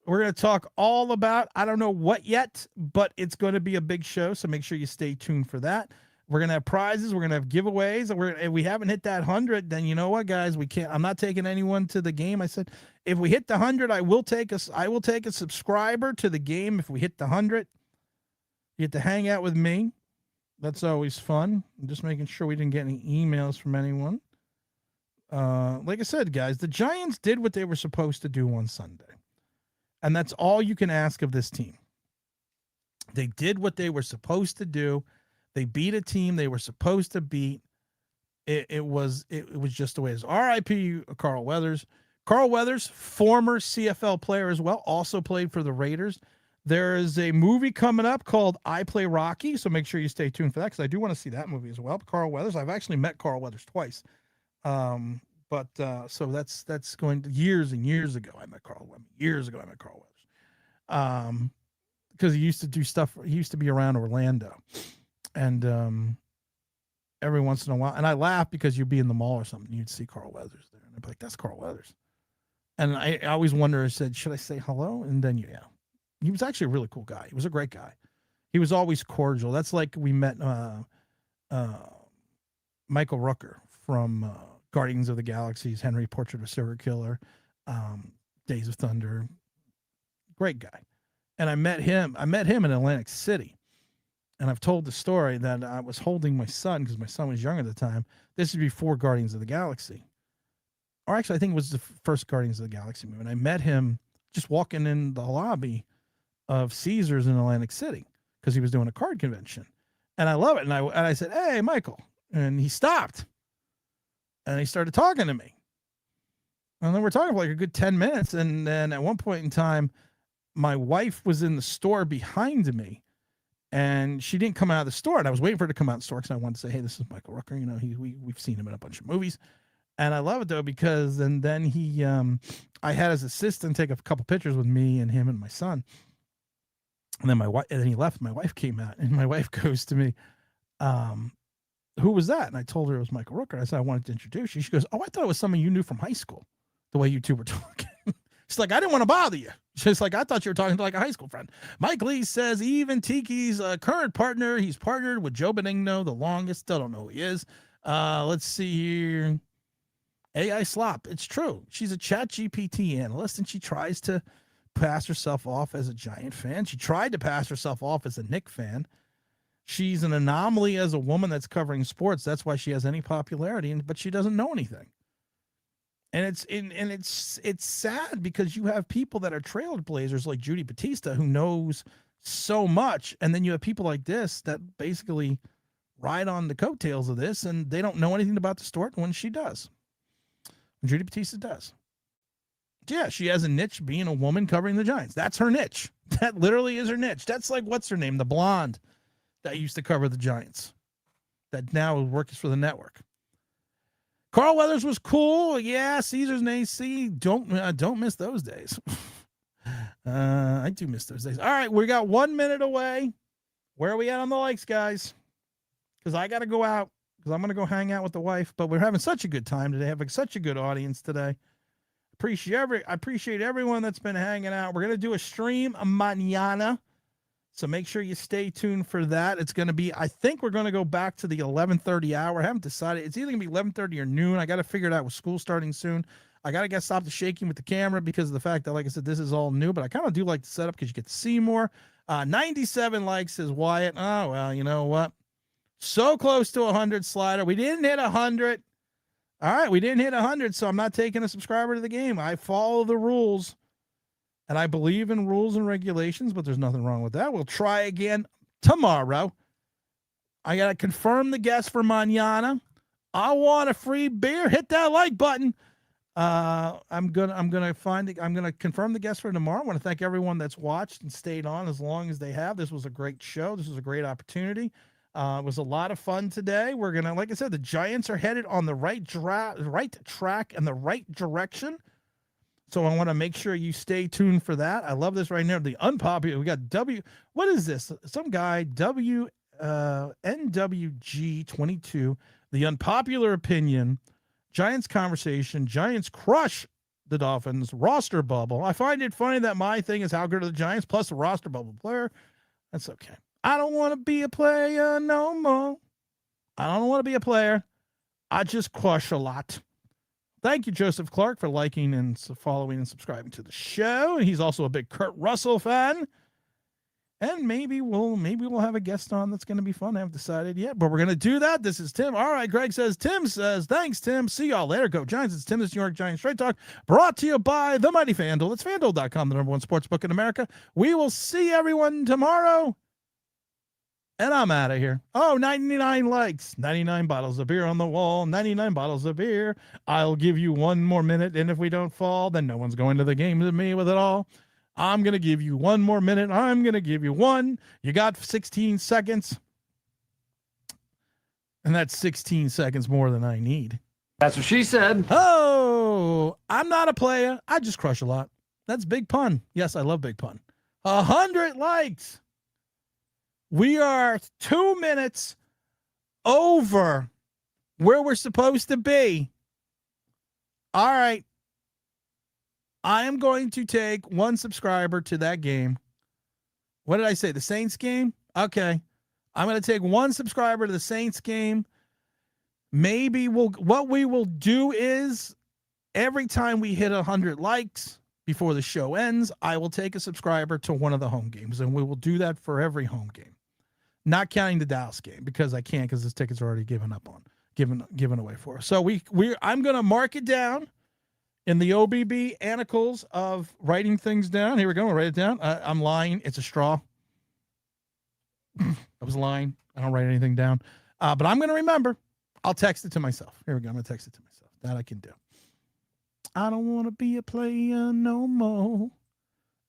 We're going to talk all about, I don't know what yet, but it's going to be a big show. So make sure you stay tuned for that. We're going to have prizes. We're going to have giveaways. If we haven't hit that 100, then you know what, guys, we can't, I'm not taking anyone to the game. I said, if we hit the 100, I will take a subscriber to the game. If we hit the 100, you get to hang out with me. That's always fun. I'm just making sure we didn't get any emails from anyone. Like I said, guys, the Giants did what they were supposed to do on Sunday. And that's all you can ask of this team. They did what they were supposed to do. They beat a team they were supposed to beat. It was just the way it is. R.I.P. Carl Weathers. Carl Weathers, former CFL player as well, also played for the Raiders. There is a movie coming up called I Play Rocky, so make sure you stay tuned for that because I do want to see that movie as well. But Carl Weathers, I've actually met Carl Weathers twice. So that's going to years and years ago. I met Carl Weathers. Because he used to do stuff. He used to be around Orlando, and every once in a while, and I laugh because you'd be in the mall or something, you'd see Carl Weathers there, and I'd be like, "That's Carl Weathers," and I always wonder. I said, "Should I say hello?" And then yeah, he was actually a really cool guy. He was a great guy. He was always cordial. That's like we met Michael Rooker from Guardians of the Galaxy's Henry Portrait of a Serial Killer, Days of Thunder. Great guy. And I met him in Atlantic City. And I've told the story that I was holding my son because my son was young at the time. This is before Guardians of the Galaxy. Or actually, I think it was the first Guardians of the Galaxy movie. And I met him just walking in the lobby of Caesars in Atlantic City because he was doing a card convention. And I love it. And I said, "Hey, Michael." And he stopped. And he started talking to me. And then we're talking for like a good 10 minutes. And then at one point in time, my wife was in the store behind me. And she didn't come out of the store. And I was waiting for her to come out of the store because I wanted to say, "Hey, this is Michael Rooker." You know, we've seen him in a bunch of movies. And I love it, though, because and then I had his assistant take a couple pictures with me and him and my son. And then then he left. My wife came out. And my wife goes to me, "Who was that?" And I told her it was Michael Rooker. I said, "I wanted to introduce you." She goes, "Oh, I thought it was someone you knew from high school, the way you two were talking." She's like, "I didn't want to bother you." She's like, "I thought you were talking to like a high school friend." Mike Lee says even Tiki's current partner, he's partnered with Joe Benigno the longest. Still don't know who he is. Let's see here. AI Slop. It's true. She's a Chat GPT analyst, and she tries to pass herself off as a Giant fan. She tried to pass herself off as a Knick fan. She's an anomaly as a woman that's covering sports. That's why she has any popularity, but she doesn't know anything. And it's sad because you have people that are trailblazers like Judy Battista who knows so much, and then you have people like this that basically ride on the coattails of this, and they don't know anything about the sport when she does. When Judy Battista does. Yeah, she has a niche being a woman covering the Giants. That's her niche. That literally is her niche. That's like, what's her name? The blonde that used to cover the Giants that now works for the network. Carl Weathers was cool. Yeah, Caesars and AC. Don't miss those days. I do miss those days. All right, we got 1 minute away. Where are we at on the likes, guys? Because I got to go out because I'm going to go hang out with the wife. But we're having such a good time today, having such a good audience today. I appreciate everyone that's been hanging out. We're going to do a stream mañana. So make sure you stay tuned for that. It's going to be, I think we're going to go back to the 11:30 hour. I haven't decided. It's either going to be 11:30 or noon. I got to figure it out with school starting soon. I got to stop the shaking with the camera because of the fact that, like I said, this is all new, but I kind of do like the setup because you get to see more. 97 likes says Wyatt. Oh, well, you know what? So close to 100, Slider. We didn't hit 100. All right, we didn't hit 100, so I'm not taking a subscriber to the game. I follow the rules, and I believe in rules and regulations, but there's nothing wrong with that. We'll try again tomorrow. I got to confirm the guest for mañana. I want a free beer. Hit that like button. I'm gonna confirm the guest for tomorrow. I want to thank everyone that's watched and stayed on as long as they have. This was a great show. This was a great opportunity. It was a lot of fun today. We're gonna, like I said, the Giants are headed on the right track and the right direction. So I want to make sure you stay tuned for that. I love this right now. The unpopular. We got what is this? Some guy NWG22. The unpopular opinion. Giants conversation. Giants crush the Dolphins. Roster bubble. I find it funny that my thing is how good are the Giants plus a roster bubble player. That's okay. I don't want to be a player no more. I don't want to be a player. I just crush a lot. Thank you, Joseph Clark, for liking and following and subscribing to the show. And he's also a big Kurt Russell fan. And maybe we'll have a guest on that's going to be fun. I haven't decided yet, but we're going to do that. This is Tim. All right, Greg says, thanks, Tim. See y'all later. Go Giants. It's Tim, this New York Giants Straight Talk, brought to you by the mighty FanDuel. It's FanDuel.com, the #1 sportsbook in America. We will see everyone tomorrow. And I'm out of here. Oh, 99 likes, 99 bottles of beer on the wall, 99 bottles of beer. I'll give you one more minute, and if we don't fall, then no one's going to the game with me with it all. I'm going to give you one more minute. I'm going to give you one. You got 16 seconds. And that's 16 seconds more than I need. That's what she said. Oh, I'm not a player. I just crush a lot. That's big pun. Yes, I love big pun. 100 likes. We are 2 minutes over where we're supposed to be. All right. I am going to take one subscriber to that game. What did I say? The Saints game? Okay. I'm going to take one subscriber to the Saints game. Maybe what we will do is every time we hit 100 likes before the show ends, I will take a subscriber to one of the home games, and we will do that for every home game. Not counting the Dallas game because I can't because this ticket's already given away for us. So I'm going to mark it down in the OBB anacles of writing things down. Here we go. I'll write it down. I'm lying. It's a straw. I was lying. I don't write anything down. But I'm going to remember. I'll text it to myself. Here we go. I'm going to text it to myself. That I can do. I don't want to be a player no more.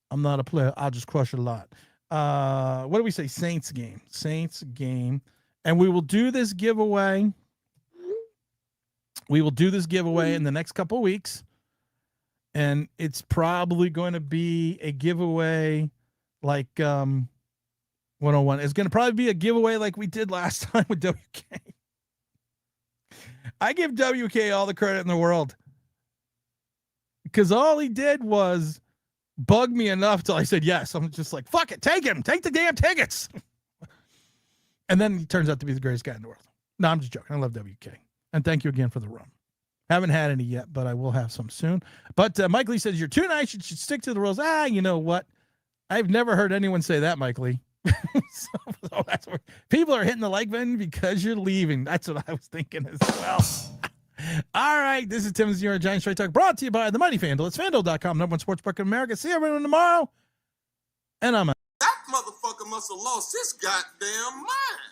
I'm not a player. I'll just crush a lot. What do we say? Saints game. And we will do this giveaway. In the next couple of weeks. And it's probably going to be a giveaway like 101. It's going to probably be a giveaway like we did last time with WK. I give WK all the credit in the world. Because all he did was bug me enough till I said yes. I'm just like, fuck it, take him. Take the damn tickets. And then he turns out to be the greatest guy in the world. No, I'm just joking. I love WK. And thank you again for the rum. Haven't had any yet, but I will have some soon. But Mike Lee says, you're too nice. You should stick to the rules. You know what? I've never heard anyone say that, Mike Lee. so that's where people are hitting the like button because you're leaving. That's what I was thinking as well. All right. This is Tim's New Giants Straight Talk, brought to you by the mighty FanDuel. It's FanDuel.com, #1 sportsbook in America. See everyone tomorrow. And I'm out. That motherfucker must have lost his goddamn mind.